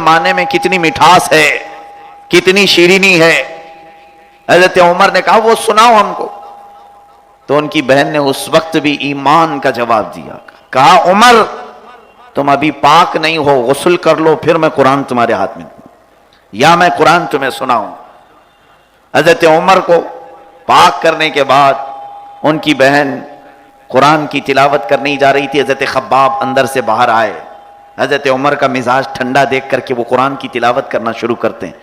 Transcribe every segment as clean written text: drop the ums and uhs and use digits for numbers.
زمانے میں کتنی مٹھاس ہے، کتنی شیرینی ہے۔ حضرت عمر نے کہا وہ سناؤ ہم کو، تو ان کی بہن نے اس وقت بھی ایمان کا جواب دیا، کہا عمر تم ابھی پاک نہیں ہو، غسل کر لو پھر میں قرآن تمہارے ہاتھ میں دوں یا میں قرآن تمہیں سناؤں۔ حضرت عمر کو پاک کرنے کے بعد ان کی بہن قرآن کی تلاوت کرنے جا رہی تھی، حضرت خباب اندر سے باہر آئے، حضرت عمر کا مزاج ٹھنڈا دیکھ کر کے وہ قرآن کی تلاوت کرنا شروع کرتے ہیں،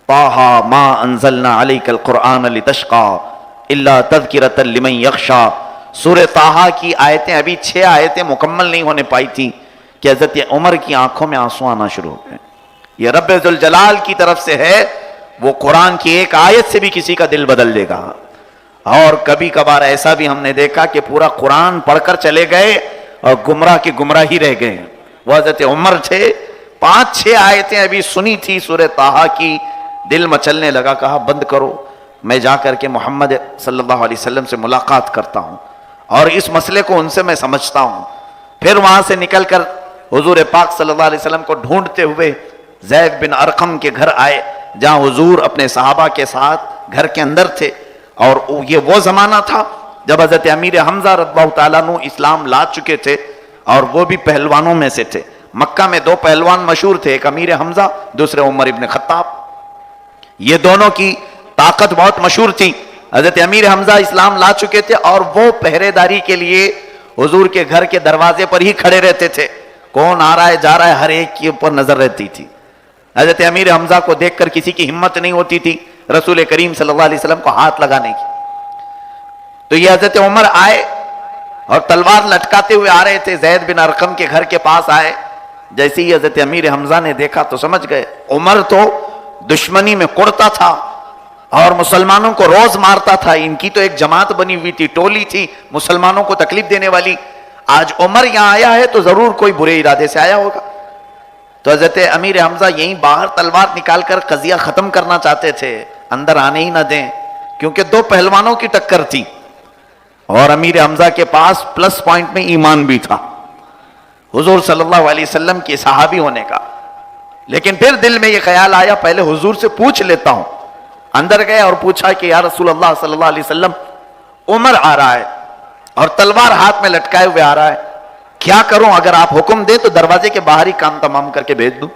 طٰہٰ مَا أَنزَلْنَا عَلَيْكَ الْقُرْآنَ لِتَشْقَىٰ إِلَّا تَذْكِرَةً لِمَنْ يَخْشَىٰ۔ سورہ طٰہٰ کی آیتیں ابھی 6 آیتیں مکمل نہیں ہونے پائی تھی کہ حضرت عمر کی آنکھوں میں آنسو آنا شروع ہو گئے۔ یہ رب ذوالجلال کی طرف سے ہے، وہ قرآن کی ایک آیت سے بھی کسی کا دل بدل دے گا۔ اور کبھی کبھار ایسا بھی ہم نے دیکھا کہ پورا قرآن پڑھ کر چلے گئے اور گمراہ کے گمراہ ہی رہ گئے۔ وہ حضرت عمر تھے، 5-6 آیتیں ابھی سنی تھی سورہ طٰہٰ کی، دل مچلنے لگا، کہا بند کرو، میں جا کر کے محمد صلی اللہ علیہ وسلم سے ملاقات کرتا ہوں اور اس مسئلے کو ان سے میں سمجھتا ہوں۔ پھر وہاں سے نکل کر حضور پاک صلی اللہ علیہ وسلم کو ڈھونڈتے ہوئے زید بن ارقم کے گھر آئے، جہاں حضور اپنے صحابہ کے ساتھ گھر کے اندر تھے۔ اور یہ وہ زمانہ تھا جب حضرت امیر حمزہ رضی اللہ تعالیٰ عنہ اسلام لا چکے تھے، اور وہ بھی پہلوانوں میں سے تھے۔ مکہ میں 2 پہلوان مشہور تھے، ایک امیر حمزہ، دوسرے عمر ابن خطاب۔ یہ دونوں کی طاقت بہت مشہور تھی۔ حضرت امیر حمزہ اسلام لا چکے تھے اور وہ پہرے داری کے لیے حضور کے گھر کے دروازے پر ہی کھڑے رہتے تھے، کون آ رہا ہے جا رہا ہے ہر ایک کے اوپر نظر رہتی تھی۔ حضرت امیر حمزہ کو دیکھ کر کسی کی ہمت نہیں ہوتی تھی رسول کریم صلی اللہ علیہ وسلم کو ہاتھ لگانے کی۔ تو یہ حضرت عمر آئے اور تلوار لٹکاتے ہوئے آ رہے تھے، زید بن ارقم کے گھر کے پاس آئے۔ جیسے ہی حضرت امیر حمزہ نے دیکھا تو سمجھ گئے، عمر تو دشمنی میں کڑتا تھا اور مسلمانوں کو روز مارتا تھا، ان کی تو ایک جماعت بنی ہوئی تھی، ٹولی تھی مسلمانوں کو تکلیف دینے والی، آج عمر یہاں آیا ہے تو ضرور کوئی برے ارادے سے آیا ہوگا۔ تو حضرت امیر حمزہ یہیں باہر تلوار نکال کر قضیہ ختم کرنا چاہتے تھے، اندر آنے ہی نہ دیں، کیونکہ 2 پہلوانوں کی ٹکر تھی اور امیر حمزہ کے پاس پلس پوائنٹ میں ایمان بھی تھا، حضور صلی اللہ علیہ وسلم کے صحابی ہونے کا۔ لیکن پھر دل میں یہ خیال آیا پہلے حضور سے پوچھ لیتا ہوں۔ اندر گئے اور پوچھا کہ یا رسول اللہ صلی اللہ علیہ وسلم، عمر آ رہا ہے اور تلوار ہاتھ میں لٹکائے ہوئے آ رہا ہے، کیا کروں؟ اگر آپ حکم دیں تو دروازے کے باہر ہی کام تمام کر کے بھیج دوں۔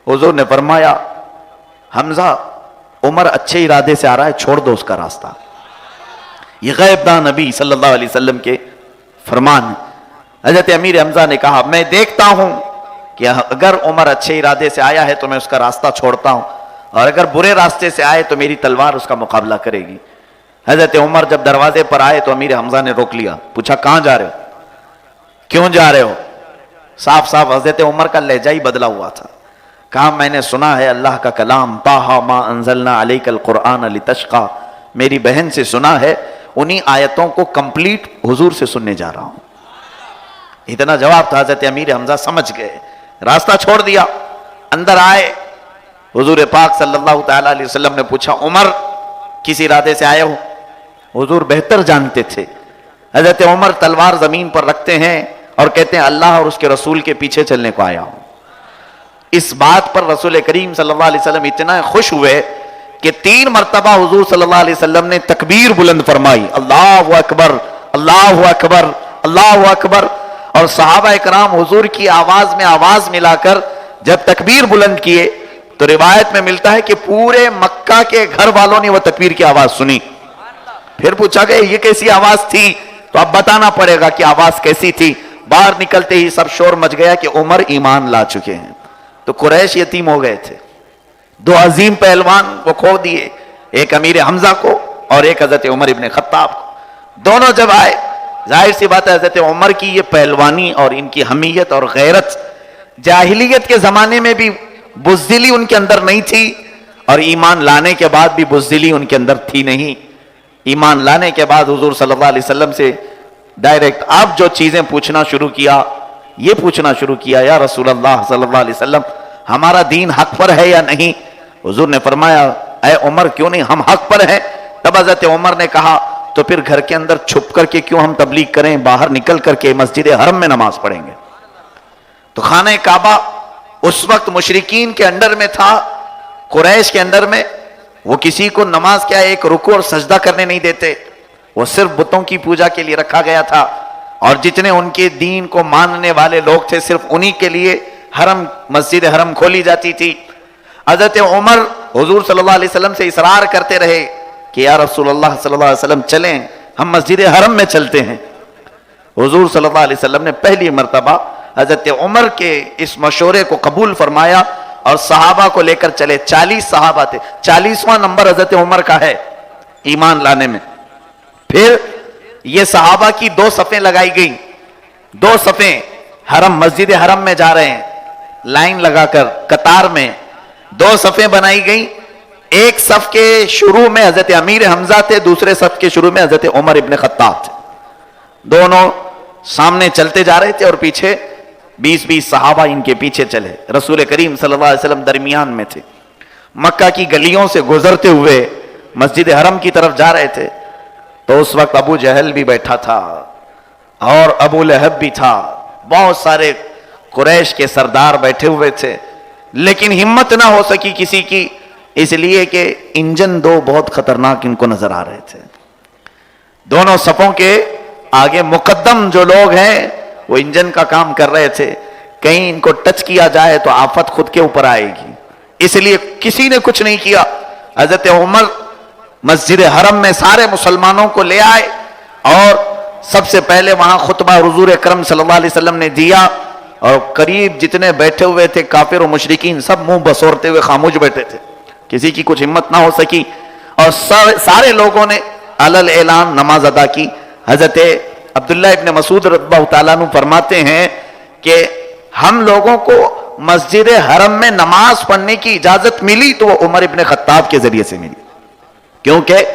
حضور نے فرمایا، حمزہ عمر اچھے ارادے سے آ رہا ہے، چھوڑ دو اس کا راستہ۔ یہ غیب داں نبی صلی اللہ علیہ وسلم کے فرمان ہے۔ حضرت امیر حمزہ نے کہا میں دیکھتا ہوں کہ اگر عمر اچھے ارادے سے آیا ہے تو میں اس کا راستہ چھوڑتا ہوں، اور اگر برے راستے سے آئے تو میری تلوار اس کا مقابلہ کرے گی۔ حضرت عمر جب دروازے پر آئے تو امیر حمزہ نے روک لیا، پوچھا کہاں جا رہے ہو، کیوں جا رہے ہو؟ صاف صاف حضرت عمر کا لہجہ ہی بدلا ہوا تھا۔ کہا میں نے سنا ہے اللہ کا کلام، طٰہٰ مَا أَنزَلْنَا عَلَيْكَ الْقُرْآنَ لِتَشْقَىٰ، میری بہن سے سنا ہے، انہی آیتوں کو کمپلیٹ حضور سے سننے جا رہا ہوں۔ اتنا جواب تھا، حضرت امیر حمزہ سمجھ گئے، راستہ چھوڑ دیا۔ اندر آئے، حضور پاک صلی اللہ تعالیٰ علیہ وسلم نے پوچھا عمر کس ارادے سے آئے ہو؟ حضور بہتر جانتے تھے۔ حضرت عمر تلوار زمین پر رکھتے ہیں اور کہتے ہیں اللہ اور اس کے رسول کے پیچھے چلنے کو آیا ہوں۔ اس بات پر رسول کریم صلی اللہ علیہ وسلم اتنا خوش ہوئے کہ 3 مرتبہ حضور صلی اللہ علیہ وسلم نے تکبیر بلند فرمائی، اللہ اکبر اللہ اکبر اللہ اکبر، اور صحابہ اکرام حضور کی آواز میں آواز ملا کر جب تکبیر بلند کیے تو روایت میں ملتا ہے کہ پورے مکہ کے گھر والوں نے وہ تکبیر کی آواز سنی۔ پھر پوچھا گیا یہ کیسی آواز تھی؟ تو اب بتانا پڑے گا کہ آواز کیسی تھی۔ باہر نکلتے ہی سب شور مچ گیا کہ عمر ایمان لا چکے ہیں۔ تو قریش یتیم ہو گئے تھے، 2 عظیم پہلوان وہ کھو دیے، ایک امیر حمزہ کو اور ایک حضرت عمر ابن خطاب کو۔ دونوں جب آئے، ظاہر سی بات ہے حضرت عمر کی یہ پہلوانی اور ان کی حمیت اور غیرت، جاہلیت کے زمانے میں بھی بزدلی ان کے اندر نہیں تھی، اور ایمان لانے کے بعد بھی بزدلی ان کے اندر تھی نہیں۔ ایمان لانے کے بعد حضور صلی اللہ علیہ وسلم سے ڈائریکٹ اب جو چیزیں پوچھنا شروع کیا، یہ پوچھنا شروع کیا یا رسول اللہ صلی اللہ علیہ وسلم ہمارا دین حق پر ہے یا نہیں؟ حضور نے فرمایا اے عمر کیوں نہیں، ہم حق پر ہیں۔ تب حضرت عمر نے کہا تو پھر گھر کے اندر چھپ کر کے کیوں ہم تبلیغ کریں، باہر نکل کر کے مسجد حرم میں نماز پڑھیں گے۔ تو خانہ کعبہ اس وقت مشرکین کے انڈر میں تھا، قریش کے انڈر میں، وہ کسی کو نماز کیا ایک رکوع اور سجدہ کرنے نہیں دیتے، وہ صرف بتوں کی پوجا کے لیے رکھا گیا تھا، اور جتنے ان کے دین کو ماننے والے لوگ تھے صرف انہی کے لیے حرم، مسجد حرم کھولی جاتی تھی۔ حضرت عمر حضور صلی اللہ علیہ وسلم سے اصرار کرتے رہے کہ یا رسول اللہ صلی اللہ علیہ وسلم چلیں، ہم مسجد حرم میں چلتے ہیں۔ حضور صلی اللہ علیہ وسلم نے پہلی مرتبہ حضرت عمر کے اس مشورے کو قبول فرمایا اور صحابہ کو لے کر چلے۔ 40 صحابہ تھے، 40واں نمبر حضرت عمر کا ہے ایمان لانے میں۔ پھر یہ صحابہ کی 2 صفیں لگائی گئیں، 2 صفیں حرم، مسجد حرم میں جا رہے ہیں، لائن لگا کر قطار میں 2 صفیں بنائی گئیں۔ ایک صف کے شروع میں حضرت امیر حمزہ تھے، دوسرے صف کے شروع میں حضرت عمر ابن خطاب تھے۔ دونوں سامنے چلتے جا رہے تھے اور پیچھے 20 صحابہ ان کے پیچھے چلے۔ رسول کریم صلی اللہ علیہ وسلم درمیان میں تھے۔ مکہ کی گلیوں سے گزرتے ہوئے مسجد حرم کی طرف جا رہے تھے تو اس وقت ابو جہل بھی بیٹھا تھا اور ابو لہب بھی تھا، بہت سارے قریش کے سردار بیٹھے ہوئے تھے، لیکن ہمت نہ ہو سکی کسی کی، اس لیے کہ انجن 2 بہت خطرناک ان کو نظر آ رہے تھے۔ دونوں صفوں کے آگے مقدم جو لوگ ہیں وہ انجن کا کام کر رہے تھے، کہیں ان کو ٹچ کیا جائے تو آفت خود کے اوپر آئے گی، اس لیے کسی نے کچھ نہیں کیا۔ حضرت عمر مسجد حرم میں سارے مسلمانوں کو لے آئے اور سب سے پہلے وہاں خطبہ حضور اکرم صلی اللہ علیہ وسلم نے دیا، اور قریب جتنے بیٹھے ہوئے تھے کافر و مشرکین سب منہ بسورتے ہوئے خاموش بیٹھے تھے، کسی کی کچھ ہمت نہ ہو سکی، اور سارے لوگوں نے علل اعلان نماز ادا کی۔ حضرت عبداللہ ابن مسعود رضی اللہ تعالیٰ عنہ فرماتے ہیں کہ ہم لوگوں کو مسجد حرم میں نماز پڑھنے کی اجازت ملی تو وہ عمر ابن خطاب کے ذریعے سے ملی، کیونکہ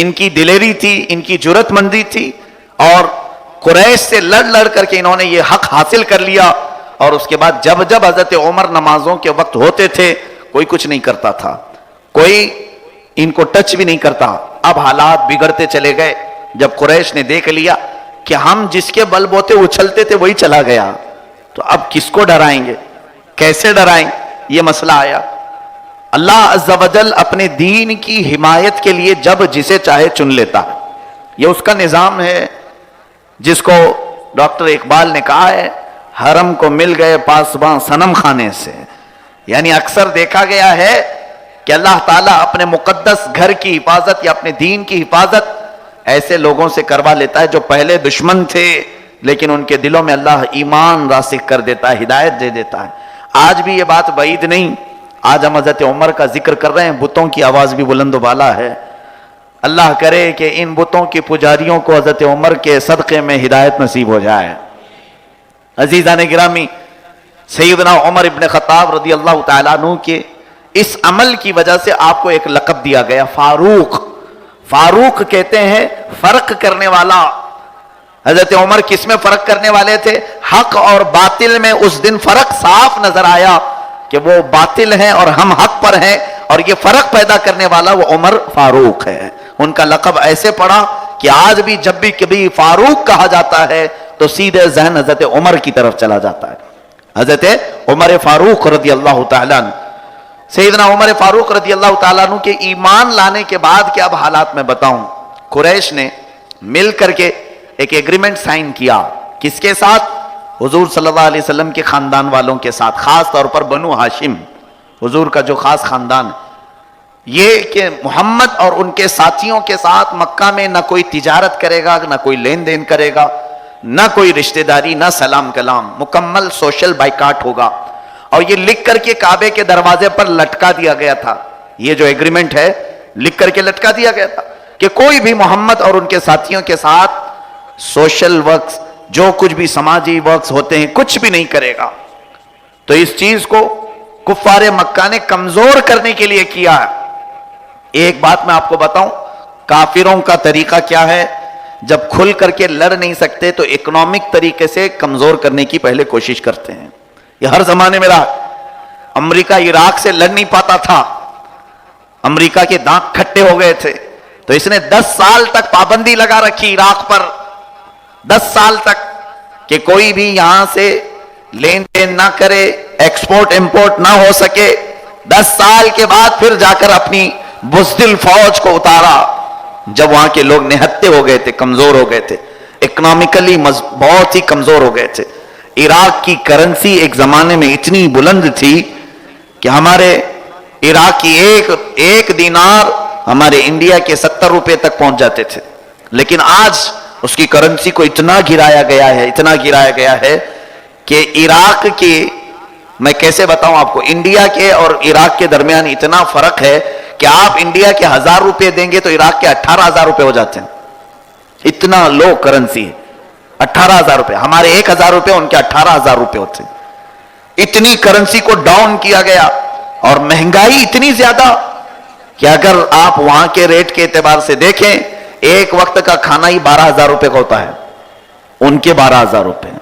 ان کی دلیری تھی، ان کی جرات مندی تھی، اور قریش سے لڑ کر کے انہوں نے یہ حق حاصل کر لیا۔ اور اس کے بعد جب حضرت عمر نمازوں کے وقت ہوتے تھے کوئی کچھ نہیں کرتا تھا، کوئی ان کو ٹچ بھی نہیں کرتا۔ اب حالات بگڑتے چلے گئے، جب قریش نے دیکھ لیا کہ ہم جس کے بل بوتے اچھلتے تھے وہی چلا گیا، تو اب کس کو ڈرائیں گے، کیسے ڈرائیں، یہ مسئلہ آیا۔ اللہ عز و جل اپنے دین کی حمایت کے لیے جب جسے چاہے چن لیتا ہے، یہ اس کا نظام ہے، جس کو ڈاکٹر اقبال نے کہا ہے حرم کو مل گئے پاسباں صنم خانے سے، یعنی اکثر دیکھا گیا ہے کہ اللہ تعالیٰ اپنے مقدس گھر کی حفاظت یا اپنے دین کی حفاظت ایسے لوگوں سے کروا لیتا ہے جو پہلے دشمن تھے، لیکن ان کے دلوں میں اللہ ایمان راسخ کر دیتا ہے، ہدایت دے دیتا ہے۔ آج بھی یہ بات بعید نہیں، آج ہم حضرت عمر کا ذکر کر رہے ہیں، بتوں کی آواز بھی بلند و بالا ہے۔ اللہ کرے کہ ان بتوں کے پجاریوں کو حضرت عمر کے صدقے میں ہدایت نصیب ہو جائے۔ عزیزان گرامی، سیدنا عمر ابن خطاب رضی اللہ تعالیٰ عنہ کے اس عمل کی وجہ سے آپ کو ایک لقب دیا گیا، فاروق۔ فاروق کہتے ہیں فرق کرنے والا۔ حضرت عمر کس میں فرق کرنے والے تھے؟ حق اور باطل میں۔ اس دن فرق صاف نظر آیا کہ وہ باطل ہیں اور ہم حق پر ہیں، اور یہ فرق پیدا کرنے والا وہ عمر فاروق ہے۔ ان کا لقب ایسے پڑا کہ آج بھی جب بھی کبھی فاروق کہا جاتا ہے تو سیدھے ذہن حضرت عمر کی طرف چلا جاتا ہے۔ حضرت عمر فاروق رضی اللہ تعالیٰ عنہ، سیدنا عمر فاروق رضی اللہ تعالیٰ عنہ کے ایمان لانے کے بعد کے اب حالات میں بتاؤں۔ قریش نے مل کر کے ایک ایگریمنٹ سائن کیا، کس کے ساتھ؟ حضور صلی اللہ علیہ وسلم کے خاندان والوں کے ساتھ، خاص طور پر بنو ہاشم، حضور کا جو خاص خاندان ہے، یہ کہ محمد اور ان کے ساتھیوں کے ساتھ مکہ میں نہ کوئی تجارت کرے گا، نہ کوئی لین دین کرے گا، نہ کوئی رشتہ داری، نہ سلام کلام، مکمل سوشل بائیکاٹ ہوگا۔ اور یہ لکھ کر کے کعبے کے دروازے پر لٹکا دیا گیا تھا، یہ جو ایگریمنٹ ہے لکھ کر کے لٹکا دیا گیا تھا کہ کوئی بھی محمد اور ان کے ساتھیوں کے ساتھ سوشل ورکس، جو کچھ بھی سماجی ورکس ہوتے ہیں، کچھ بھی نہیں کرے گا۔ تو اس چیز کو کفار مکہ نے کمزور کرنے کے لیے کیا ہے۔ ایک بات میں آپ کو بتاؤں، کافروں کا طریقہ کیا ہے؟ جب کھل کر کے لڑ نہیں سکتے تو اکنامک طریقے سے کمزور کرنے کی پہلے کوشش کرتے ہیں۔ یہ ہر زمانے میں رہا۔ امریکہ عراق سے لڑ نہیں پاتا تھا، امریکہ کے دانت کھٹے ہو گئے تھے، تو اس نے 10 سال تک پابندی لگا رکھی عراق پر، 10 سال تک، کہ کوئی بھی یہاں سے लेन देन ना करे, एक्सपोर्ट इंपोर्ट ना हो सके, 10 साल के बाद फिर जाकर अपनी बुज़दिल फौज को उतारा, जब वहां के लोग निहत्ते हो गए थे, कमजोर हो गए थे, इकोनॉमिकली बहुत ही कमजोर हो गए थे। इराक की करेंसी एक जमाने में इतनी बुलंद थी कि हमारे इराक की एक दीनार हमारे इंडिया के 70 रुपए तक पहुंच जाते थे। लेकिन आज उसकी करेंसी को इतना गिराया गया है कि इराक की, मैं कैसे बताऊं आपको, इंडिया के और इराक के दरमियान इतना फर्क है कि आप इंडिया के 1000 रुपए देंगे तो इराक के 18,000 रुपए हो जाते हैं। इतना लो करेंसी है, 18,000 रुपए। हमारे 1,000 रुपए, उनके 18,000 रुपए होते हैं। इतनी करेंसी को डाउन किया गया और महंगाई इतनी ज्यादा कि अगर आप वहां के रेट के एतबार से देखें, एक वक्त का खाना ही 12,000 रुपए का होता है, उनके 12,000 रुपए।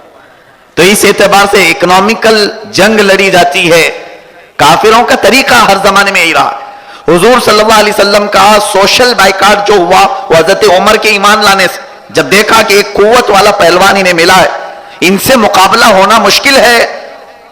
तो इस एतबार से इकोनॉमिकल जंग लड़ी जाती है। काफिरों का तरीका हर जमाने में यही रहा। हुजूर सल्लल्लाहु अलैहि वसल्लम का सोशल बाइकाट जो हुआ वो हजरत उमर के ईमान लाने से, जब देखा कि एक कुव्वत वाला पहलवान इन्हें मिला है, इनसे मुकाबला होना मुश्किल है,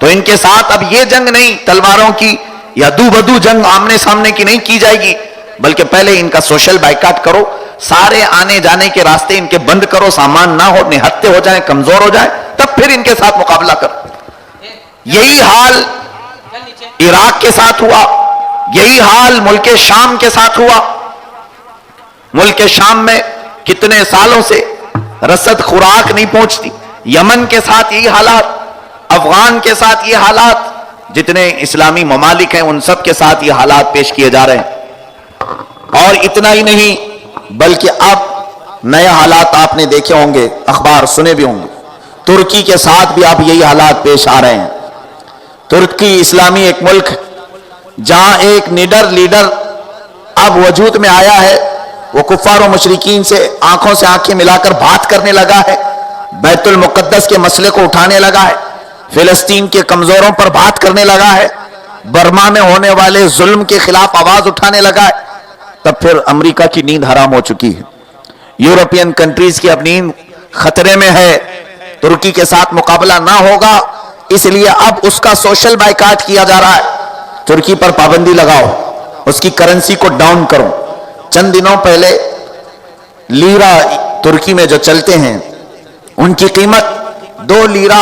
तो इनके साथ अब ये जंग नहीं तलवारों की या दू-बदू जंग आमने सामने की नहीं की जाएगी, बल्कि पहले इनका सोशल बाइकाट करो, सारे आने जाने के रास्ते इनके बंद करो, सामान ना हो, निहत्ते हो जाए, कमजोर हो जाए, तब फिर इनके साथ मुकाबला करो। यही हाल इराक के साथ हुआ, यही हाल मुल्क शाम के साथ हुआ। मुल्क शाम में कितने सालों से रसद खुराक नहीं पहुंचती, यमन के साथ यही हालात, अफगान के साथ ये हालात, जितने इस्लामी ममालिक हैं उन सब के साथ ये हालात पेश किए जा रहे हैं। और इतना ही नहीं, बल्कि अब नए हालात आपने देखे होंगे, अखबार सुने भी होंगे, तुर्की के साथ भी अब यही हालात पेश आ रहे हैं। तुर्की इस्लामी एक मुल्क है जहां एक निडर लीडर अब वजूद में आया है। वो कुफ्फार और मुशरिकीन से आंखों से आंखें मिलाकर बात करने लगा है, बैतुल मुक़द्दस के मसले को उठाने लगा है, फिलिस्तीन के कमजोरों पर बात करने लगा है, बर्मा में होने वाले जुल्म के खिलाफ आवाज उठाने लगा है। तब फिर अमेरिका की नींद हराम हो चुकी है, यूरोपियन कंट्रीज की अब नींद खतरे में है। तुर्की के साथ मुकाबला ना होगा, इसलिए अब उसका सोशल बाइकाट किया जा रहा है। तुर्की पर पाबंदी लगाओ, उसकी करेंसी को डाउन करो। चंद दिनों पहले लीरा तुर्की में जो चलते हैं, उनकी कीमत 2 लीरा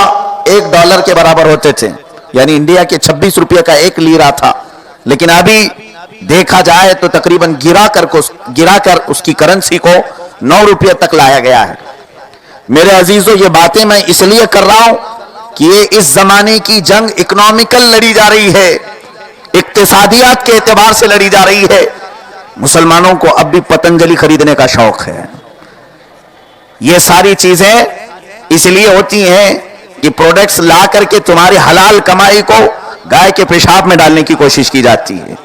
$1 के बराबर होते थे, यानी इंडिया के 26 रुपये का 1 लीरा था। लेकिन अभी देखा जाए तो तकरीबन गिराकर उसकी करेंसी को 9 रुपये तक लाया गया है। मेरे अजीजों, ये बातें मैं इसलिए कर रहा हूं कि ये इस जमाने की जंग इकोनॉमिकल लड़ी जा रही है, इक्तिसादियात के एतबार से लड़ी जा रही है। मुसलमानों को अब भी पतंजलि खरीदने का शौक है। ये सारी चीजें इसलिए होती हैं कि प्रोडक्ट्स ला करके तुम्हारी हलाल कमाई को गाय के पेशाब में डालने की कोशिश की जाती है।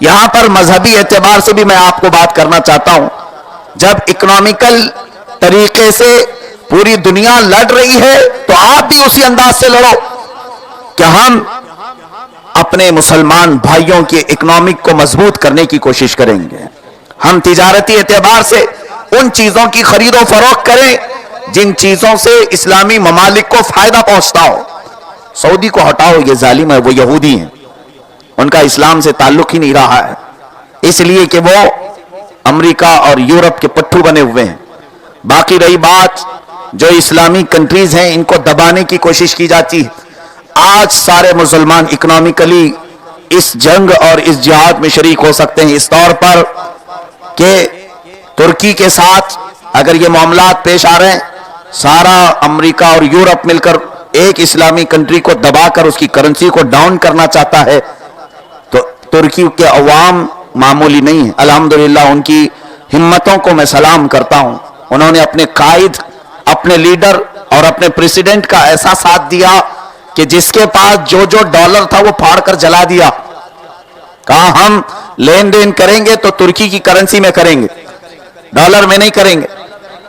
यहां पर मजहबी एतबार से भी मैं आपको बात करना चाहता हूं। जब इकोनॉमिकल तरीके से पूरी दुनिया लड़ रही है, तो आप भी उसी अंदाज से लड़ो कि हम अपने मुसलमान भाइयों के इकोनॉमिक को मजबूत करने की कोशिश करेंगे। हम तिजारती एतबार से उन चीजों की खरीदो फरोख्त करें जिन चीजों से इस्लामी ममालिक को फायदा पहुंचता हो। सऊदी को हटाओ, ये जालिम है, वो यहूदी हैं, उनका इस्लाम से ताल्लुक ही नहीं रहा है, इसलिए कि वो अमेरिका और यूरोप के पट्टू बने हुए हैं। बाकी रही बात, जो इस्लामी कंट्रीज हैं, इनको दबाने की कोशिश की जाती है। आज सारे मुसलमान इकोनॉमिकली इस जंग और इस जिहाद में शरीक हो सकते हैं, इस तौर पर कि तुर्की के साथ अगर ये मामलात पेश आ रहे हैं, सारा अमेरिका और यूरोप मिलकर एक इस्लामी कंट्री को दबाकर उसकी करेंसी को डाउन करना चाहता है, तो तुर्की के अवाम मामूली नहीं है। अल्हम्दुलिल्लाह उनकी हिम्मतों को मैं सलाम करता हूं। उन्होंने अपने कायद, अपने लीडर और अपने प्रेसिडेंट का ऐसा साथ दिया कि जिसके पास जो जो डॉलर था वो फाड़ कर जला दिया। कहा हम लेन देन करेंगे तो तुर्की की करेंसी में करेंगे, डॉलर में नहीं करेंगे,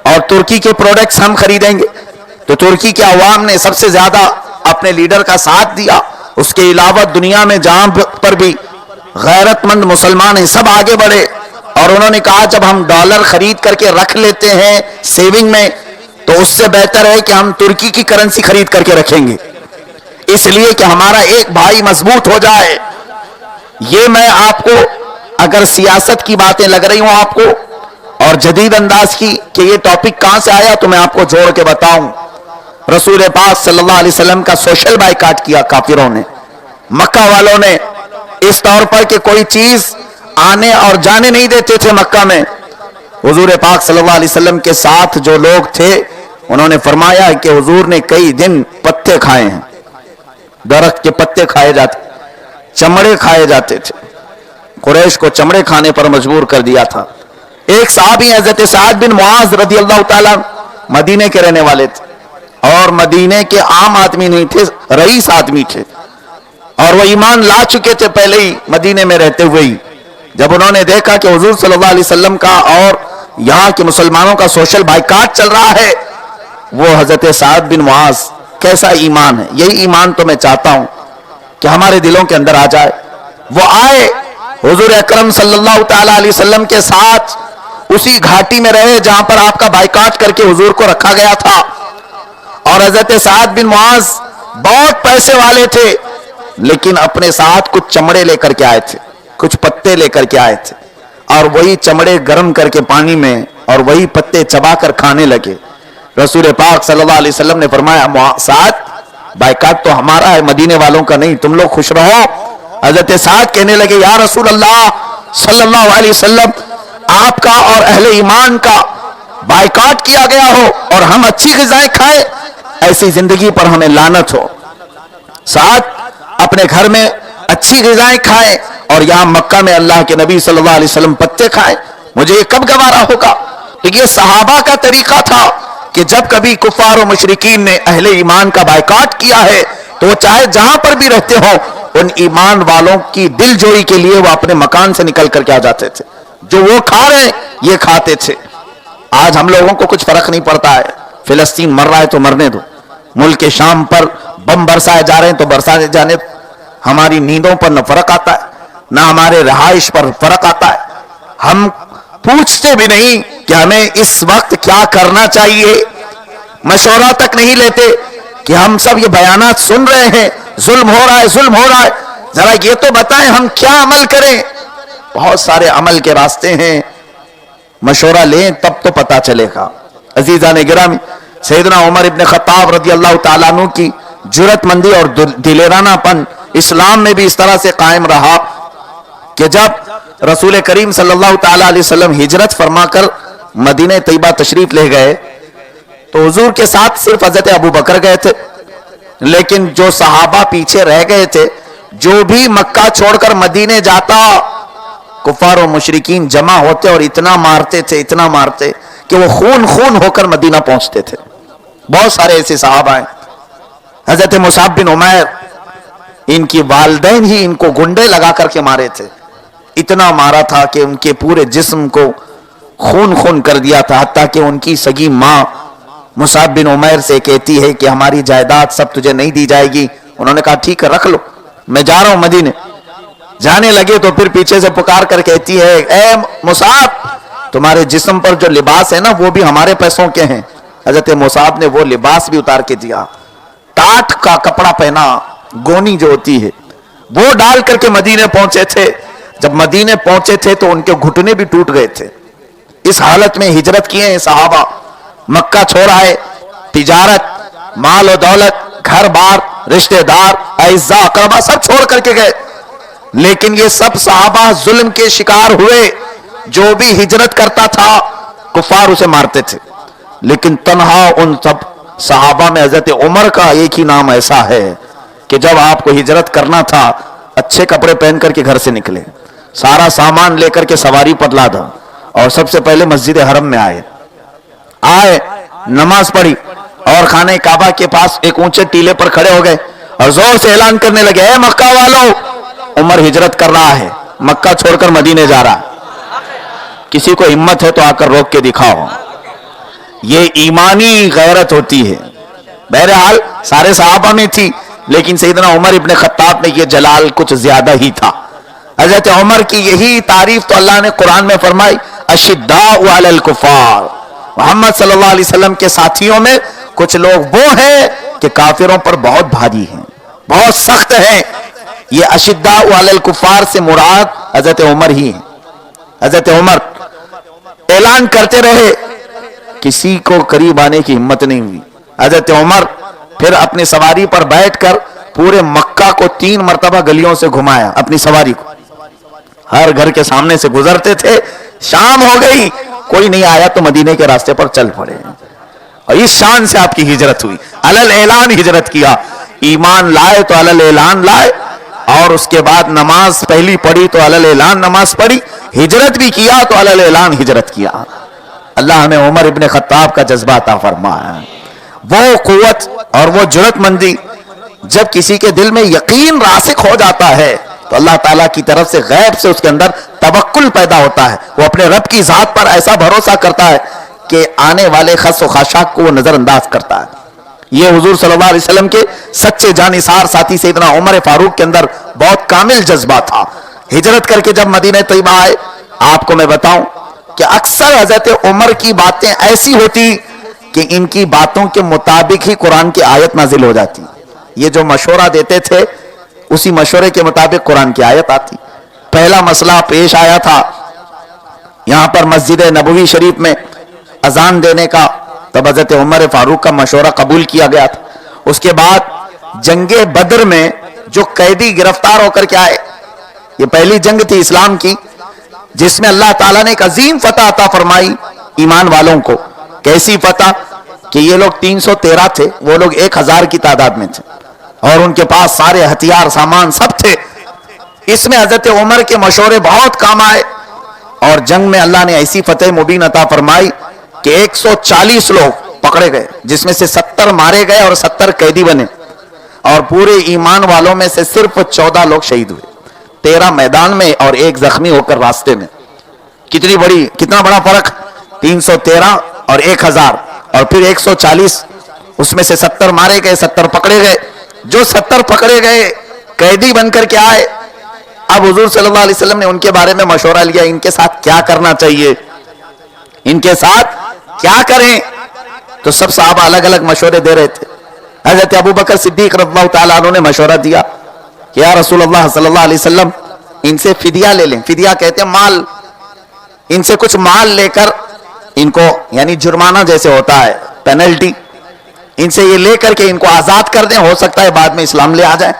और तुर्की के प्रोडक्ट्स हम खरीदेंगे। तो तुर्की के अवाम ने सबसे ज्यादा अपने लीडर का साथ दिया। उसके अलावा दुनिया में जहां पर भी गैरतमंद मुसलमान हैं, सब आगे बढ़े और उन्होंने कहा जब हम डॉलर खरीद करके रख लेते हैं सेविंग में, तो उससे बेहतर है कि हम तुर्की की करेंसी खरीद करके रखेंगे। اس لیے کہ ہمارا ایک بھائی مضبوط ہو جائے. یہ میں آپ کو اگر سیاست کی باتیں لگ رہی ہوں آپ کو اور جدید انداز کی کہ یہ ٹاپک کہاں سے آیا، تو میں آپ کو جوڑ کے بتاؤں. رسول پاک صلی اللہ علیہ وسلم کا سوشل بائیکاٹ کیا کافروں نے، مکہ والوں نے، اس طور پر کہ کوئی چیز آنے اور جانے نہیں دیتے تھے مکہ میں. حضور پاک صلی اللہ علیہ وسلم کے ساتھ جو لوگ تھے انہوں نے فرمایا کہ حضور نے کئی دن پتے کھائے ہیں، درخت کے پتے کھائے جاتے، چمڑے کھائے جاتے تھے. قریش کو چمڑے کھانے پر مجبور کر دیا تھا. ایک صحابی حضرت سعد بن معاذ رضی اللہ تعالیٰ مدینے کے رہنے والے تھے اور مدینے کے عام آدمی نہیں تھے، رئیس آدمی تھے اور وہ ایمان لا چکے تھے پہلے ہی مدینے میں رہتے ہوئے ہی. جب انہوں نے دیکھا کہ حضور صلی اللہ علیہ وسلم کا اور یہاں کے مسلمانوں کا سوشل بائیکاٹ چل رہا ہے، وہ حضرت سعد بن معاذ کیسا ایمان ہے، یہی ایمان تو میں چاہتا ہوں کہ ہمارے دلوں کے اندر آ جائے. وہ آئے حضور اکرم صلی اللہ تعالی علیہ وسلم کے ساتھ اسی گھاٹی میں رہے جہاں پر آپ کا بائیکاٹ کر کے حضور کو رکھا گیا تھا. اور حضرت سعد بن معاذ بہت پیسے والے تھے لیکن اپنے ساتھ کچھ چمڑے لے کر کے آئے تھے، کچھ پتے لے کر کے آئے تھے اور وہی چمڑے گرم کر کے پانی میں اور وہی پتے چبا کر کھانے لگے. رسول پاک صلی اللہ علیہ وسلم نے فرمایا سعد بائیکاٹ تو ہمارا ہے، مدینے والوں کا نہیں، تم لوگ خوش رہو. حضرت سعد کہنے لگے یا رسول اللہ صلی اللہ علیہ وسلم، آپ کا اور اہل ایمان کا بائیکاٹ کیا گیا ہو اور ہم اچھی غذائیں کھائیں، ایسی زندگی پر ہمیں لعنت ہو. سعد اپنے گھر میں اچھی غذائیں کھائیں اور یہاں مکہ میں اللہ کے نبی صلی اللہ علیہ وسلم پتے کھائیں، مجھے یہ کب گوارا ہوگا. لیکن یہ صحابہ کا طریقہ تھا کہ جب کبھی کفار و مشرکین نے اہل ایمان کا بائیکاٹ کیا ہے تو وہ چاہے جہاں پر بھی رہتے ہوں ان ایمان والوں کی دل جوئی کے لیے وہ اپنے مکان سے نکل کر کے آ جاتے تھے. جو وہ کھا رہے ہیں یہ کھاتے تھے. آج ہم لوگوں کو کچھ فرق نہیں پڑتا ہے، فلسطین مر رہا ہے تو مرنے دو، ملک شام پر بم برسائے جا رہے ہیں تو برسائے جانے دو. ہماری نیندوں پر نہ فرق آتا ہے نہ ہمارے رہائش پر فرق آتا ہے. ہم پوچھتے بھی نہیں کہ ہمیں اس وقت کیا کرنا چاہیے، مشورہ تک نہیں لیتے کہ ہم سب یہ بیانات سن رہے ہیں، ظلم ہو رہا ہے، ظلم ہو رہا ہے، ذرا یہ تو بتائیں ہم کیا عمل کریں. بہت سارے عمل کے راستے ہیں، مشورہ لیں تب تو پتا چلے گا. عزیزان گرامی، سیدنا عمر ابن خطاب رضی اللہ تعالیٰ عنہ کی جرات مندی اور دلیرانہ پن اسلام میں بھی اس طرح سے قائم رہا کہ جب رسول کریم صلی اللہ تعالیٰ علیہ وسلم ہجرت فرما کر مدینہ طیبہ تشریف لے گئے تو حضور کے ساتھ صرف حضرت ابو بکر گئے تھے، لیکن جو صحابہ پیچھے رہ گئے تھے، جو بھی مکہ چھوڑ کر مدینے جاتا کفار و مشرکین جمع ہوتے اور اتنا مارتے کہ وہ خون ہو کر مدینہ پہنچتے تھے. بہت سارے ایسے صحابہ ہیں. حضرت مصعب بن عمیر، ان کی والدین ہی ان کو گنڈے لگا کر کے مارے تھے، اتنا مارا تھا کہ ان کے پورے جسم کو خون کر دیا تھا، حتیٰ کہ ان کی سگی ماں مصعب بن عمیر سے کہتی ہے کہ ہماری جائیداد سب تجھے نہیں دی جائے گی. انہوں نے کہا ٹھیک ہے رکھ لو، میں جا رہا ہوں مدینے. جانے لگے تو پھر پیچھے سے پکار کر کہتی ہے اے مصعب، تمہارے جسم پر جو لباس ہے نا وہ بھی ہمارے پیسوں کے ہیں. حضرت مصعب نے وہ لباس بھی اتار کے دیا، ٹاٹ کا کپڑا پہنا، گونی جو ہوتی ہے وہ ڈال کر کے مدینے پہنچے تھے. جب مدینے پہنچے تھے تو ان کے گھٹنے بھی ٹوٹ گئے تھے. اس حالت میں ہجرت کیے ہیں صحابہ، مکہ چھوڑا ہے، تجارت، مال و دولت، گھر بار، رشتہ دار، اعزاء اقربا سب چھوڑ کر کے گئے. لیکن یہ سب صحابہ ظلم کے شکار ہوئے. جو بھی ہجرت کرتا تھا کفار اسے مارتے تھے، لیکن تنہا ان سب صحابہ میں حضرت عمر کا ایک ہی نام ایسا ہے کہ جب آپ کو ہجرت کرنا تھا اچھے کپڑے پہن کر کے گھر سے نکلے، سارا سامان لے کر کے سواری پر لادا اور سب سے پہلے مسجد حرم میں آئے، نماز پڑھی اور خانہ کعبہ کے پاس ایک اونچے ٹیلے پر کھڑے ہو گئے اور زور سے اعلان کرنے لگے اے مکہ والو، عمر ہجرت کر رہا ہے، مکہ چھوڑ کر مدینے جا رہا. کسی کو ہمت ہے تو آ کر روک کے دکھاؤ. یہ ایمانی غیرت ہوتی ہے. بہرحال سارے صحابہ میں تھی لیکن سیدنا عمر ابن خطاب میں یہ جلال کچھ زیادہ ہی تھا. حضرت عمر کی یہی تعریف تو اللہ نے قرآن میں فرمائی اشداء علی الکفار. محمد صلی اللہ علیہ وسلم کے ساتھیوں میں کچھ لوگ وہ ہیں کہ کافروں پر بہت بھاری ہیں، بہت سخت ہیں. یہ اشداء علی الکفار سے مراد حضرت عمر ہی ہیں. حضرت عمر اعلان کرتے رہے, کسی کو قریب آنے کی ہمت نہیں ہوئی. حضرت عمر پھر اپنی سواری پر بیٹھ کر پورے مکہ کو 3 مرتبہ گلیوں سے گھمایا اپنی سواری کو. ہر گھر کے سامنے سے گزرتے تھے, شام ہو گئی کوئی نہیں آیا تو مدینے کے راستے پر چل پڑے. اور اس شان سے آپ کی ہجرت ہوئی, علل اعلان ہجرت کیا. ایمان لائے تو علل اعلان لائے, اور اس کے بعد نماز پہلی پڑھی تو علل اعلان نماز پڑھی, ہجرت بھی کیا تو علل اعلان ہجرت کیا. اللہ ہمیں عمر ابن خطاب کا جذبہ عطا فرمائے. وہ قوت اور وہ جرأت مندی, جب کسی کے دل میں یقین راسخ ہو جاتا ہے تو اللہ تعالیٰ کی طرف سے غیب سے اس کے اندر توکل پیدا ہوتا ہے. وہ اپنے رب کی ذات پر ایسا بھروسہ کرتا ہے کہ آنے والے خس و خاشاک کو وہ نظر انداز کرتا ہے. یہ حضور صلی اللہ علیہ وسلم کے سچے جانثار ساتھی سیدنا عمر فاروق کے اندر بہت کامل جذبہ تھا. ہجرت کر کے جب مدینہ طیبہ آئے, آپ کو میں بتاؤں کہ اکثر حضرت عمر کی باتیں ایسی ہوتی کہ ان کی باتوں کے مطابق ہی قرآن کی آیت نازل ہو جاتی. یہ جو مشورہ دیتے تھے اسی مشورے کے مطابق قرآن کی آیت آتی. پہلا مسئلہ پیش آیا تھا یہاں پر مسجد نبوی شریف میں اذان دینے کا, تب حضرت عمر فاروق کا مشورہ قبول کیا گیا تھا. اس کے بعد جنگ بدر میں جو قیدی گرفتار ہو کر کے آئے, یہ پہلی جنگ تھی اسلام کی جس میں اللہ تعالیٰ نے ایک عظیم فتح عطا فرمائی ایمان والوں کو. کیسی فتح کہ یہ لوگ 313 تھے, وہ لوگ 1000 کی تعداد میں تھے, اور ان کے پاس سارے ہتھیار سامان سب تھے. اس میں حضرت عمر کے مشورے بہت کام آئے, اور جنگ میں اللہ نے ایسی فتح مبین عطا فرمائی کہ 140 لوگ پکڑے گئے, جس میں سے 70 مارے گئے اور 70 قیدی بنے, اور پورے ایمان والوں میں سے صرف 14 لوگ شہید ہوئے, 13 میدان میں اور 1 زخمی ہو کر راستے میں. کتنا بڑا فرق, 313 اور 1000, اور پھر 140, اس میں سے 70 مارے گئے 70 پکڑے گئے. جو 70 پکڑے گئے قیدی بن کر کے آئے, اب حضور صلی اللہ علیہ وسلم نے ان کے بارے میں مشورہ لیا, ان کے ساتھ کیا کرنا چاہیے, ان کے ساتھ کیا کریں. تو سب صحابہ الگ الگ مشورے دے رہے تھے. حضرت ابو بکر صدیق رضی اللہ تعالیٰ عنہ نے مشورہ دیا کہ یا رسول اللہ صلی اللہ علیہ وسلم, ان سے فدیہ لے لیں. فدیہ کہتے ہیں مال, ان سے کچھ مال لے کر ان کو, یعنی جرمانہ جیسے ہوتا ہے پینلٹی, ان سے یہ لے کر کے ان کو آزاد کر دیں, ہو سکتا ہے بعد میں اسلام لے آ جائیں.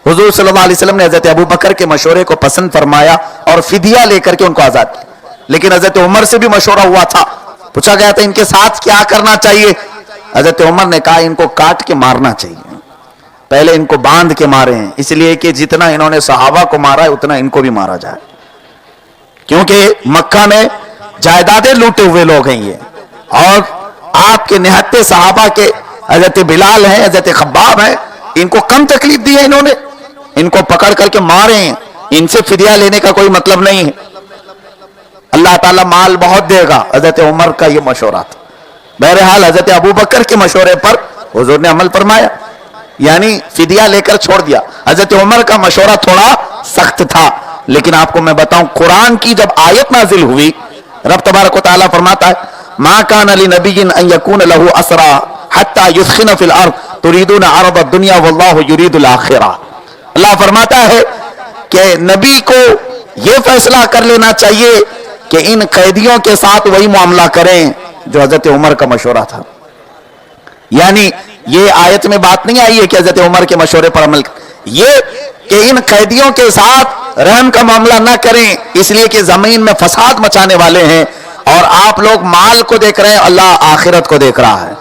حضور صلی اللہ علیہ وسلم نے حضرت ابو بکر کے مشورے کو پسند فرمایا اور فدیہ لے کر کے ان کو آزاد کیا. لیکن حضرت عمر سے بھی مشورہ ہوا تھا, پوچھا گیا تھا ان کے ساتھ کیا کرنا چاہیے. حضرت عمر نے کہا ان کو کاٹ کے مارنا چاہیے, پہلے ان کو باندھ کے مارے ہیں, اس لیے کہ جتنا انہوں نے صحابہ کو مارا ہے اتنا ان کو بھی مارا جائے, کیونکہ مکہ میں جائیدادیں لوٹے ہوئے لوگ ہیں یہ, اور آپ کے نہتے صحابہ کے حضرت بلال ہیں, حضرت خباب ہیں, ان کو کم تکلیف دی ہے انہوں نے, ان کو پکڑ کر کے مارے ہیں. ان سے فدیہ لینے کا کوئی مطلب نہیں ہے, اللہ تعالیٰ مال بہت دے گا. حضرت عمر کا یہ مشورہ تھا. بہرحال حضرت ابو بکر کے مشورے پر حضور نے عمل فرمایا, یعنی فدیہ لے کر چھوڑ دیا. حضرت عمر کا مشورہ تھوڑا سخت تھا, لیکن آپ کو میں بتاؤں قرآن کی جب آیت نازل ہوئی, رب تبارک و تعالیٰ فرماتا ہے ما کان لنبی ان یکون لہ اسرا حتی یثخن فی الارض تریدون عرض الدنیا واللہ یرید الاخرہ. اللہ فرماتا ہے کہ نبی کو یہ فیصلہ کر لینا چاہیے کہ ان قیدیوں کے ساتھ وہی معاملہ کریں جو حضرت عمر کا مشورہ تھا. یعنی یہ آیت میں بات نہیں آئی ہے کہ حضرت عمر کے مشورے پر عمل کریں, یہ کہ ان قیدیوں کے ساتھ رحم کا معاملہ نہ کریں, اس لیے کہ زمین میں فساد مچانے والے ہیں, اور آپ لوگ مال کو دیکھ رہے ہیں, اللہ آخرت کو دیکھ رہا ہے.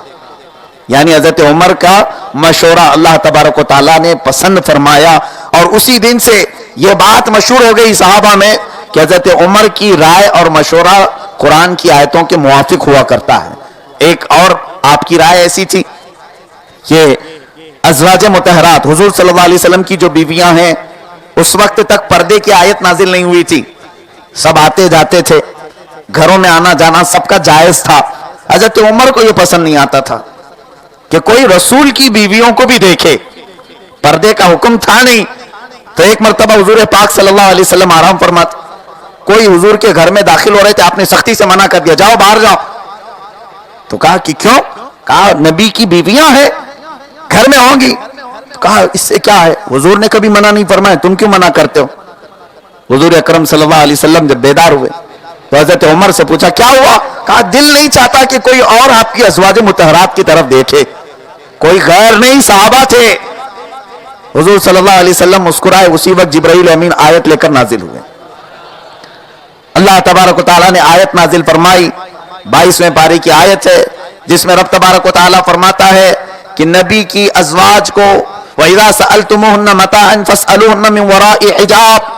یعنی حضرت عمر کا مشورہ اللہ تبارک و تعالیٰ نے پسند فرمایا, اور اسی دن سے یہ بات مشہور ہو گئی صحابہ میں کہ حضرت عمر کی رائے اور مشورہ قرآن کی آیتوں کے موافق ہوا کرتا ہے. ایک اور آپ کی رائے ایسی تھی, یہ ازواج مطہرات حضور صلی اللہ علیہ وسلم کی جو بیویاں ہیں, اس وقت تک پردے کی آیت نازل نہیں ہوئی تھی, سب آتے جاتے تھے, گھروں میں آنا جانا سب کا جائز تھا. حضرت عمر کو یہ پسند نہیں آتا تھا کہ کوئی رسول کی بیویوں کو بھی دیکھے, پردے کا حکم تھا نہیں. تو ایک مرتبہ حضور پاک صلی اللہ علیہ وسلم آرام فرماتے, کوئی حضور کے گھر میں داخل ہو رہے تھے, آپ نے سختی سے منع کر دیا, جاؤ باہر جاؤ. تو کہا کہ کیوں؟ کہا نبی کی بیویاں ہیں, گھر میں ہوں گی. کہا اس سے کیا ہے؟ حضور نے کبھی منع نہیں فرمایا، تم کیوں منع کرتے ہو؟ حضور اکرم صلی اللہ علیہ وسلم جب بیدار ہوئے تو حضرت عمر سے پوچھا کیا ہوا؟ کہا دل نہیں چاہتا کہ کوئی اور آپ کی ازواج مطہرات کی طرف دیکھے، کوئی غیر نہیں، صحابہ تھے۔ حضور صلی اللہ علیہ وسلم مسکرائے، اسی وقت جبرائیل امین آیت لے کر نازل ہوئے۔ اللہ تبارک و تعالیٰ نے آیت نازل فرمائی، 22ویں پارے کی آیت ہے، جس میں رب تبارک و تعالیٰ فرماتا ہے کہ نبی کی ازواج کو وَإِذَا سَأَلْتُمُوهُنَّ مَتَاعًا فَاسْأَلُوهُنَّ مِنْ وَرَاءِ حِجَابٍ،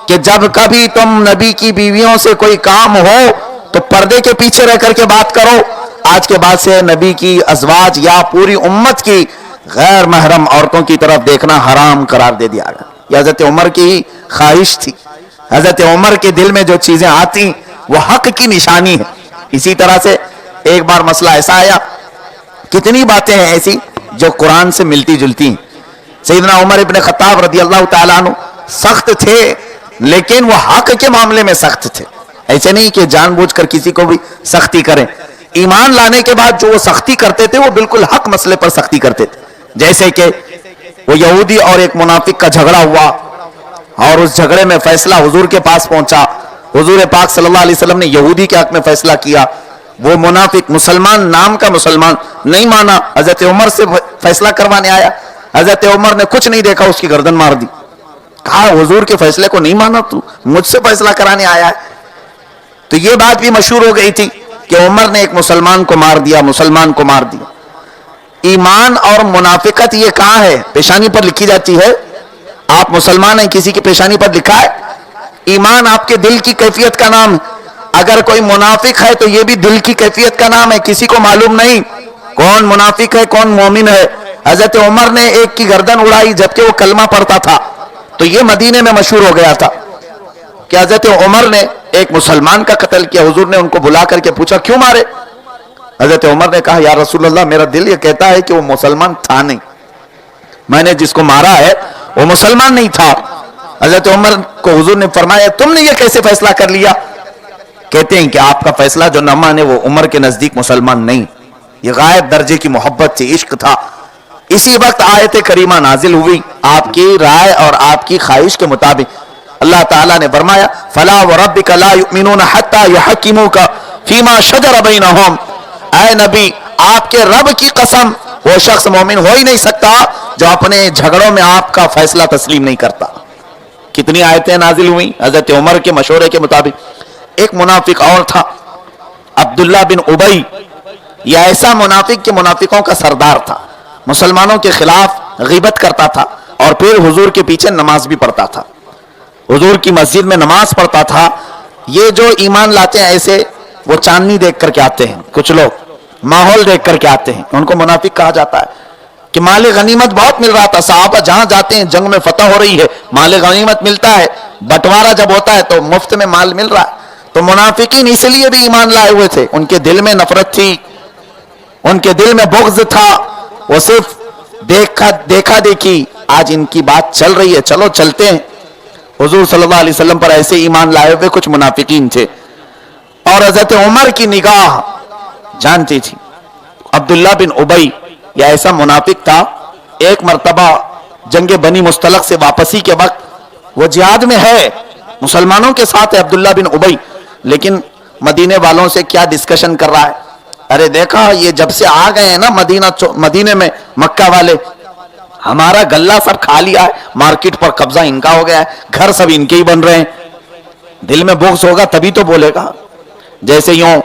کہ جب کبھی تم نبی کی بیویوں سے کوئی کام ہو تو پردے کے پیچھے رہ کر کے بات کرو۔ آج کے بعد سے نبی کی ازواج یا پوری امت کی غیر محرم عورتوں کی طرف دیکھنا حرام قرار دے دیا گیا۔ یہ حضرت عمر کی خواہش تھی۔ حضرت عمر کے دل میں جو چیزیں آتی وہ حق کی نشانی ہے۔ اسی طرح سے ایک بار مسئلہ ایسا آیا، کتنی باتیں ہیں ایسی جو قرآن سے ملتی جلتی ہیں۔ سیدنا عمر ابن خطاب رضی اللہ تعالیٰ عنہ سخت تھے، لیکن وہ حق کے معاملے میں سخت تھے۔ ایسے نہیں کہ جان بوجھ کر کسی کو بھی سختی کریں۔ ایمان لانے کے بعد جو وہ سختی کرتے تھے وہ بالکل حق مسئلے پر سختی کرتے تھے۔ جیسے کہ وہ یہودی اور ایک منافق کا جھگڑا ہوا اور اس جھگڑے میں فیصلہ حضور کے پاس پہنچا۔ حضور پاک صلی اللہ علیہ وسلم نے یہودی کے حق میں فیصلہ کیا، وہ منافق مسلمان نام کا مسلمان نہیں مانا، حضرت عمر سے فیصلہ کروانے آیا۔ حضرت عمر نے کچھ نہیں دیکھا، اس کی گردن مار دی۔ کہا حضور کے فیصلے کو نہیں مانا، تو مجھ سے فیصلہ کرانے آیا ہے۔ تو یہ بات بھی مشہور ہو گئی تھی کہ عمر نے ایک مسلمان کو مار دیا، مسلمان کو مار دیا۔ ایمان اور منافقت یہ کہاں ہے؟ پیشانی پر لکھی جاتی ہے؟ آپ مسلمان ہیں، کسی کی پیشانی پر لکھا ہے؟ ایمان آپ کے دل کی کیفیت کا نام ہے۔ اگر کوئی منافق ہے تو یہ بھی دل کی کیفیت کا نام ہے، کسی کو معلوم نہیں کون منافق ہے کون مومن ہے۔ حضرت عمر نے ایک کی گردن اڑائی جبکہ وہ کلمہ پڑھتا تھا، تو یہ مدینے میں مشہور ہو گیا تھا کہ حضرت عمر نے ایک مسلمان کا قتل کیا۔ حضور نے ان کو بلا کر کے پوچھا کیوں مارے؟ حضرت عمر نے کہا یا رسول اللہ، میرا دل یہ کہتا ہے کہ وہ مسلمان تھا نہیں، میں نے جس کو مارا ہے وہ مسلمان نہیں تھا۔ حضرت عمر کو حضور نے فرمایا تم نے یہ کیسے فیصلہ کر لیا؟ کہتے ہیں کہ آپ کا فیصلہ جو نہ مانے وہ عمر کے نزدیک مسلمان نہیں۔ یہ غائب درجے کی محبت تھی، عشق تھا۔ اسی وقت آیت کریمہ نازل ہوئی آپ کی رائے اور آپ کی خواہش کے مطابق۔ اللہ تعالیٰ نے فرمایا فَلَا وَرَبِّكَ لَا يُؤْمِنُونَ حَتَّى يُحَكِّمُوكَ فِي مَا شَجَرَ بَيْنَهُمْ، اے نبی آپ کے رب کی قسم وہ شخص مومن ہو ہی نہیں سکتا جو اپنے جھگڑوں میں آپ کا فیصلہ تسلیم نہیں کرتا۔ کتنی آیتیں نازل ہوئیں حضرت عمر کے مشورے کے مطابق۔ ایک منافق اور تھا عبداللہ بن ابی، یہ ایسا منافق کہ منافقوں کا سردار تھا، مسلمانوں کے خلاف غیبت کرتا تھا اور پھر حضور کے پیچھے نماز بھی پڑھتا تھا، حضور کی مسجد میں نماز پڑھتا تھا۔ یہ جو ایمان لاتے ہیں ایسے وہ چاندنی دیکھ کر کے آتے ہیں، کچھ لوگ ماحول دیکھ کر کے آتے ہیں، ان کو منافق کہا جاتا ہے۔ کہ مال غنیمت بہت مل رہا تھا، صحابہ جہاں جاتے ہیں جنگ میں فتح ہو رہی ہے، مال غنیمت ملتا ہے، بٹوارہ جب ہوتا ہے تو مفت میں مال مل رہا ہے۔ تو منافقین اس لیے بھی ایمان لائے ہوئے تھے، ان کے دل میں نفرت تھی، ان کے دل میں بغض تھا، وہ صرف دیکھا دیکھی۔ آج ان کی بات چل رہی ہے، چلو چلتے ہیں۔ حضور صلی اللہ علیہ وسلم پر ایسے ایمان لائے ہوئے کچھ منافقین تھے، اور حضرت عمر کی نگاہ جانتی تھی۔ عبداللہ بن ابی یہ ایسا منافق تھا، ایک مرتبہ جنگ بنی مستلق سے واپسی کے وقت وہ جہاد میں ہے، مسلمانوں کے ساتھ ہے عبداللہ بن ابی، لیکن مدینے والوں سے کیا ڈسکشن کر رہا ہے، ارے دیکھا یہ جب سے آ گئے ہیں نا مدینے میں مکہ والے، ہمارا گلہ سب کھا لیا ہے، مارکیٹ پر قبضہ ان کا ہو گیا ہے، گھر سب ان کے ہی بن رہے ہیں۔ دل میں بغض ہوگا تبھی تو بولے گا۔ جیسے یوں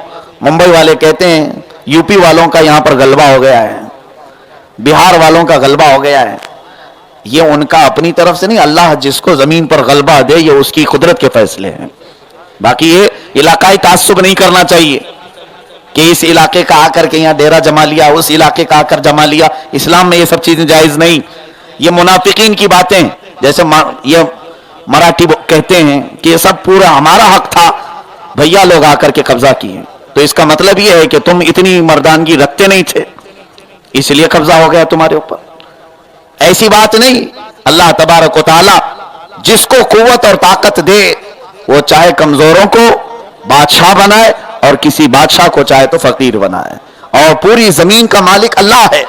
ممبئی والے کہتے ہیں یو پی والوں کا یہاں پر غلبہ ہو گیا ہے، بہار والوں کا غلبہ ہو گیا ہے۔ یہ ان کا اپنی طرف سے نہیں، اللہ جس کو زمین پر غلبہ دے یہ اس کی قدرت کے فیصلے ہیں۔ باقی یہ علاقائی تعصب نہیں کرنا چاہیے کہ اس علاقے کا آ کر کے یہاں ڈیرا جما لیا، اس علاقے کا آ کر جما لیا۔ اسلام میں یہ سب چیزیں جائز نہیں۔ یہ منافقین کی باتیں، جیسے یہ مراٹھی کہتے ہیں کہ یہ سب پورا ہمارا حق تھا، بھیا لوگ آ کر کے قبضہ کیے، تو اس کا مطلب یہ ہے کہ تم اتنی مردانگی رکھتے نہیں تھے اس لیے قبضہ ہو گیا تمہارے اوپر۔ ایسی بات نہیں۔ اللہ تبارک و تعالی جس کو قوت اور طاقت دے وہ چاہے کمزوروں کو بادشاہ بنائے اور کسی بادشاہ کو چاہے تو فقیر بنائے، اور پوری زمین کا مالک اللہ ہے۔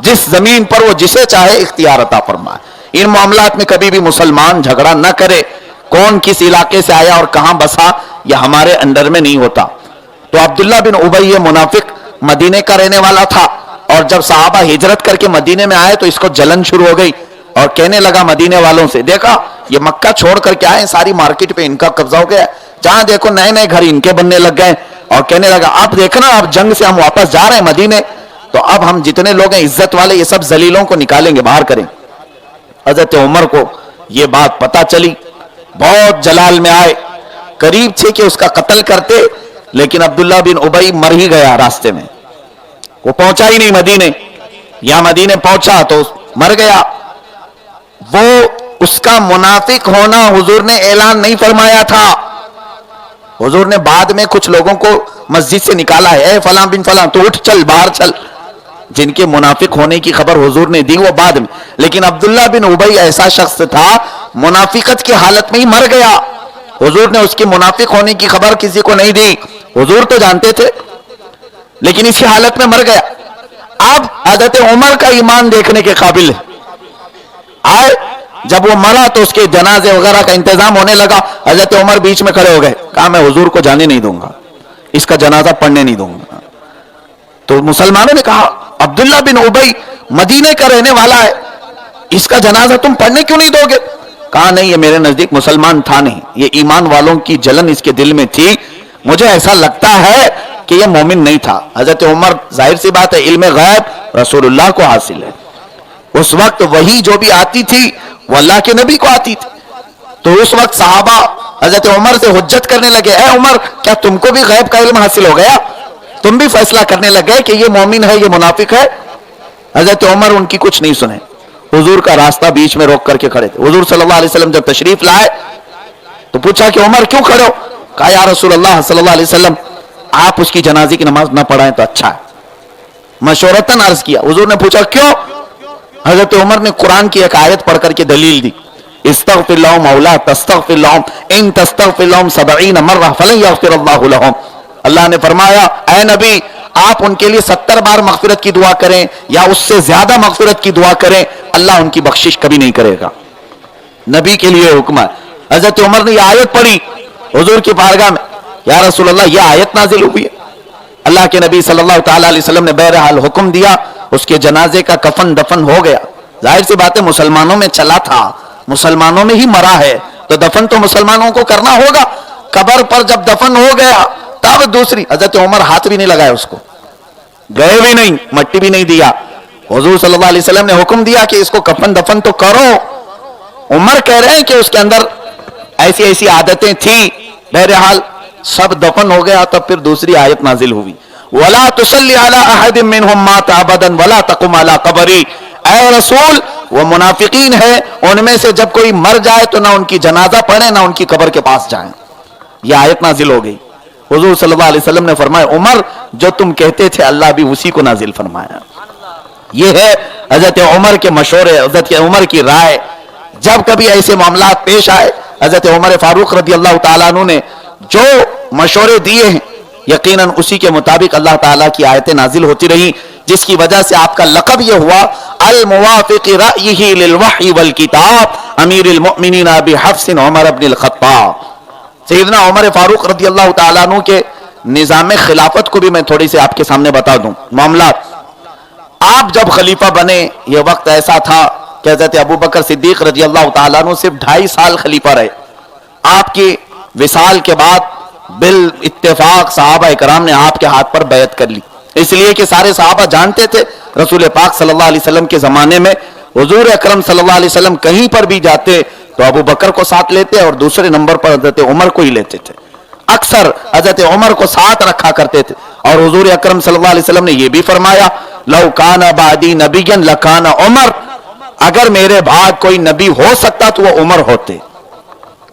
جس زمین پر وہ جسے چاہے اختیار عطا فرمائے. ان معاملات میں کبھی بھی مسلمان جھگڑا نہ کرے. کون کس علاقے سے آیا اور کہاں بسا یہ ہمارے انڈر میں نہیں ہوتا. تو عبداللہ بن ابی یہ منافق مدینے کا رہنے والا تھا, اور جب صحابہ ہجرت کر کے مدینے میں آئے تو اس کو جلن شروع ہو گئی اور کہنے لگا مدینے والوں سے, دیکھا یہ مکہ چھوڑ کر کے آئے, ساری مارکیٹ پہ ان کا قبضہ ہو گیا, جہاں دیکھو نئے نئے گھر ان کے بننے لگ گئے. اور کہنے لگا اب دیکھنا اب جنگ سے ہم واپس جا رہے ہیں مدینے, تو اب ہم جتنے لوگ ہیں عزت والے یہ سب ذلیلوں کو نکالیں گے, باہر کریں. حضرت عمر کو یہ بات پتا چلی, بہت جلال میں آئے, قریب تھے کہ اس کا قتل کرتے, لیکن عبداللہ بن ابی مر ہی گیا راستے میں, وہ پہنچا ہی نہیں مدینے, یا مدینے پہنچا تو مر گیا. وہ اس کا منافق ہونا حضور نے اعلان نہیں فرمایا تھا. حضور نے بعد میں کچھ لوگوں کو مسجد سے نکالا ہے, اے فلاں بن فلاں تو اٹھ چل باہر چل, جن کے منافق ہونے کی خبر حضور نے دی وہ بعد میں. لیکن عبداللہ بن ابی ایسا شخص تھا منافقت کی حالت میں ہی مر گیا. حضور نے اس کے منافق ہونے کی خبر کسی کو نہیں دی, حضور تو جانتے تھے, لیکن اسی حالت میں مر گیا. اب حضرت عمر کا ایمان دیکھنے کے قابل ہے. آئے جب وہ مرا تو اس کے جنازے وغیرہ کا انتظام ہونے لگا, حضرت عمر بیچ میں کھڑے ہو گئے, کہا میں حضور کو جانے نہیں دوں گا, اس کا جنازہ پڑھنے نہیں دوں گا. تو مسلمانوں نے کہا عبداللہ بن ابی مدینے کا رہنے والا ہے, اس کا جنازہ تم پڑھنے کیوں نہیں دو گے؟ کہا نہیں یہ میرے نزدیک مسلمان تھا نہیں, یہ ایمان والوں کی جلن اس کے دل میں تھی, مجھے ایسا لگتا ہے کہ یہ مومن نہیں تھا. حضرت عمر ظاہر سی بات ہے علم غیب رسول اللہ کو حاصل ہے, اس وقت وہی جو بھی آتی تھی وہ اللہ کے نبی کو آتی تھی. تو اس وقت صحابہ حضرت عمر سے حجت کرنے لگے, اے عمر کیا تم کو بھی غیب کا علم حاصل ہو گیا, تم بھی فیصلہ کرنے لگے کہ یہ مومن ہے یہ منافق ہے؟ حضرت عمر ان کی کچھ نہیں سنے, حضور کا راستہ بیچ میں روک کر کے کھڑے تھے. حضور صلی اللہ علیہ وسلم جب تشریف لائے تو پوچھا کہ عمر کیوں کھڑے ہو؟ کہا یا رسول اللہ صلی اللہ علیہ وسلم آپ اس کی جنازے کی نماز نہ پڑھائیں تو اچھا ہے. مشورتاً عرض کیا. حضور نے پوچھا کیوں؟ حضرت عمر نے قرآن کی ایک آیت پڑھ کر کے دلیل دی, استغفر لهم او لا تستغفر لهم ان تستغفر لهم 70 مرہ فلن یغفر اللہ لهم. اللہ نے فرمایا اے نبی آپ ان کے لیے 70 بار مغفرت کی دعا کریں یا اس سے زیادہ مغفرت کی دعا کریں, اللہ ان کی بخشش کبھی نہیں کرے گا. نبی کے لیے حکم ہے. حضرت عمر نے یہ آیت پڑھی حضور کی بارگاہ میں, یا رسول اللہ یہ آیت نازل ہوئی ہے. اللہ کے نبی صلی اللہ تعالی علیہ وسلم نے بہرحال حکم دیا, اس کے جنازے کا کفن دفن ہو گیا. ظاہر سی بات ہے مسلمانوں میں چلا تھا, مسلمانوں میں ہی مرا ہے تو دفن تو مسلمانوں کو کرنا ہوگا. قبر پر جب دفن ہو گیا تب دوسری, حضرت عمر ہاتھ بھی نہیں لگایا اس کو, گئے بھی نہیں, مٹی بھی نہیں دیا. حضور صلی اللہ علیہ وسلم نے حکم دیا کہ اس کو کفن دفن تو کرو. عمر کہہ رہے ہیں کہ اس کے اندر ایسی ایسی عادتیں تھیں. بہرحال سب دفن ہو گیا, تب پھر دوسری آیت نازل ہوئی, وَلَا تُصَلِّ عَلَىٰ أَحَدٍ مِّنْهُمْ مَاتَ أَبَدًا وَلَا تَقُمْ عَلَىٰ قَبْرِهِ. اے رسول وہ منافقین ہیں, ان میں سے جب کوئی مر جائے تو نہ ان کی جنازہ پڑھیں نہ ان کی قبر کے پاس جائیں. یہ آیت نازل ہو گئی. حضور صلی اللہ علیہ وسلم نے فرمایا عمر جو تم کہتے تھے اللہ بھی اسی کو نازل فرمایا. یہ ہے حضرت عمر کے مشورے, حضرت عمر کی رائے. جب کبھی ایسے معاملات پیش آئے حضرت عمر فاروق رضی اللہ تعالیٰ عنہ نے جو مشورے دیے ہیں یقیناً اسی کے مطابق اللہ تعالیٰ کی آیتیں نازل ہوتی رہی, جس کی وجہ سے آپ کا لقب یہ ہوا الموافق رأیہ للوحی والکتاب امیر المؤمنین ابی حفص عمر بن الخطاب. سیدنا عمر فاروق رضی اللہ تعالیٰ عنہ کے نظام خلافت کو بھی میں تھوڑی سی آپ کے سامنے بتا دوں معاملات. آپ جب خلیفہ بنے یہ وقت ایسا تھا کہ حضرت ابو بکر صدیق رضی اللہ تعالیٰ عنہ صرف 2.5 سال خلیفہ رہے. آپ کی وصال کے بعد بالاتفاق صحابہ اکرام نے آپ کے ہاتھ پر بیعت کر لی, اس لیے کہ سارے صحابہ جانتے تھے رسول پاک صلی اللہ علیہ وسلم کے زمانے میں حضور اکرم صلی اللہ علیہ وسلم کہیں پر بھی جاتے تو ابو بکر کو ساتھ لیتے اور دوسرے نمبر پر حضرت عمر کو ہی لیتے تھے. اکثر حضرت عمر کو ساتھ رکھا کرتے تھے. اور حضور اکرم صلی اللہ علیہ وسلم نے یہ بھی فرمایا لو کان بعدی نبیا لکان عمر, اگر میرے بعد کوئی نبی ہو سکتا تو وہ عمر ہوتے.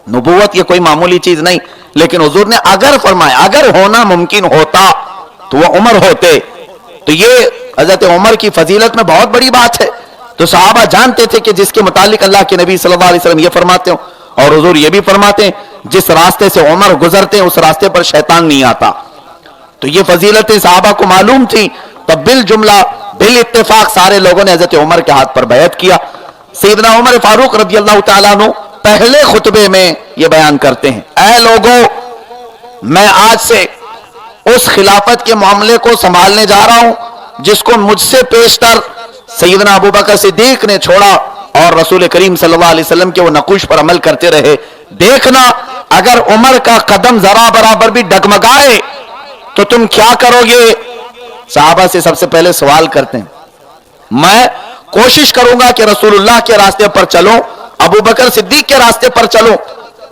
نبوت یہ کوئی معمولی چیز نہیں, لیکن حضور نے اگر فرمایا اگر ہونا ممکن ہوتا تو وہ عمر ہوتے. تو یہ حضرت عمر کی فضیلت میں بہت بڑی بات ہے. تو صحابہ جانتے تھے کہ جس کے متعلق اللہ کے نبی صلی اللہ علیہ وسلم یہ فرماتے ہوں اور حضور یہ بھی فرماتے ہیں جس راستے سے عمر گزرتے ہیں اس راستے پر شیطان نہیں آتا. تو یہ فضیلتیں صحابہ کو معلوم تھی. تب بالجملہ बिल इत्तेफाक सारे लोगों ने हजरत उमर के हाथ पर बैत किया। सैयदना उमर फारूक रजी अल्लाह तआला अन्हु पहले खुतबे में यह बयान करते हैं, ऐ लोगों, मैं आज से उस खिलाफत के मामले को संभालने जा रहा हूं जिसको मुझसे पेशतर सैयदना अबू बकर सिद्दीक ने छोड़ा और रसूल करीम सल्लल्लाहु अलैहि वसल्लम के वो नकुश पर अमल करते रहे। देखना, अगर उमर का कदम जरा बराबर भी डगमगाए तो तुम क्या करोगे? सहाबा से सबसे पहले सवाल करते हैं। मैं कोशिश करूंगा कि रसूलुल्लाह के रास्ते पर चलूं, अबू बकर सिद्दीक के रास्ते पर चलूं,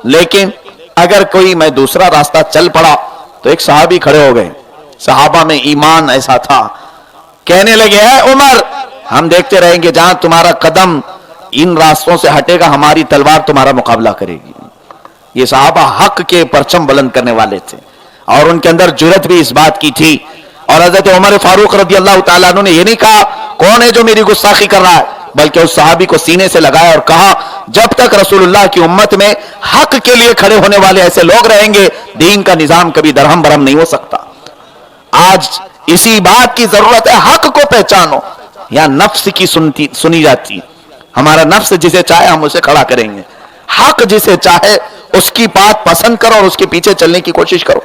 लेकिन अगर कोई मैं दूसरा रास्ता चल पड़ा तो एक सहाबी खड़े हो गए, सहाबा में ईमान ऐसा था, कहने लगे, है उमर, हम देखते रहेंगे, जहां तुम्हारा कदम इन रास्तों से हटेगा हमारी तलवार तुम्हारा मुकाबला करेगी। ये सहाबा हक के परचम बुलंद करने वाले थे और उनके अंदर जुर्रत भी इस बात की थी। और हजरत उमर फारूक रजी अल्लाह तआला अन्हु ने यह नहीं कहा कौन है जो मेरी गुस्ताखी कर रहा है, बल्कि उस सहाबी को सीने से लगाया और कहा, जब तक रसूलुल्लाह की उम्मत में हक के लिए खड़े होने वाले ऐसे लोग रहेंगे, दीन का निजाम कभी दरहम बरहम नहीं हो सकता। आज इसी बात की जरूरत है, हक को पहचानो। या नफ्स की सुनी जाती, हमारा नफ्स जिसे चाहे हम उसे खड़ा करेंगे, हक जिसे चाहे उसकी बात पसंद करो और उसके पीछे चलने की कोशिश करो।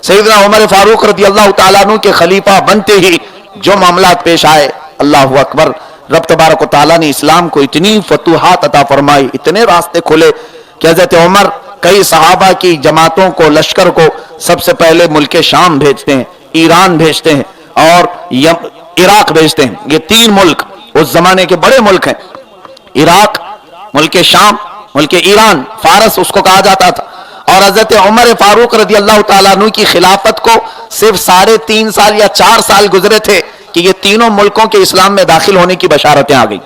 सैयदना उमर फारूक रजी अल्लाह तआला अन्हु के खलीफा बनते ही जो मामलात पेश आए, अल्लाह अकबर, रब तबारक व तआला ने इस्लाम को इतनी फतूहात अता फरमाई, इतने रास्ते खुले कि हजरत उमर कई सहाबा की जमातों को, लश्कर को सबसे पहले मुल्क शाम भेजते हैं, ईरान भेजते हैं और इराक भेजते हैं। ये तीन मुल्क उस जमाने के बड़े मुल्क हैं, इराक, मुल्क शाम, मुल्क ईरान, फारस उसको कहा जाता था। और हजरत उमर फारूक रजी अल्लाह तआला अन्हु की खिलाफत को सिर्फ 3.5 साल या 4 साल गुजरे थे कि ये तीनों मुल्कों के इस्लाम में दाखिल होने की बशारतें आ गई।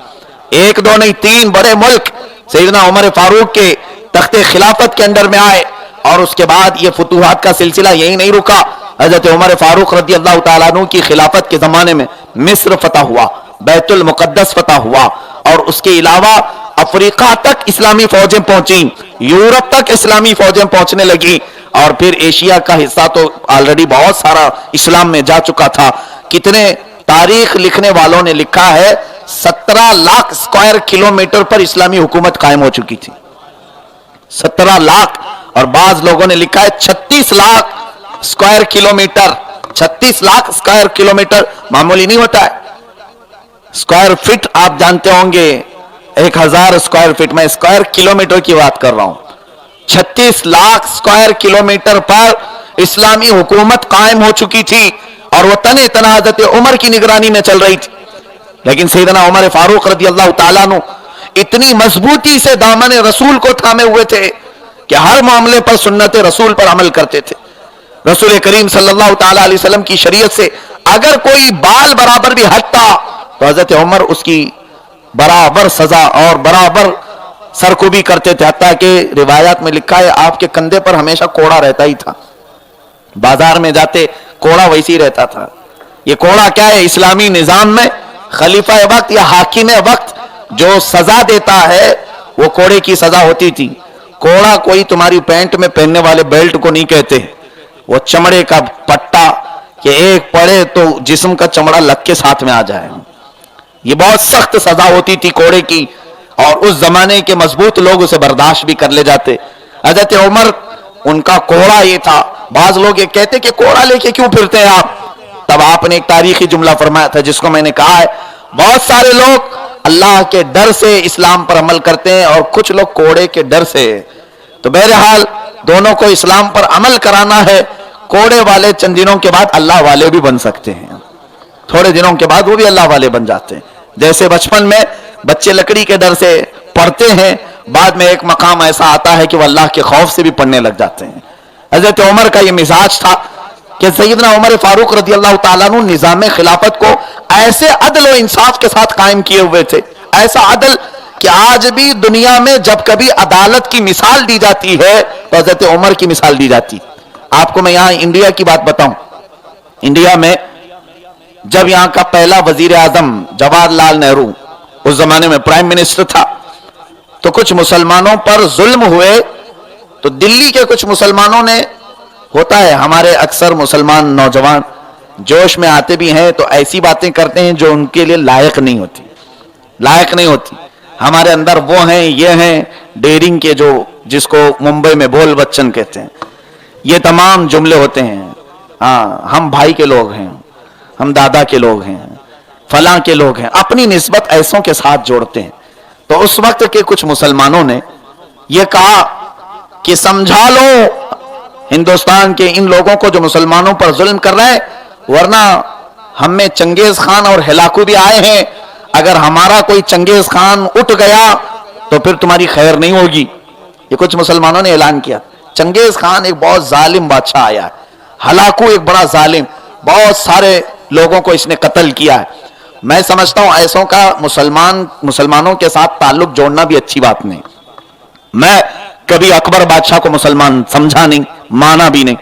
एक दो नहीं, 3 बड़े मुल्क सैयदना उमर फारूक के तख्ते खिलाफत के अंदर में आए। और उसके बाद ये फतूहात का सिलसिला यही नहीं रुका। हजरत उमर फारूक रजी अल्लाह तआला अन्हु की खिलाफत के जमाने में मिस्र फतह हुआ, बैतुल मुकद्दस फतह हुआ, और उसके अलावा अफ्रीका तक इस्लामी फौजें पहुंची, यूरोप तक इस्लामी फौजें पहुंचने लगी, और फिर एशिया का हिस्सा तो ऑलरेडी बहुत सारा इस्लाम में जा चुका था। कितने तारीख लिखने वालों ने लिखा है 17 लाख स्क्वायर किलोमीटर पर इस्लामी हुकूमत कायम हो चुकी थी, 17 लाख, और बाज लोगों ने लिखा है 36 lakh square kilometre. 36 lakh square kilometre मामूली नहीं होता है। स्क्वायर फीट आप जानते होंगे 1000 स्क्वायर फीट, में स्क्वायर किलोमीटर की बात कर रहा हूं। 36 लाख स्क्वायर किलोमीटर पर इस्लामी हुकूमत कायम हो चुकी थी और वो तने तना हजरत उमर की निगरानी में चल रही थी। लेकिन सैयदना उमर फारूक रजी अल्लाह तआला अन्हु इतनी मजबूती से दामन रसूल को थामे हुए थे कि हर मामले पर सुन्नत रसूल पर अमल करते थे। रसूल करीम सल्लल्लाहु तआला अलैहि वसल्लम की शरीयत से अगर कोई बाल बराबर भी हटता तो हजरत उमर उसकी बराबर सजा और बराबर सरकुबी करते थे। हत्ता कि रिवायात में लिखा है आपके कंधे पर हमेशा कोड़ा रहता ही था, बाजार में जाते कोड़ा वैसे ही रहता था। ये कोड़ा क्या है? इस्लामी निजाम में खलीफा वक्त या हाकिम वक्त जो सजा देता है वो कोड़े की सजा होती थी। कोड़ा कोई तुम्हारी पैंट में पहनने वाले बेल्ट को नहीं कहते, वो चमड़े का पट्टा कि एक पड़े तो जिस्म का चमड़ा लग के साथ में आ जाए। ये बहुत सख्त सजा होती थी कोड़े की, और उस जमाने के मजबूत लोग उसे बर्दाश्त भी कर ले जाते। हजरत उमर उनका कोड़ा ये था। बाज लोग ये कहते कि कोड़ा लेके क्यों फिरते हैं आप? तब आपने एक तारीखी जुमला फरमाया था जिसको मैंने कहा है, बहुत सारे लोग अल्लाह के डर से इस्लाम पर अमल करते हैं और कुछ लोग कोड़े के डर से। तो बहरहाल दोनों को इस्लाम पर अमल कराना है। कोड़े वाले चंद दिनों के बाद अल्लाह वाले भी बन सकते हैं, थोड़े दिनों के बाद वो भी अल्लाह वाले बन जाते हैं। जैसे बचपन में बच्चे लकड़ी के डर से पढ़ते हैं, बाद में एक मकाम ऐसा आता है कि वो अल्लाह के खौफ से भी पढ़ने लग जाते हैं। हजरत उमर का ये मिजाज था कि सैयदना उमर फारूक रजी अल्लाह तआला अन्हु निजाम खिलाफत को ऐसे अदल और इंसाफ के साथ कायम किए हुए थे, ऐसा अदल कि आज भी दुनिया में जब कभी अदालत की मिसाल दी जाती है तो हजरत उमर की मिसाल दी जाती। आपको मैं यहां इंडिया की बात बताऊं, इंडिया में जब यहां का पहला वजीर आजम जवाहरलाल नेहरू उस जमाने में प्राइम मिनिस्टर था, तो कुछ मुसलमानों पर जुल्म हुए। तो दिल्ली के कुछ मुसलमानों ने, होता है हमारे अक्सर मुसलमान नौजवान जोश में आते भी हैं तो ऐसी बातें करते हैं जो उनके लिए लायक नहीं होती। हमारे अंदर वो हैं, ये हैं डेयरिंग के, जो जिसको मुंबई में बोल बच्चन कहते हैं, ये तमाम जुमले होते हैं। हाँ, हम भाई के लोग हैं, हम दादा के लोग हैं, फलां के लोग हैं, अपनी निस्बत ऐसों के साथ जोड़ते हैं। तो उस वक्त के कुछ मुसलमानों ने यह कहा कि समझा लो हिंदुस्तान के इन लोगों को जो मुसलमानों पर जुल्म कर रहे हैं, वरना हम में चंगेज खान और हिलाकू भी आए हैं, अगर हमारा कोई चंगेज खान उठ गया तो फिर तुम्हारी खैर नहीं होगी। ये कुछ मुसलमानों ने ऐलान किया। चंगेज खान एक बहुत जालिम बादशाह आया है, हलाकू एक बड़ा जालिम, बहुत सारे लोगों को इसने कत्ल किया है। मैं समझता हूं ऐसों का मुसलमानों के साथ ताल्लुक जोड़ना भी अच्छी बात नहीं। मैं कभी अकबर बादशाह को मुसलमान समझा नहीं, माना भी नहीं।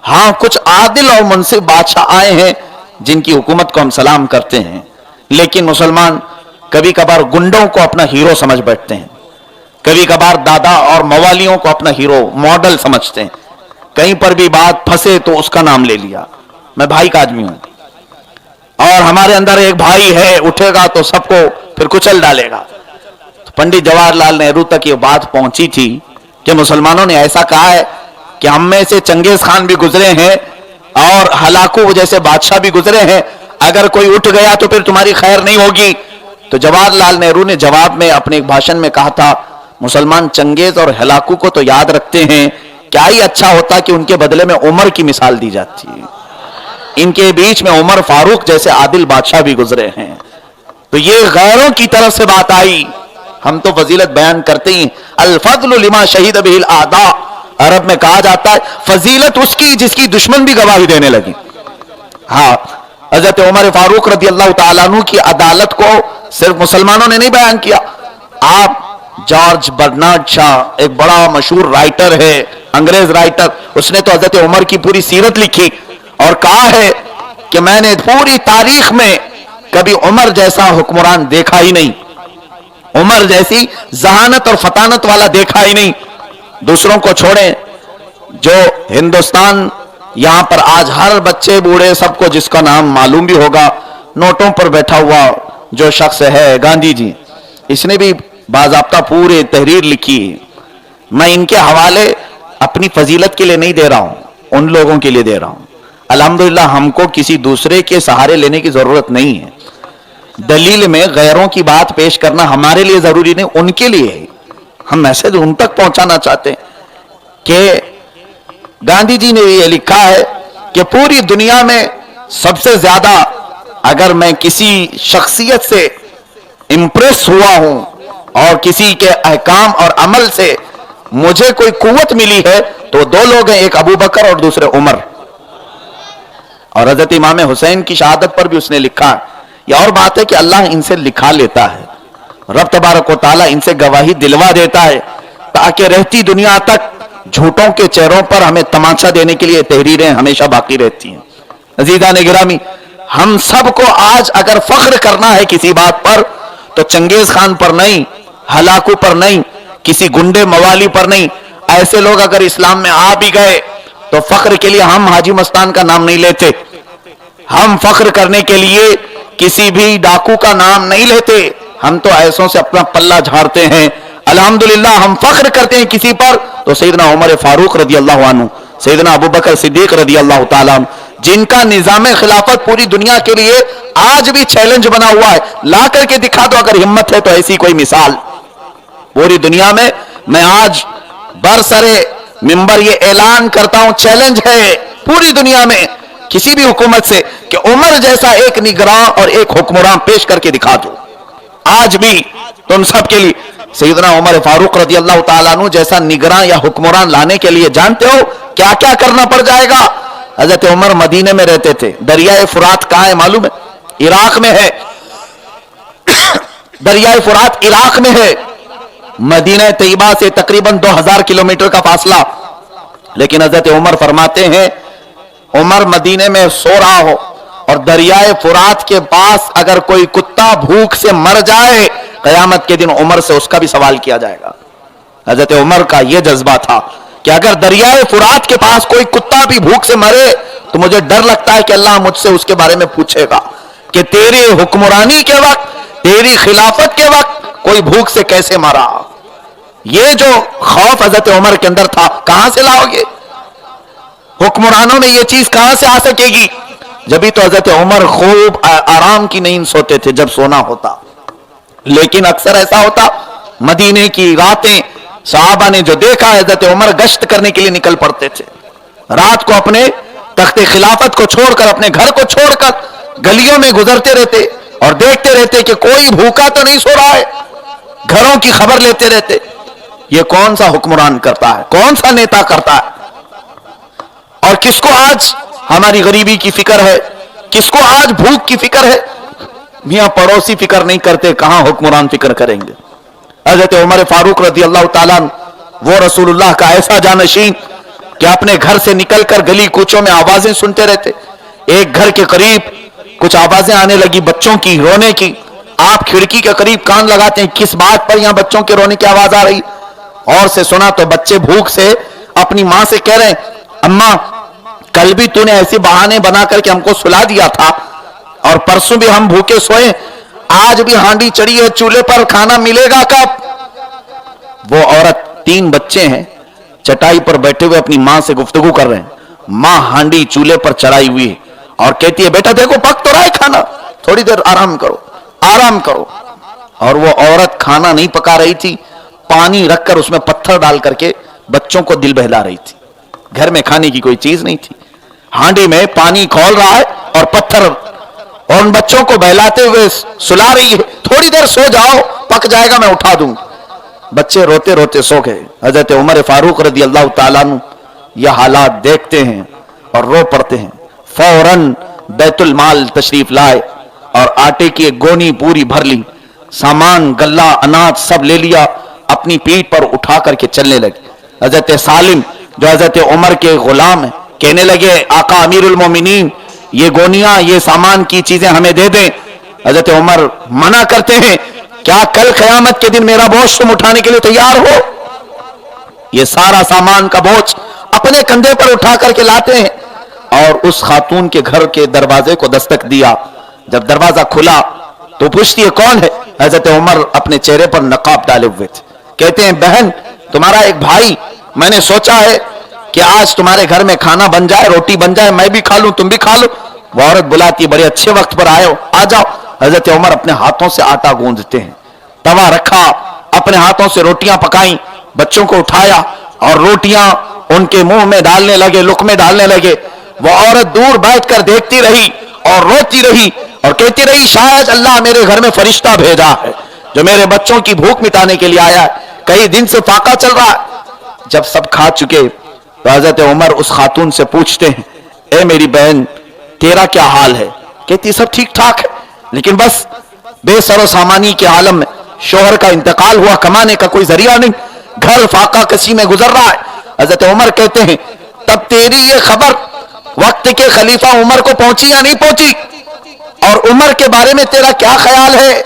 हां, कुछ आदिल और मुनसिफ बादशाह आए हैं जिनकी हुकूमत को हम सलाम करते हैं, लेकिन मुसलमान कभी कभार गुंडों को अपना हीरो समझ बैठते हैं, कभी कभार दादा और मवालियों को अपना हीरो मॉडल समझते हैं। कहीं पर भी बात फंसे तो उसका नाम ले लिया। मैं भाई का आदमी हूं और हमारे अंदर एक भाई है, उठेगा तो सबको फिर कुचल डालेगा। तो पंडित जवाहरलाल नेहरू तक ये बात पहुंची थी कि मुसलमानों ने ऐसा कहा है कि हम में से चंगेज खान भी गुजरे हैं और हलाकू जैसे बादशाह भी गुजरे हैं, अगर कोई उठ गया तो फिर तुम्हारी खैर नहीं होगी। तो जवाहरलाल नेहरू ने जवाब में अपने एक भाषण में कहा था, मुसलमान चंगेज और हलाकू को तो याद रखते हैं, क्या ही अच्छा होता कि उनके बदले में उमर की मिसाल दी जाती। इनके बीच में उमर फारूक जैसे आदिल बादशाह भी गुजरे हैं। तो ये गैरों की तरफ से बात आई। हम तो फजीलत बयान करते ही, अल फज़्लु लिमा शहीद बिहिल आदा, अरब में कहा जाता है फजीलत उसकी जिसकी दुश्मन भी गवाही देने लगे। हाँ, हजरत उमर फारूक रदी अल्लाह तआला अन्हु की अदालत को सिर्फ मुसलमानों ने नहीं बयान किया। आप जॉर्ज बर्नार्ड शाह एक बड़ा मशहूर राइटर है, अंग्रेज राइटर, उसने तो हजरत उमर की पूरी सीरत लिखी और कहा है कि मैंने पूरी तारीख में कभी उमर जैसा हुक्मरान देखा ही नहीं, उमर जैसी जहानत और फतानत वाला देखा ही नहीं। दूसरों को छोड़ें, जो हिंदुस्तान यहां पर आज हर बच्चे बूढ़े सबको जिसका नाम मालूम भी होगा, नोटों पर बैठा हुआ जो शख्स है गांधी जी, इसने भी बाज़ाब्ता पूरे तहरीर लिखी। मैं इनके हवाले अपनी फजीलत के लिए नहीं दे रहा हूं, उन लोगों के लिए दे रहा हूं। अल्हम्दुलिल्लाह हमको किसी दूसरे के सहारे लेने की जरूरत नहीं है। दलील में गैरों की बात पेश करना हमारे लिए जरूरी नहीं, उनके लिए है। हम मैसेज उन तक पहुंचाना चाहते हैं कि गांधी जी ने यह लिखा है कि पूरी दुनिया में सबसे ज्यादा अगर मैं किसी शख्सियत से इंप्रेस हुआ हूं और किसी के अहकाम और अमल से मुझे कोई कुव्वत मिली है तो दो लोग हैं, एक अबू बकर और दूसरे उमर। और हजरत इमाम हुसैन की शहादत पर भी उसने लिखा। यह और बात है कि अल्लाह इनसे लिखा लेता है, रब तबारक व तआला इनसे गवाही दिलवा देता है, ताकि रहती दुनिया तक झूठों के चेहरों पर हमें तमाचा देने के लिए तहरीरें हमेशा बाकी रहती हैं। अजीज़ान गिरामी, हम सबको आज अगर फख्र करना है किसी बात पर तो चंगेज खान पर नहीं, हलाकू पर नहीं, किसी गुंडे मवाली पर नहीं। ऐसे लोग अगर इस्लाम में आ भी गए तो फख्र के लिए हम हाजी मस्तान का नाम नहीं लेते, हम फख्र करने के लिए किसी भी डाकू का नाम नहीं लेते, हम तो ऐसों से अपना पल्ला झाड़ते हैं। अल्हम्दुलिल्लाह हम फख्र करते हैं किसी पर तो सैयदना उमर फारूक रदी अल्लाह अन्हु, सैयदना अबू बकर सिद्दीक रदी अल्लाह तआला अन्हु, जिनका निजाम खिलाफत पूरी दुनिया के लिए आज भी चैलेंज बना हुआ है। ला करके दिखा दो अगर हिम्मत है तो ऐसी कोई मिसाल पूरी दुनिया में। मैं आज बरसरे मिंबर ये ऐलान करता हूं, चैलेंज है पूरी दुनिया में किसी भी हुकूमत से कि उमर जैसा एक निगरान और एक हुक्मरान पेश करके दिखा दो। आज भी तुम सब के लिए सैयदना उमर फारूक रदी अल्लाह तआला अन्हु जैसा निगरान या हुक्मरान लाने के लिए जानते हो क्या क्या करना पड़ जाएगा। हजरत उमर मदीने में रहते थे, दरियाए फुरात कहां है मालूम है? इराक में है। दरियाए फुरात इराक में है, मदीना तैयबा से तकरीबन 2000 किलोमीटर का फासला। लेकिन हजरत उमर फरमाते हैं, उमर मदीने में सो रहा हो और दरियाए फुरात के पास अगर कोई कुत्ता भूख से मर जाए, कयामत के दिन उमर से उसका भी सवाल किया जाएगा। हजरत उमर का यह जज्बा था कि अगर दरियाए फुरात के पास कोई कुत्ता भी भूख से मरे تو مجھے ڈر لگتا ہے کہ اللہ مجھ سے اس کے بارے میں پوچھے گا کہ تیرے حکمرانی کے وقت، تیری خلافت کے وقت کوئی بھوک سے کیسے مرا؟ یہ جو خوف حضرت عمر کے اندر تھا کہاں سے لاؤ گے؟ حکمرانوں میں یہ چیز کہاں سے آ سکے گی؟ جبھی تو حضرت عمر خوب آرام کی نیند سوتے تھے جب سونا ہوتا. لیکن اکثر ایسا ہوتا مدینے کی راتیں صحابہ نے جو دیکھا حضرت عمر گشت کرنے کے لیے نکل پڑتے تھے. رات کو اپنے تخت خلافت کو چھوڑ کر، اپنے گھر کو چھوڑ کر گلیوں میں گزرتے رہتے اور دیکھتے رہتے کہ کوئی بھوکا تو نہیں سو رہا ہے. گھروں کی خبر لیتے رہتے. یہ کون سا حکمران کرتا ہے؟ کون سا نیتا کرتا ہے؟ اور کس کو آج ہماری غریبی کی فکر ہے؟ کس کو آج بھوک کی فکر ہے؟ میاں پڑوسی فکر نہیں کرتے، کہاں حکمران فکر کریں گے؟ حضرت عمر فاروق رضی اللہ تعالیٰ وہ رسول اللہ کا ایسا جانشین کہ اپنے گھر سے نکل کر گلی کوچوں میں آوازیں سنتے رہتے. ایک گھر کے قریب کچھ آوازیں آنے لگی بچوں کی رونے کی. آپ کھڑکی کے قریب کان لگاتے ہیں کس بات پر یہاں بچوں کے رونے کی آواز آ رہی؟ اور سے سنا تو بچے بھوک سے اپنی ماں سے کہہ رہے ہیں اماں کل بھی تو نے ایسے بہانے بنا کر کے ہم کو سلا دیا تھا اور پرسوں بھی ہم بھوکے سوئے، آج بھی ہانڈی چڑھی ہے چولہے پر، کھانا ملے گا کب؟ وہ عورت، 3 بچے ہیں، چٹائی پر بیٹھے ہوئے اپنی ماں سے گفتگو کر رہے ہیں. ماں ہانڈی چولہے پر چڑھائی ہوئی ہے اور کہتی ہے بیٹا دیکھو پک تو رہا ہے کھانا، تھوڑی دیر آرام کرو آرام کرو. اور وہ عورت کھانا نہیں پکا رہی تھی، پانی رکھ کر اس میں پتھر ڈال کر کے بچوں کو دل بہلا رہی تھی. گھر میں کھانے کی کوئی چیز نہیں تھی، ہانڈی میں پانی کھول رہا ہے اور پتھر، اور ان بچوں کو بہلاتے ہوئے سلا رہی ہے تھوڑی دیر سو جاؤ پک جائے گا میں اٹھا دوں. بچے روتے روتے سو گئے. حضرت عمر فاروق رضی اللہ تعالیٰ عنہ یہ حالات دیکھتے ہیں اور رو پڑتے ہیں. فوراً بیت المال تشریف لائے اور آٹے کی ایک گونی پوری بھر لی، سامان غلہ اناج سب لے لیا، اپنی پیٹھ پر اٹھا کر کے چلنے لگے. حضرت سالم جو حضرت عمر کے غلام ہیں کہنے لگے آقا امیر المومنین یہ گونیاں یہ سامان کی چیزیں ہمیں دے دیں. حضرت عمر منع کرتے ہیں کیا کل قیامت کے دن میرا بوجھ تم اٹھانے کے لیے تیار ہو؟ یہ سارا سامان کا بوجھ اپنے کندھے پر اٹھا کر کے لاتے ہیں اور اس خاتون کے گھر کے دروازے کو دستک دیا. جب دروازہ کھلا تو پوچھتی ہے کون ہے؟ حضرت عمر اپنے چہرے پر نقاب ڈالے ہوئے تھے. کہتے ہیں بہن تمہارا ایک بھائی، میں نے سوچا ہے کہ آج تمہارے گھر میں کھانا بن جائے، روٹی بن جائے، میں بھی کھا لوں تم بھی کھا لو. وہ عورت بلاتی ہے بڑے اچھے وقت پر آئے ہو، آ جاؤ. حضرت عمر اپنے ہاتھوں سے آٹا گوندتے ہیں، توا رکھا، اپنے ہاتھوں سے روٹیاں پکائیں، بچوں کو اٹھایا اور روٹیاں ان کے منہ میں ڈالنے لگے، لقمے ڈالنے لگے. وہ عورت دور بیٹھ کر دیکھتی رہی اور روتی رہی اور کہتی رہی شاید اللہ میرے گھر میں فرشتہ بھیجا ہے جو میرے بچوں کی بھوک مٹانے کے لیے آیا ہے، کئی دن سے فاقہ چل رہا ہے. جب سب کھا چکے تو حضرت عمر اس خاتون سے پوچھتے ہیں اے میری بہن تیرا کیا حال ہے؟ کہتی سب ٹھیک ٹھاک ہے لیکن بس بے سر و سامانی کے عالم میں، شوہر کا انتقال ہوا، کمانے کا کوئی ذریعہ نہیں، گھر فاقہ کسی میں گزر رہا ہے. حضرت عمر کہتے ہیں تب تیری یہ خبر وقت کے خلیفہ عمر کو پہنچی یا نہیں پہنچی؟ اور عمر کے بارے میں تیرا کیا خیال ہے؟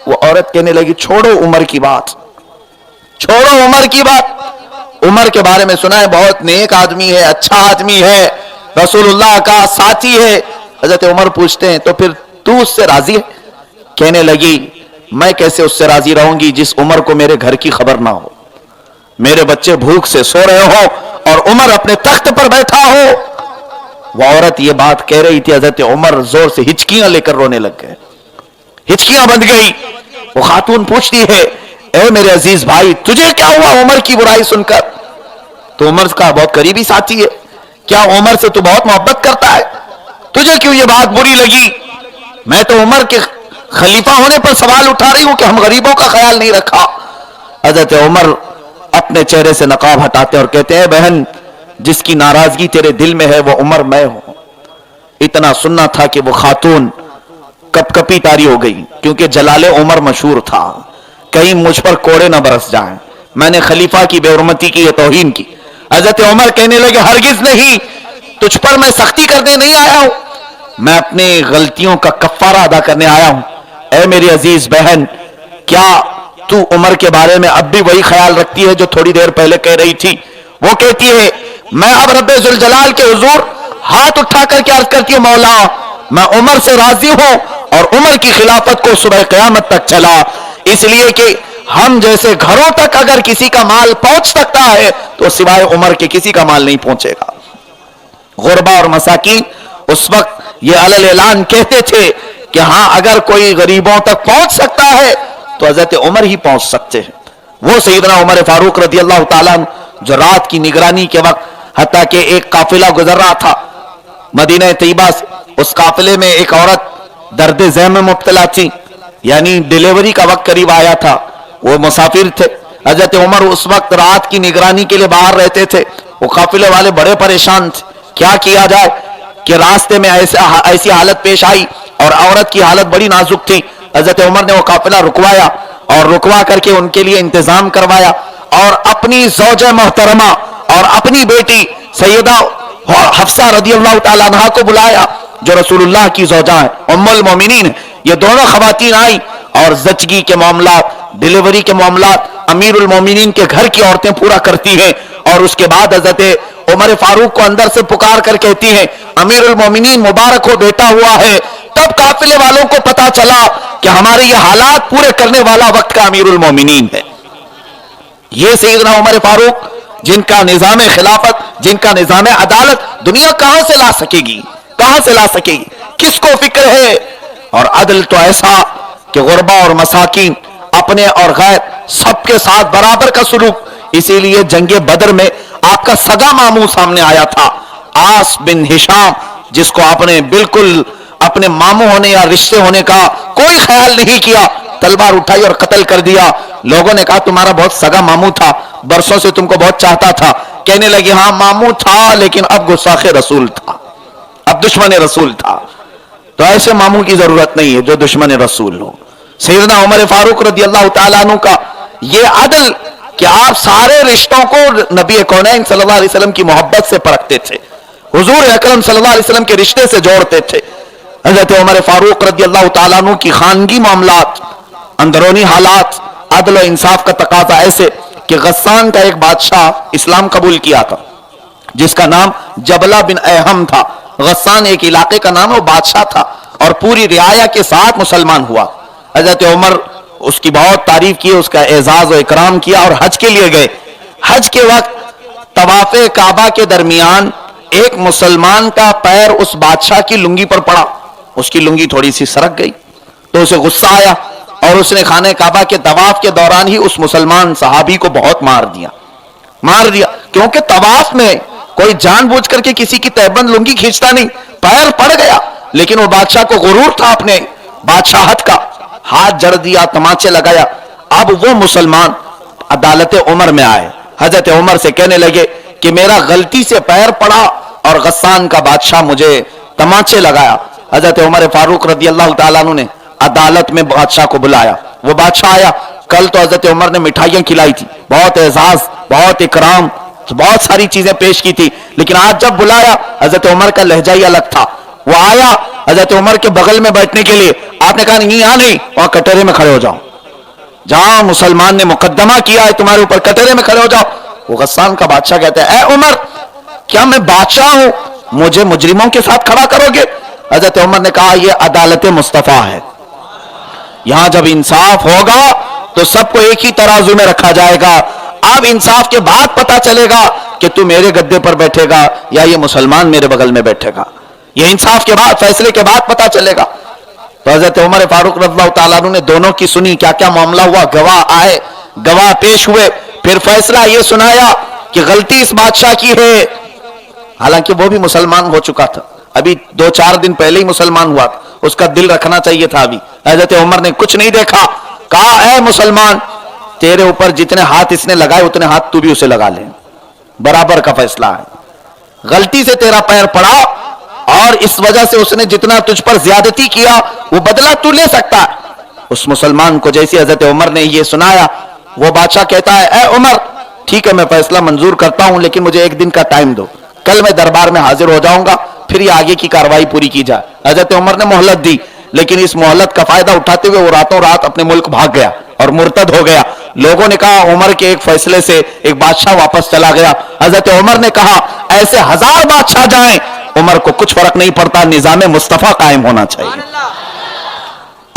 وہ عورت کہنے لگی چھوڑو عمر کی بات، چھوڑو عمر کی بات. عمر کے بارے میں سنا ہے بہت نیک آدمی ہے، اچھا آدمی ہے، رسول اللہ کا ساتھی ہے. حضرت عمر پوچھتے ہیں تو پھر تو اس سے راضی ہے؟ کہنے لگی میں کیسے اس سے راضی رہوں گی جس عمر کو میرے گھر کی خبر نہ ہو، میرے بچے بھوک سے سو رہے ہو اور عمر اپنے تخت پر بیٹھا ہو. وہ عورت یہ بات کہہ رہی تھی، حضرت عمر زور سے ہچکیاں لے کر رونے لگ گئے، ہچکیاں بند گئی. وہ خاتون پوچھتی ہے اے میرے عزیز بھائی تجھے کیا ہوا عمر کی برائی سن کر؟ تو عمر کا بہت قریبی ساتھی ہے، کیا عمر سے تو بہت محبت کرتا ہے، تجھے کیوں یہ بات بری لگی؟ میں تو عمر کے خلیفہ ہونے پر سوال اٹھا رہی ہوں کہ ہم غریبوں کا خیال نہیں رکھا. حضرت عمر اپنے چہرے سے نقاب ہٹاتے اور کہتے ہیں بہن جس کی ناراضگی تیرے دل میں ہے وہ عمر میں ہوں. اتنا سننا تھا کہ وہ خاتون کپ کپی تاری ہو گئی کیونکہ جلال عمر مشہور تھا، کہیں مجھ پر کوڑے نہ برس جائیں، میں نے خلیفہ کی بے حرمتی کی، یہ توہین کی. حضرت عمر کہنے لگے ہرگز نہیں، تجھ پر میں سختی کرنے نہیں آیا ہوں، میں اپنے غلطیوں کا کفارہ ادا کرنے آیا ہوں. اے میری عزیز بہن کیا تو عمر کے بارے میں اب بھی وہی خیال رکھتی ہے جو تھوڑی دیر پہلے کہہ رہی تھی؟ وہ کہتی ہے میں اب رب ذوالجلال کے حضور हाथ उठा करके अर्ज करती है, मौला मैं उमर से राजी हूं और उमर की खिलाफत को सुबह क़यामत तक चला, इसलिए कि हम जैसे घरों तक अगर किसी का माल पहुंच सकता है तो सिवाय उमर के किसी का माल नहीं पहुंचेगा। गुरबा और मसाकीन उस वक्त ये अलल ऐलान कहते थे कि हां अगर कोई गरीबों तक पहुंच सकता है तो हजरत उमर ही पहुंच सकते हैं। वो सैयदना उमर फारूक रदी अल्लाह ताला जो रात की निगरानी के वक्त, हत्ता कि एक काफिला गुजर रहा था मदीना तैयबा से, उस काफिले में एक औरत दर्द ज़हम में मुब्तला थी, यानी डिलीवरी का वक्त करीब आया था, वो मुसाफिर थे। हजरत उमर उस वक्त रात की निगरानी के लिए बाहर रहते थे। वो काफिले वाले बड़े परेशान थे, क्या किया जाए कि रास्ते में ऐसी हालत पेश आई और औरत की हालत बड़ी नाजुक थी। हजरत उमर ने वो काफिला रुकवाया और रुकवा करके उनके लिए इंतजाम करवाया और अपनी ज़ौजा मोहतरमा और अपनी बेटी सैयदा हफ्सा रदी अल्लाह ताला अन्हा को बुलाया जो रसूलुल्लाह की ज़ौजा है, उम्मुल मोमिनीन। ये दोनों खवातीन आई और जचगी के मामलात, डिलीवरी के मामलात अमीरुल मोमिनीन के घर की औरतें पूरा करती हैं। और उसके बाद हजरत उमर फारूक को अंदर से पुकार कर कहती हैं, अमीरुल मोमिनीन मुबारक हो, बेटा हुआ है। तब काफिले वालों को पता चला कि हमारे ये हालात पूरे करने वाला वक्त का अमीरुल मोमिनीन है। ये सैयदना उमर फारूक जिनका निजाम खिलाफत, जिनका निजाम अदालत दुनिया कहां से ला सकेगी, कहां से ला सकेगी, किसको फिक्र है। और अदल तो ऐसा कि गुरबा और मसाकीन, अपने और गैर सबके साथ बराबर का सुलूक। इसीलिए जंगे बदर में आपका सगा मामू सामने आया था, आस बिन हिशाम, जिसको आपने बिल्कुल अपने मामू होने या रिश्ते होने का कोई ख्याल नहीं किया, तलवार उठाई और कत्ल कर दिया। लोगों ने कहा तुम्हारा बहुत सगा मामू था, बरसों से तुमको बहुत चाहता था। कहने लगे हाँ मामू था, लेकिन अब गुस्साखे रसूल था, अब दुश्मन रसूल था। तो ऐसे मामू की जरूरत नहीं है जो दुश्मन रसूल हो। सैयदना उमर फारूक रदी अल्लाह ताला अन्हु का ये अदल कि आप सारे रिश्तों को नबी कौनैन सल्लल्लाहु अलैहि वसल्लम की मोहब्बत से परखते थे, हुजूर अकरम सल्लल्लाहु अलैहि वसल्लम के रिश्ते से जोड़ते थे। हजरत उमर फारूक रदी अल्लाह ताला अन्हु की खानगी मामलात, अंदरूनी हालात, अदल और इंसाफ का तकाजा ऐसे कि गस्सान का एक बादशाह इस्लाम कबूल किया था जिसका नाम जबला बिन अहम था। गस्सान एक इलाके का नाम है, वो बादशाह था और पूरी रियाया के साथ मुसलमान हुआ। हजरत उमर उसकी बहुत तारीफ की, उसका एजाज और इकराम किया और हज के लिए गए। हज के वक्त तवाफ़े काबा के दरमियान एक मुसलमान का पैर उस बादशाह की लुंगी पर पड़ा, उसकी लुंगी थोड़ी सी सरक गई तो उसे गुस्सा आया और उसने खाने काबा के तवाफ के दौरान ही उस मुसलमान सहाबी को बहुत मार दिया। क्योंकि तवाफ में कोई जानबूझ करके किसी की तहबंद लुंगी खींचता नहीं, पैर पड़ गया, लेकिन वो बादशाह को गुरूर था अपने बादशाहत का, हाथ जड़ दिया, तमाचे लगाया। अब वो मुसलमान अदालत उमर में आए, हजरत उमर से कहने लगे कि मेरा गलती से पैर पड़ा और गस्सान का बादशाह मुझे तमाचे लगाया। हजरत उमर फारूक रदी अल्लाह ताला अन्हु ने अदालत में बादशाह को बुलाया। वो बादशाह आया, कल तो हजरत उमर ने मिठाइयां खिलाई थी, बहुत एजाज, बहुत इकराम, बहुत सारी चीजें पेश की थी, लेकिन आज जब बुलाया हजरत उमर का लहजा ही अलग था। वो आया हजरत उमर के बगल में बैठने के लिए, आपने कहा नहीं यहां नहीं, वहां कटोरे में खड़े हो जाओ, जहां मुसलमान ने मुकदमा किया है तुम्हारे ऊपर, कटोरे में खड़े हो जाओ। वो गस्सान का बादशाह कहता है, ए उमर क्या मैं बादशाह हूं, मुझे मुजरिमों के साथ खड़ा करोगे? हजरत उमर ने कहा यह अदालत मुस्तफा है, यहां जब इंसाफ होगा तो सबको एक ही तराजू में रखा जाएगा। अब इंसाफ के बाद पता चलेगा कि तू मेरे गद्दे पर बैठेगा या ये मुसलमान मेरे बगल में बैठेगा, ये इंसाफ के बाद, फैसले के बाद पता चलेगा। तो हजरत उमर फारूक रज़ियल्लाहु ताला अन्हु ने दोनों की सुनी, क्या क्या मामला हुआ, गवाह आए, गवाह पेश हुए, फिर फैसला ये सुनाया कि गलती इस बादशाह की है। हालांकि वो भी मुसलमान हो चुका था, अभी 2-4 दिन पहले ही मुसलमान हुआ था, उसका दिल रखना चाहिए था। अभी हजरत उमर ने कुछ नहीं देखा, कहा ऐ मुसलमान तेरे ऊपर जितने हाथ इसने लगाए उतने हाथ तू भी उसे लगा ले, बराबर का फैसला है। गलती से तेरा पैर पड़ा और इस वजह से उसने जितना तुझ पर ज्यादती किया वो बदला तू ले सकता है। उस मुसलमान को जैसे हजरत उमर ने ये सुनाया, वो बादशाह कहता है ऐ उमर ठीक है मैं फैसला मंजूर करता हूं, लेकिन मुझे 1 दिन का टाइम दो, कल मैं दरबार में हाजिर हो जाऊंगा, फिर ये आगे की कार्रवाई पूरी की जाए। हजरत उमर ने मोहलत दी, लेकिन इस मोहलत का फायदा उठाते हुए वो रातों रात अपने मुल्क भाग गया और मुर्तद हो गया। लोगों ने कहा उमर के एक फैसले से एक बादशाह वापस चला गया। हजरत उमर ने कहा ऐसे 1000 बादशाह जाएं, उमर को कुछ फर्क नहीं पड़ता, निजाम मुस्तफा कायम होना चाहिए।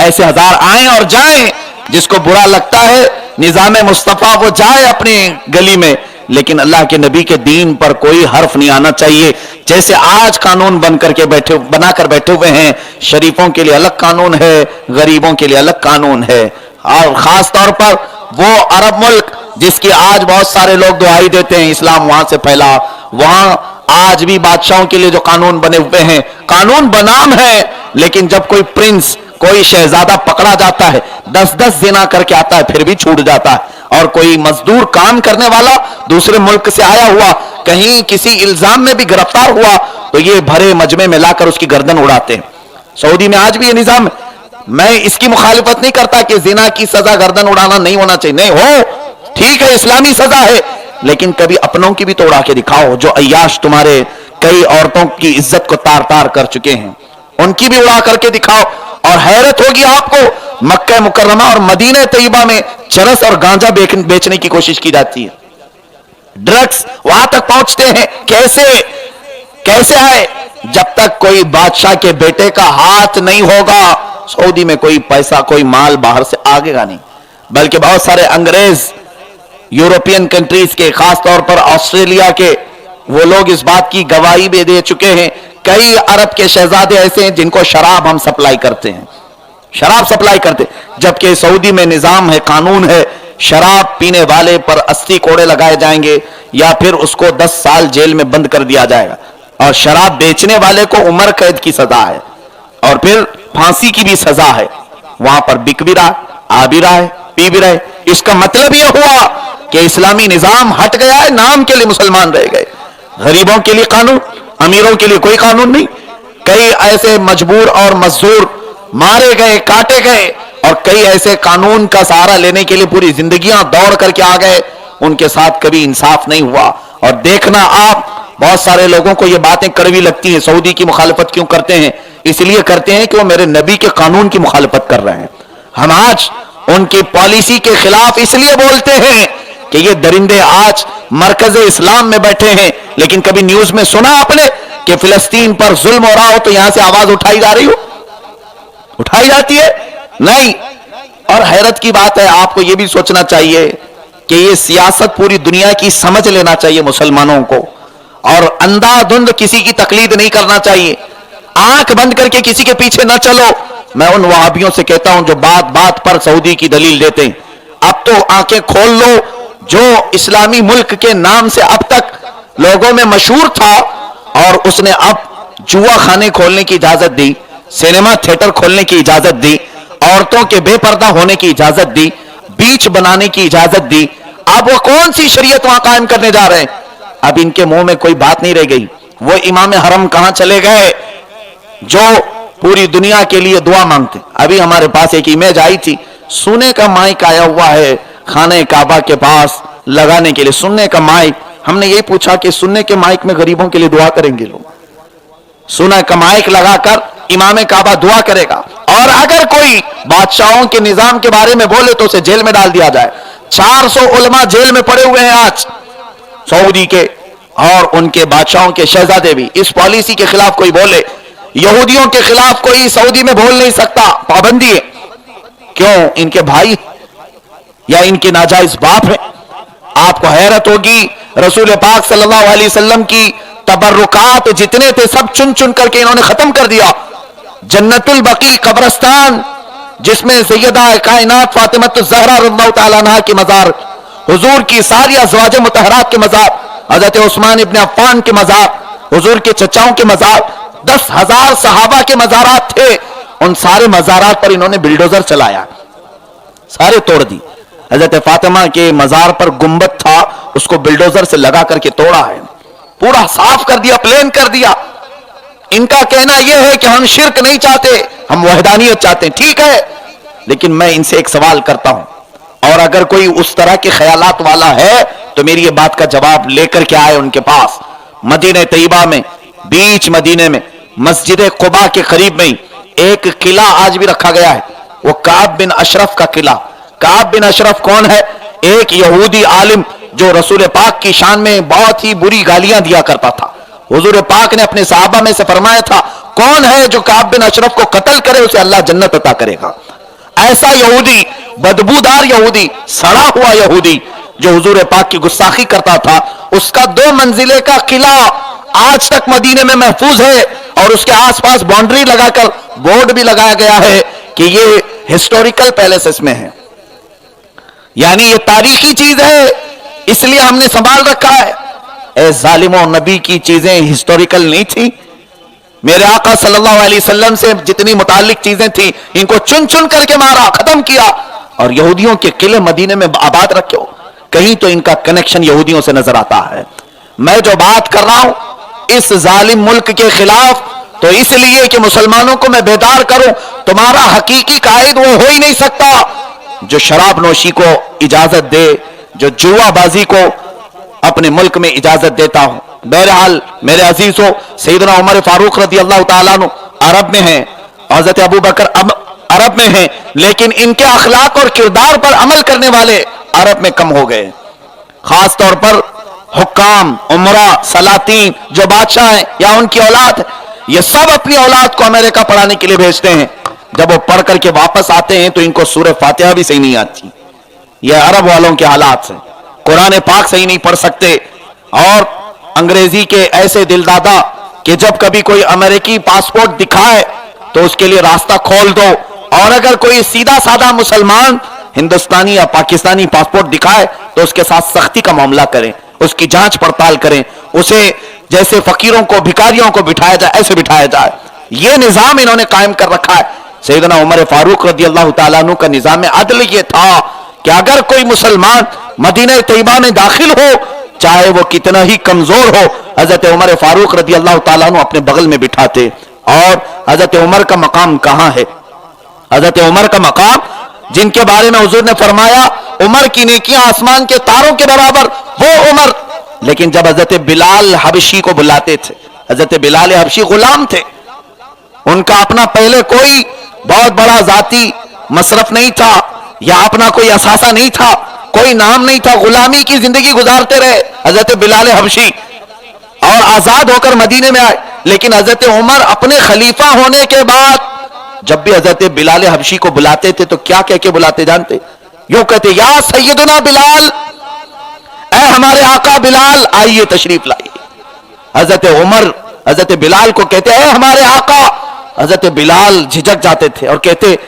ऐसे हजार आए और जाएं, जिसको बुरा लगता है निजाम मुस्तफा वो जाए अपनी गली में, लेकिन अल्लाह के नबी के दीन पर कोई हर्फ नहीं आना चाहिए। जैसे आज कानून बनाकर बैठे हुए हैं, शरीफों के लिए अलग कानून है, गरीबों के लिए अलग कानून है। और खास तौर पर वो अरब मुल्क जिसकी आज बहुत सारे लोग दुआई देते हैं इस्लाम वहां से फैला, वहां आज भी बादशाहों के लिए जो कानून बने हुए हैं, कानून बनाम है, लेकिन जब कोई प्रिंस, कोई शहजादा पकड़ा जाता है, 10-10 जिना करके आता है, फिर भी छूट जाता है। और कोई मजदूर काम करने वाला दूसरे मुल्क से आया हुआ कहीं किसी इल्जाम में भी गिरफ्तार हुआ तो ये भरे मजमे में लाकर उसकी गर्दन उड़ाते हैं। सऊदी में आज भी ये निजाम है। मैं इसकी मुखालिफत नहीं करता कि जिना की सजा गर्दन उड़ाना नहीं होना चाहिए, नहीं हो, ठीक है, इस्लामी सजा है, लेकिन कभी अपनों की भी तो उड़ा के दिखाओ। जो अय्याश तुम्हारे कई औरतों की इज्जत को तार तार कर चुके हैं, उनकी भी उड़ा करके दिखाओ। और हैरत होगी आपको, मक्का मुकर्रमा और मदीना तैयबा में चरस और गांजा बेचने की कोशिश की जाती है, ड्रग्स वहां तक पहुंचते हैं। कैसे आए? जब तक कोई बादशाह के बेटे का हाथ नहीं होगा, सऊदी में कोई पैसा, कोई माल बाहर से आगेगा नहीं। बल्कि बहुत सारे अंग्रेज यूरोपियन कंट्रीज के, खास तौर पर ऑस्ट्रेलिया के, वो लोग इस बात की गवाही भी दे चुके हैं। कई अरब के शहजादे ऐसे हैं जिनको शराब हम सप्लाई करते हैं, शराब सप्लाई करते, जबकि सऊदी में निजाम है, कानून है, शराब पीने वाले पर 80 कोड़े लगाए जाएंगे या फिर उसको 10 साल जेल में बंद कर दिया जाएगा। और शराब बेचने वाले को उम्र कैद की सजा है और फिर फांसी की भी सजा है। वहां पर बिक भी रहा, आ भी रहा है, पी भी रहे। इसका मतलब यह हुआ कि इस्लामी निजाम हट गया है, नाम के लिए मुसलमान रह गए। गरीबों के लिए कानून, अमीरों के लिए कोई कानून नहीं। कई ऐसे मजबूर और मजदूर मारे गए, काटे गए, और कई ऐसे कानून का सहारा लेने के लिए पूरी जिंदगियां दौड़ करके आ गए, उनके साथ कभी इंसाफ नहीं हुआ। और देखना आप, बहुत सारे लोगों को ये बातें कड़वी लगती हैं, सऊदी की मुखालिफत क्यों करते हैं? इसलिए करते हैं कि वो मेरे नबी के कानून की मुखालिफत कर रहे हैं। हम आज उनकी पॉलिसी के खिलाफ इसलिए बोलते हैं कि ये दरिंदे आज मरकज इस्लाम में बैठे हैं, लेकिन कभी न्यूज में सुना आपने कि फिलिस्तीन पर जुल्म हो रहा हो तो यहां से आवाज उठाई जा रही हो? उठाई जाती है? नहीं। और हैरत की बात है, आपको यह भी सोचना चाहिए कि ये सियासत पूरी दुनिया की समझ लेना चाहिए मुसलमानों को, और अंधाधुंध किसी की तकलीद नहीं करना चाहिए। आंख बंद करके किसी के पीछे न चलो। मैं उन वहाबियों से कहता हूं जो बात बात पर सऊदी की दलील देते हैं, अब तो आंखें खोल लो। जो इस्लामी मुल्क के नाम से अब तक लोगों में मशहूर था और उसने अब जुआ खाने खोलने की इजाजत दी, सिनेमा थिएटर खोलने की इजाजत दी, औरतों के बेपर्दा होने की इजाजत दी, बीच बनाने की इजाजत दी, अब वो कौन सी शरीयत वहां कायम करने जा रहे हैं? अब इनके मुंह में कोई बात नहीं रह गई। वो इमाम हरम कहां चले गए जो पूरी दुनिया के लिए दुआ मांगते? अभी हमारे पास एक इमेज आई थी, सोने का माइक आया हुआ है खाने काबा के पास लगाने के लिए, सुनने का माइक। हमने यही पूछा कि सुनने के माइक में गरीबों के लिए दुआ करेंगे लोग? सुना का माइक लगाकर इमाम काबा दुआ करेगा, और अगर कोई बादशाहों के निजाम के बारे में बोले तो उसे जेल में डाल दिया जाए। 400 उलमा जेल में पड़े हुए हैं आज सऊदी के, और उनके बादशाहों के शहजादे भी। इस पॉलिसी के खिलाफ कोई बोले, यहूदियों के खिलाफ कोई सऊदी में बोल नहीं सकता, पाबंदी है। क्यों? इनके भाई या इनके नाजायज बाप है। आपको हैरत होगी, रसूल पाक सल्लल्लाहु अलैहि वसल्लम की तबर्रुकात जितने थे सब चुन चुन करके इन्होंने खत्म कर दिया। जन्नतुल बकी कब्रस्तान, जिसमें सैयदा कायनात फातिमतुज ज़हरा रज़ियल्लाहु तआला अन्हा की मज़ार, हुजूर की सारी अज़वाज मुतहरात के मज़ार, हज़रत उस्मान इब्न अफ़्फ़ान के मज़ार, हुजूर के चचाओं के मज़ार, 10,000 सहाबा के मज़ारात थे। उन सारे मज़ारात पर इन्होंने बिल्डोजर चलाया, सारे तोड़ दी। हज़रत फातिमा के मज़ार पर गुंबद था, उसको बिल्डोजर से लगा करके तोड़ा है, पूरा साफ कर दिया, प्लेन कर दिया। इनका कहना यह है कि हम शिरक नहीं चाहते, हम वहदानियत चाहते हैं। ठीक है, लेकिन मैं इनसे एक सवाल करता हूं, और अगर कोई उस तरह के ख्यालात वाला है तो मेरी ये बात का जवाब लेकर के आए उनके पास। मदीना तैयबा में, बीच मदीने में, मस्जिद कुबा के करीब में एक किला आज भी रखा गया है, वो काब बिन अशरफ का किला। काब बिन अशरफ कौन है? एक यहूदी आलिम जो रसूल पाक की शान में बहुत ही बुरी गालियां दिया करता था, हुजूर पाक ने अपने सहाबा में से फरमाया था, कौन है जो काब बिन अशरफ को कत्ल करे उसे अल्लाह जन्नत अता करेगा। ऐसा यहूदी, बदबूदार यहूदी, सड़ा हुआ यहूदी जो हुजूर पाक की गुस्ताखी करता था, उसका 2 मंजिले का किला आज तक मदीने में महफूज है और उसके आसपास बाउंड्री लगाकर बोर्ड भी लगाया गया है कि ये हिस्टोरिकल पैलेस इसमें है, यानी ये तारीखी चीज है, इसलिए हमने संभाल रखा है। ए जालिमों, नबी की चीजें हिस्टोरिकल नहीं थी। मेरे आका सल्लल्लाहु अलैहि वसल्लम से जितनी मुताल्लिक चीजें थी, इनको चुन चुन करके मारा, खत्म किया, और यहूदियों के किले मदीने में आबाद रखे हो। कहीं तो इनका कनेक्शन यहूदियों से नजर आता है। मैं जो बात कर रहा हूं इस जालिम मुल्क के खिलाफ, तो इसलिए कि मुसलमानों को मैं बेदार करूं। तुम्हारा हकीकी कायद वो हो ही नहीं सकता जो शराब नोशी को इजाजत दे, जो जुआबाजी को अपने मुल्क में इजाजत देता हूं। बहरहाल मेरे अजीजों, सैयदना उमर फारूक रदी अल्लाह तआला अन्हु अरब में हैं, हजरत अबू बकर अरब में हैं, लेकिन इनके अखलाक और किरदार पर अमल करने वाले अरब में कम हो गए। खास तौर पर हुक्काम, उमरा, सलातीन, जो बादशाह हैं या उनकी औलाद है, ये सब अपनी औलाद को अमेरिका पढ़ाने के लिए भेजते हैं। जब वो पढ़ करके वापस आते हैं तो इनको सूरह फातिहा भी सही नहीं आती। ये अरब वालों के हालात हैं, कुरान पाक सही नहीं पढ़ सकते, और अंग्रेजी के ऐसे दिलदादा कि जब कभी कोई अमेरिकी पासपोर्ट दिखाए तो उसके लिए रास्ता खोल दो, और अगर कोई सीधा साधा मुसलमान हिंदुस्तानी या पाकिस्तानी पासपोर्ट दिखाए तो उसके साथ सख्ती का मामला करें, उसकी जांच पड़ताल करें, उसे जैसे फकीरों को, भिखारियों को बिठाया जाए ऐसे बिठाया जाए। यह निजाम इन्होंने कायम कर रखा है। सैयदना उमर फारूक रदी अल्लाह तआला अन्हु का निजाम अदल ये था कि अगर कोई मुसलमान मदीना तैयबा में दाखिल हो, चाहे वो कितना ही कमजोर हो, हजरत उमर फारूक रदी अल्लाह तआला अन्हु अपने बगल में बिठाते। और हजरत उमर का मकाम कहां है? हजरत उमर का मकाम, जिनके बारे में हुजूर ने फरमाया उमर की नेकियां आसमान के तारों के बराबर, वो उमर। लेकिन जब हजरत बिलाल हबशी को बुलाते थे, हजरत बिलाल हबशी गुलाम थे, उनका अपना पहले कोई बहुत बड़ा जाती मसरफ नहीं था, या अपना कोई असासा नहीं था, कोई नाम नहीं था, गुलामी की जिंदगी गुजारते रहे हजरत बिलाल हबशी, और आजाद होकर मदीने में आए। लेकिन हजरत उमर अपने खलीफा होने के बाद जब भी हजरत बिलाल हबशी को बुलाते थे तो क्या कह के बुलाते जानते? यूं कहते, या सैयदना बिलाल, ऐ हमारे आका बिलाल, आइए तशरीफ लाइए। हजरत उमर हजरत बिलाल को कहते, ऐ हमारे आका। हजरत बिलाल झिझक जाते थे और कहते,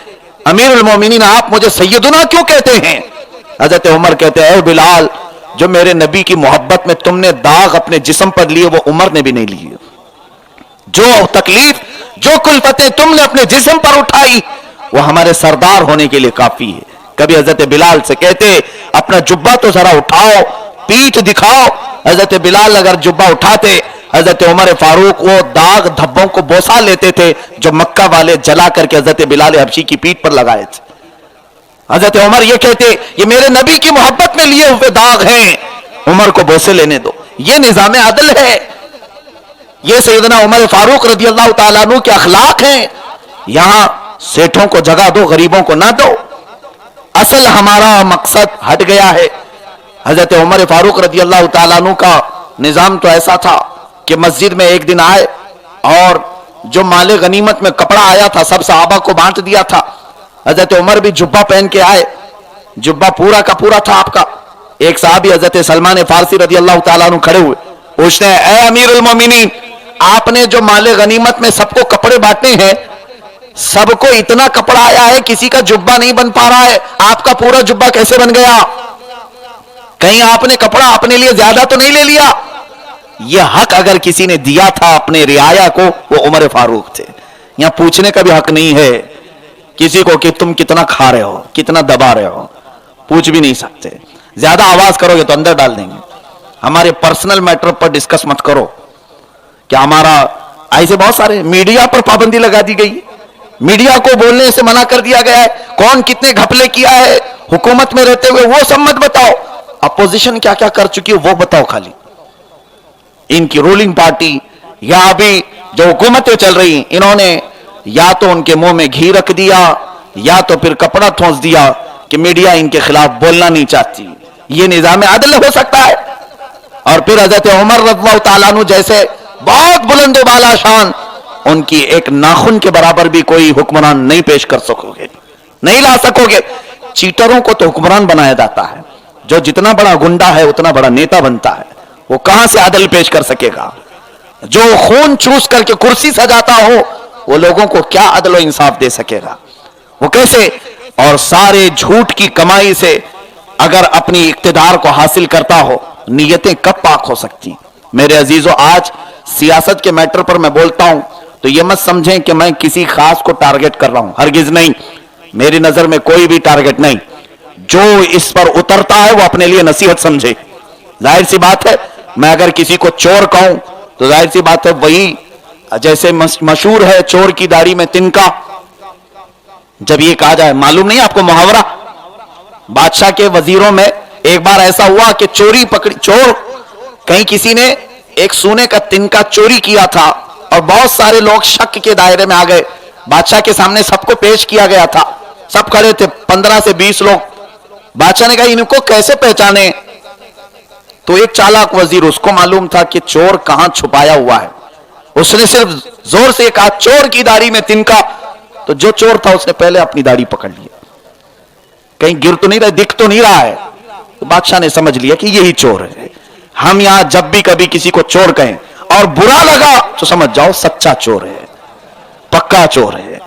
अमीरुल मोमिनीन, आप मुझे सैयदना क्यों कहते हैं? हजरत उमर कहते, ऐ बिलाल, जो मेरे नबी की मोहब्बत में तुमने दाग अपने जिस्म पर लिए वो उमर ने भी नहीं लिए। जो तकलीफ, जो कुल्फतें तुमने अपने जिस्म पर उठाई वो हमारे सरदार होने के लिए काफी है। कभी हजरत बिलाल से कहते, अपना जुब्बा तो जरा उठाओ, पीठ दिखाओ। हजरत बिलाल अगर जुब्बा उठाते, हजरत उमर फारूक वो दाग धब्बों को बोसा लेते थे जो मक्का वाले जला करके हजरत बिलाल हबशी की पीठ पर लगाए थे। हजरत उमर ये कहते, ये मेरे नबी की मोहब्बत में लिए हुए दाग हैं, उमर को बोसे लेने दो। ये निजाम अदल है, ये सैयदना उमर फारूक रदी अल्लाह तआला अन्हु के अखलाक हैं। यहां सेठों को जगह दो, गरीबों को ना दो। असल हमारा मकसद हट गया है। हजरत उमर फारूक रदी अल्लाह तआला अन्हु का निजाम तो ऐसा था कि मस्जिद में एक दिन आए और जो माले गनीमत में कपड़ा आया था सब सहाबा को बांट दिया था। हजरत उमर भी जुब्बा पहन के आए, जुब्बा पूरा का पूरा था आपका। एक साहबी हजरत सलमान फारसी रदी अल्लाह तआला अन्हु खड़े हुए, पूछते हैं, ऐ अमीरुल मोमिनीन, आपने जो माले गनीमत में सबको कपड़े बांटे हैं, सबको इतना कपड़ा आया है, किसी का जुब्बा नहीं बन पा रहा है, आपका पूरा जुब्बा कैसे बन गया? कहीं आपने कपड़ा अपने लिए ज्यादा तो नहीं ले लिया? यह हक अगर किसी ने दिया था अपने रियाया को, वो उमर फारूक थे। यहां पूछने का भी हक नहीं है किसी को कि तुम कितना खा रहे हो, कितना दबा रहे हो, पूछ भी नहीं सकते। ज्यादा आवाज करोगे तो अंदर डाल देंगे। हमारे पर्सनल मैटर पर डिस्कस मत करो। क्या हमारा ऐसे बहुत सारे मीडिया पर पाबंदी लगा दी गई, मीडिया को बोलने से मना कर दिया गया है, कौन कितने घपले किया है हुकूमत में रहते हुए वो सब मत बताओ, अपोजिशन क्या क्या कर चुकी है वो बताओ। खाली इनकी रूलिंग पार्टी या अभी जो हुकूमतें चल रही, इन्होंने या तो उनके मुंह में घी रख दिया या तो फिर कपड़ा ठोंस दिया कि मीडिया इनके खिलाफ बोलना नहीं चाहती। ये निजाम अदल हो सकता है? और फिर हजरत उमर रज़ियल्लाहु ताला अन्हु जैसे बहुत बुलंद बाला शान, उनकी एक नाखून के बराबर भी कोई हुक्मरान नहीं पेश कर सकोगे, नहीं ला सकोगे। चीटरों को तो हुक्मरान बनाया जाता है, जो जितना बड़ा गुंडा है उतना बड़ा नेता बनता है, वो कहां से अदल पेश कर सकेगा? जो खून चूस करके कुर्सी सजाता हो, वो लोगों को क्या अदल इंसाफ दे सकेगा? वो कैसे? और सारे झूठ की कमाई से अगर अपनी इक्तिदार को हासिल करता हो, नीयतें कब पाक हो सकती? मेरे अजीजों, आज सियासत के मैटर पर मैं बोलता हूं तो ये मत समझें कि मैं किसी खास को टारगेट कर रहा हूं, हरगिज नहीं। मेरी नजर में कोई भी टारगेट नहीं। जो इस पर उतरता है वो अपने लिए नसीहत समझे। जाहिर सी बात है, मैं अगर किसी को चोर कहूं तो जाहिर सी बात है, वही जैसे मशहूर है चोर की दाढ़ी में तिनका। जब ये कहा जाए, मालूम नहीं आपको मुहावरा, बादशाह के वजीरों में एक बार ऐसा हुआ कि चोरी पकड़ी, चोर कहीं किसी ने एक सोने का तिनका चोरी किया था और बहुत सारे लोग शक के दायरे में आ गए। बादशाह के सामने सबको पेश किया गया था, सब खड़े थे, 15 से 20 लोग। बादशाह ने कहा इनको कैसे पहचाने? तो एक चालाक वजीर, उसको मालूम था कि चोर कहां छुपाया हुआ है, उसने सिर्फ जोर से कहा चोर की दाढ़ी में तिनका। तो जो चोर था उसने पहले अपनी दाढ़ी पकड़ ली, कहीं गिर तो नहीं रहा, दिख तो नहीं रहा है। तो बादशाह ने समझ लिया कि यही चोर है। हम यहां जब भी कभी किसी को चोर कहें और बुरा लगा तो समझ जाओ सच्चा चोर है, पक्का चोर है।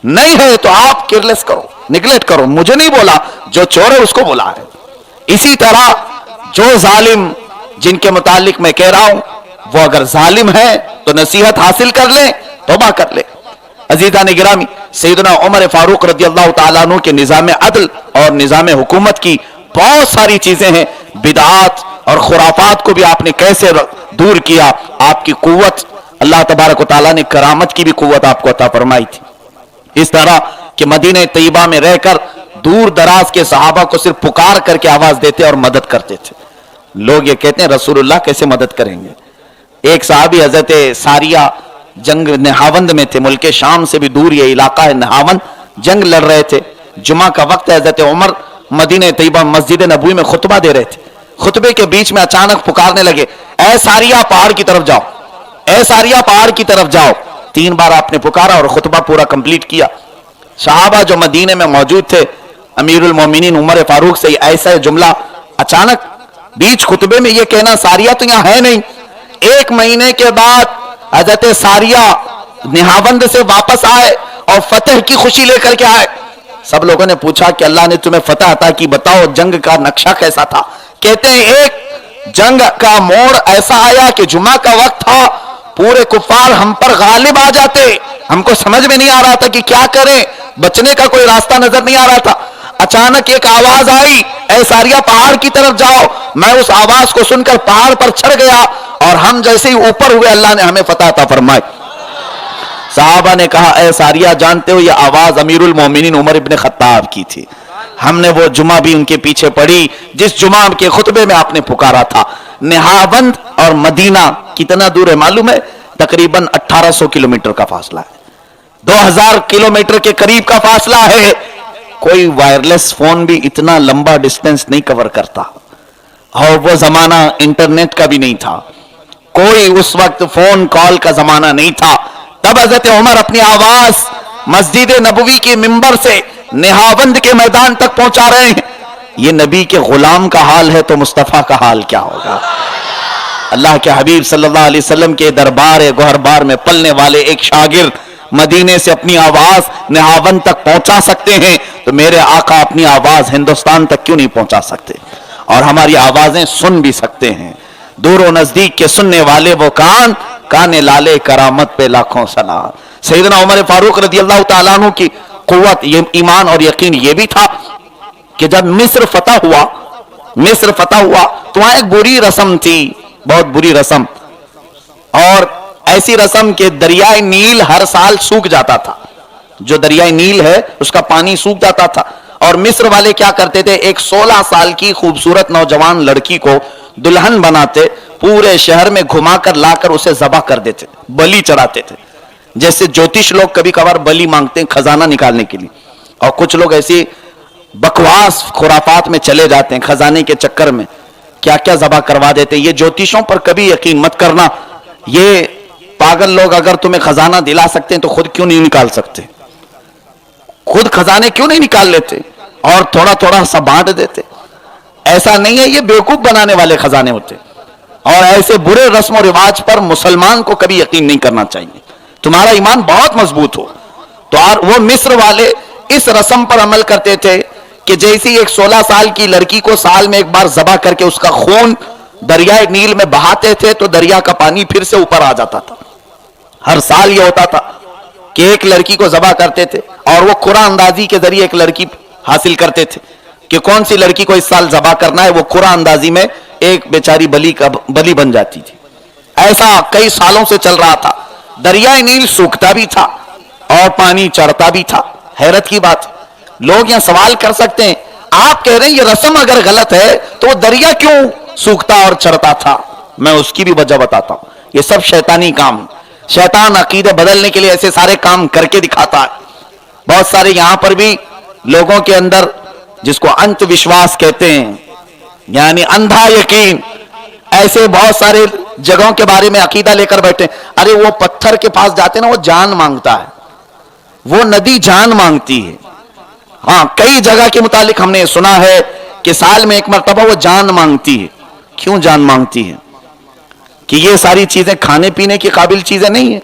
नहीं है तो आप केयरलेस करो, निगलेक्ट करो, मुझे नहीं बोला, जो चोर है उसको बोला है। इसी तरह जो जालिम, जिनके मुतालिक मैं कह रहा हूं, वो अगर जालिम है तो नसीहत हासिल कर ले, तौबा कर ले। अजीजा ने गिरामी, सैयदना उमर फारूक रज़ी अल्लाह तआला अन्हु के निज़ाम अदल और निज़ाम हुकूमत की बहुत सारी चीजें हैं। बिदआत और खुराफात को भी आपने कैसे दूर किया। आपकी कुव्वत, अल्लाह तबारक व तआला ने करामत की भी कुव्वत आपको अता फरमाई थी। इस तरह कि मदीने तैयबा में रहकर दूर दराज के सहाबा को सिर्फ पुकार करके आवाज देते और मदद करते थे। लोग ये कहते हैं रसूलुल्लाह कैसे मदद करेंगे? एक सहाबी हजरत सारिया जंग नहावंद में थे, मुल्क शाम से भी दूर ये इलाका है नहावंद, जंग लड़ रहे थे। जुमा का वक्त है, हजरत उमर मदीने तैयबा मस्जिद नबवी में खुतबा दे रहे थे। खुतबे के बीच में अचानक पुकारने लगे, ऐ सारिया पहाड़ की तरफ जाओ, ऐ सारिया पहाड़ की तरफ जाओ। 3 बार आपने पुकारा और खुतबा पूरा कंप्लीट किया। सहाबा जो मदीने में मौजूद थे, अमीरुल मोमिनीन उमर फारूक से ऐसा जुमला अचानक बीच खुतबे में ये कहना, सारिया तो यहां है नहीं। 1 महीने के बाद हजरत सारिया निहावंद से वापस आए और फतेह की खुशी लेकर के आए। सब लोगों ने पूछा कि अल्लाह ने तुम्हें फतह अता की, बताओ जंग का नक्शा कैसा था? कहते हैं एक जंग का मोड़ ऐसा आया कि जुमा का वक्त था, पूरे कुफार हम पर गालिब आ जाते, हमको समझ में नहीं आ रहा था कि क्या करें, बचने का कोई रास्ता नजर नहीं आ रहा था। अचानक एक आवाज आई, ऐ सारिया पहाड़ की तरफ जाओ। मैं उस आवाज को सुनकर पहाड़ पर चढ़ गया और हम जैसे ही ऊपर हुए अल्लाह ने हमें फतह अता फरमाई। साहबा ने कहा, ऐ सारिया जानते हो यह आवाज अमीरुल मोमिनीन उमर इब्न खत्ताब की थी। हमने वो जुमा भी उनके पीछे पढ़ी जिस जुमा के खुतबे में आपने पुकारा था। निहावंद और मदीना कितना दूर है मालूम है? तकरीबन 1800 किलोमीटर का फासला है, 2000 किलोमीटर के करीब का फासला है। कोई वायरलेस फोन भी इतना लंबा डिस्टेंस नहीं कवर करता, और वो जमाना इंटरनेट का भी नहीं था, कोई उस वक्त फोन कॉल का जमाना नहीं था। तब हजरत उमर अपनी आवाज मस्जिद नबवी के मिंबर से निहावंद के मैदान तक पहुंचा रहे हैं। ये नबी के गुलाम का हाल है तो मुस्तफा का हाल क्या होगा? अल्लाह के हबीब सल्लल्लाहु अलैहि वसल्लम के दरबार गोहरबार में पलने वाले एक शागिर्द मदीने से अपनी आवाज निहावंद तक पहुंचा सकते हैं, तो मेरे आका अपनी आवाज हिंदुस्तान तक क्यों नहीं पहुंचा सकते? और हमारी आवाजें सुन भी सकते हैं। दूर नजदीक के सुनने वाले वो कान, काने लाले करामत पे लाखों सलाम। सैयदना उमर फारूक रज़ी अल्लाह तआला अन्हु की कुव्वत, ये ईमान और यकीन ये भी था कि जब मिस्र फतह हुआ तो वहां एक बुरी रस्म थी, बहुत बुरी रस्म, और ऐसी रस्म के दरियाए नील हर साल सूख जाता था। जो दरियाए नील है उसका पानी सूख जाता था, और मिस्र वाले क्या करते थे, एक 16 साल की खूबसूरत नौजवान लड़की को दुल्हन बनाते, पूरे शहर में घुमाकर लाकर उसे ज़बह कर देते, बलि चढ़ाते थे। जैसे ज्योतिष लोग कभी कभार बलि मांगते हैं खजाना निकालने के लिए, और कुछ लोग ऐसी बकवास खुराफात में चले जाते हैं खजाने के चक्कर में, क्या क्या ज़बह करवा देते हैं। ये ज्योतिषों पर कभी यकीन मत करना, ये पागल लोग अगर तुम्हें खजाना दिला सकते हैं तो खुद क्यों नहीं निकाल सकते? खुद खजाने क्यों नहीं निकाल लेते और थोड़ा थोड़ा सा बांट देते? ऐसा नहीं है, ये बेवकूफ बनाने वाले खजाने होते। और ऐसे बुरे रस्म और रिवाज पर मुसलमान को कभी यकीन नहीं करना चाहिए। तुम्हारा ईमान बहुत मजबूत हो तो। और वो मिस्र वाले इस रस्म पर अमल करते थे कि जैसी एक 16 साल की लड़की को साल में एक बार ज़बह करके उसका खून दरियाए नील में बहाते थे तो दरिया का पानी फिर से ऊपर आ जाता था। हर साल ये होता था कि एक लड़की को ज़बह करते थे और वो कुरान अंदाजी के जरिए एक लड़की हासिल करते थे कि कौन सी लड़की को इस साल ज़बह करना है। वो कुरान अंदाजी में एक बेचारी बली बन जाती थी। ऐसा कई सालों से चल रहा था। दरियाए नील सूखता भी था और पानी चढ़ता भी था। हैरत की बात, लोग यहां सवाल कर सकते हैं, आप कह रहे हैं ये रस्म अगर गलत है तो वो दरिया क्यों सूखता और चढ़ता था? मैं उसकी भी वजह बताता हूं। ये सब शैतानी काम, शैतान अकीदे बदलने के लिए ऐसे सारे काम करके दिखाता है। बहुत सारे यहां पर भी लोगों के अंदर, जिसको अंत विश्वास कहते हैं, यानी अंधा यकीन, ऐसे बहुत सारे जगहों के बारे में अकीदा लेकर बैठे। अरे वो पत्थर के पास जाते ना, वो जान मांगता है, वो नदी जान मांगती है। हाँ, कई जगह के मुतालिक हमने सुना है कि साल में एक मरतबा वो जान मांगती है। क्यों जान मांगती है? कि ये सारी चीजें खाने पीने की काबिल चीजें नहीं है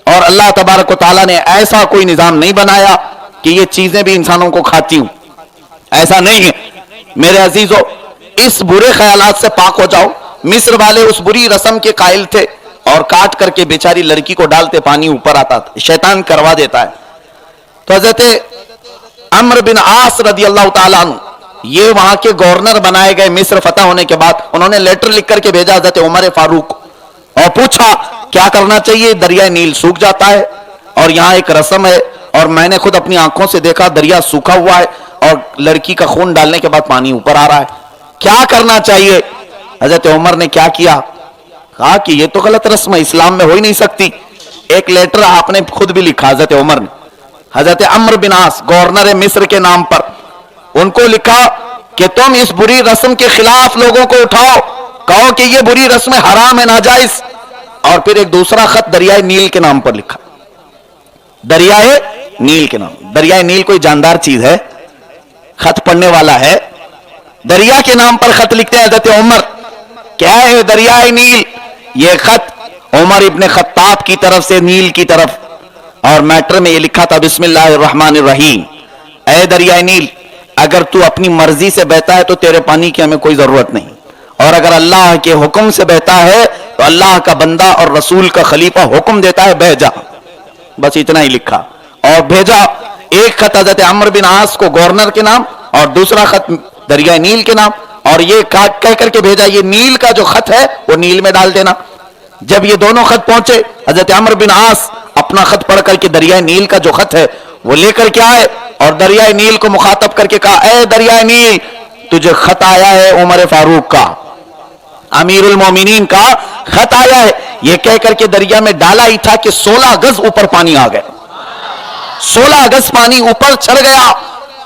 और अल्लाह तबारक व तआला ने ऐसा कोई निजाम नहीं बनाया कि ये चीजें भी इंसानों को खाती हूं। ऐसा नहीं है मेरे अजीजों। इस बुरे ख्यालात से पाक हो जाओ। मिस्र वाले उस बुरी रस्म के कायल थे और काट करके बेचारी लड़की को डालते, पानी ऊपर आता था। शैतान करवा देता है। तो हजरत अम्र बिन आस रदी अल्लाह ताला अन्हु, ये वहां के गवर्नर बनाए गए मिस्र फतह होने के बाद। उन्होंने लेटर लिख करके भेजा हजरत उमर फारूक और पूछा क्या करना चाहिए। दरिया नील सूख जाता है और यहाँ एक रस्म है और मैंने खुद अपनी आंखों से देखा दरिया सूखा हुआ है और लड़की का खून डालने के बाद पानी ऊपर आ रहा है, क्या करना चाहिए? हजरत उमर ने क्या किया? कहा कि ये तो गलत रस्म है, इस्लाम में हो ही नहीं सकती। एक लेटर आपने खुद भी लिखा, हजरत उमर ने हजरत अम्र बिन आस गवर्नर मिस्र के नाम पर उनको लिखा कि तुम इस बुरी रस्म के खिलाफ लोगों को उठाओ, कहो कि ये बुरी रस्म हराम है, नाजायज। और फिर एक दूसरा खत दरियाए नील के नाम पर लिखा। दरियाए नील के नाम, दरियाए नील कोई जानदार चीज है? खत पढ़ने वाला है, दरिया के नाम पर खत लिखते हैं हजरत उमर। क्या है दरियाए नील? ये खत उमर इब्ने खत्ताब की तरफ से नील की तरफ, और मैटर में ये लिखा था बिस्मिल्लाहिर्रहमानिर्रहीम, ऐ दरियाए नील, अगर तू अपनी मर्जी से बहता है तो तेरे पानी की हमें कोई जरूरत नहीं, और अगर अल्लाह के हुक्म से बहता है तो अल्लाह का बंदा और रसूल का खलीफा हुक्म देता है बह जा। बस इतना ही लिखा और भेजा। एक खत हजरत अम्र बिन आस को गवर्नर के नाम और दूसरा खत दरियाए नील के नाम, और ये कह करके भेजा ये नील का जो खत है वो नील में डाल देना। जब ये दोनों खत पहुंचे, हजरत अम्र बिन आस अपना खत पढ़ करके दरियाए नील का जो खत है वो लेकर के आए और दरियाए नील को मुखातब करके कहा, ऐ दरियाए नील, तुझे खत आया है उमर फारूक का, अमीरुल मोमिनीन का खत आया है। ये कह करके दरिया में डाला ही था कि 16 गज ऊपर पानी आ गया, 16 गज पानी ऊपर चढ़ गया।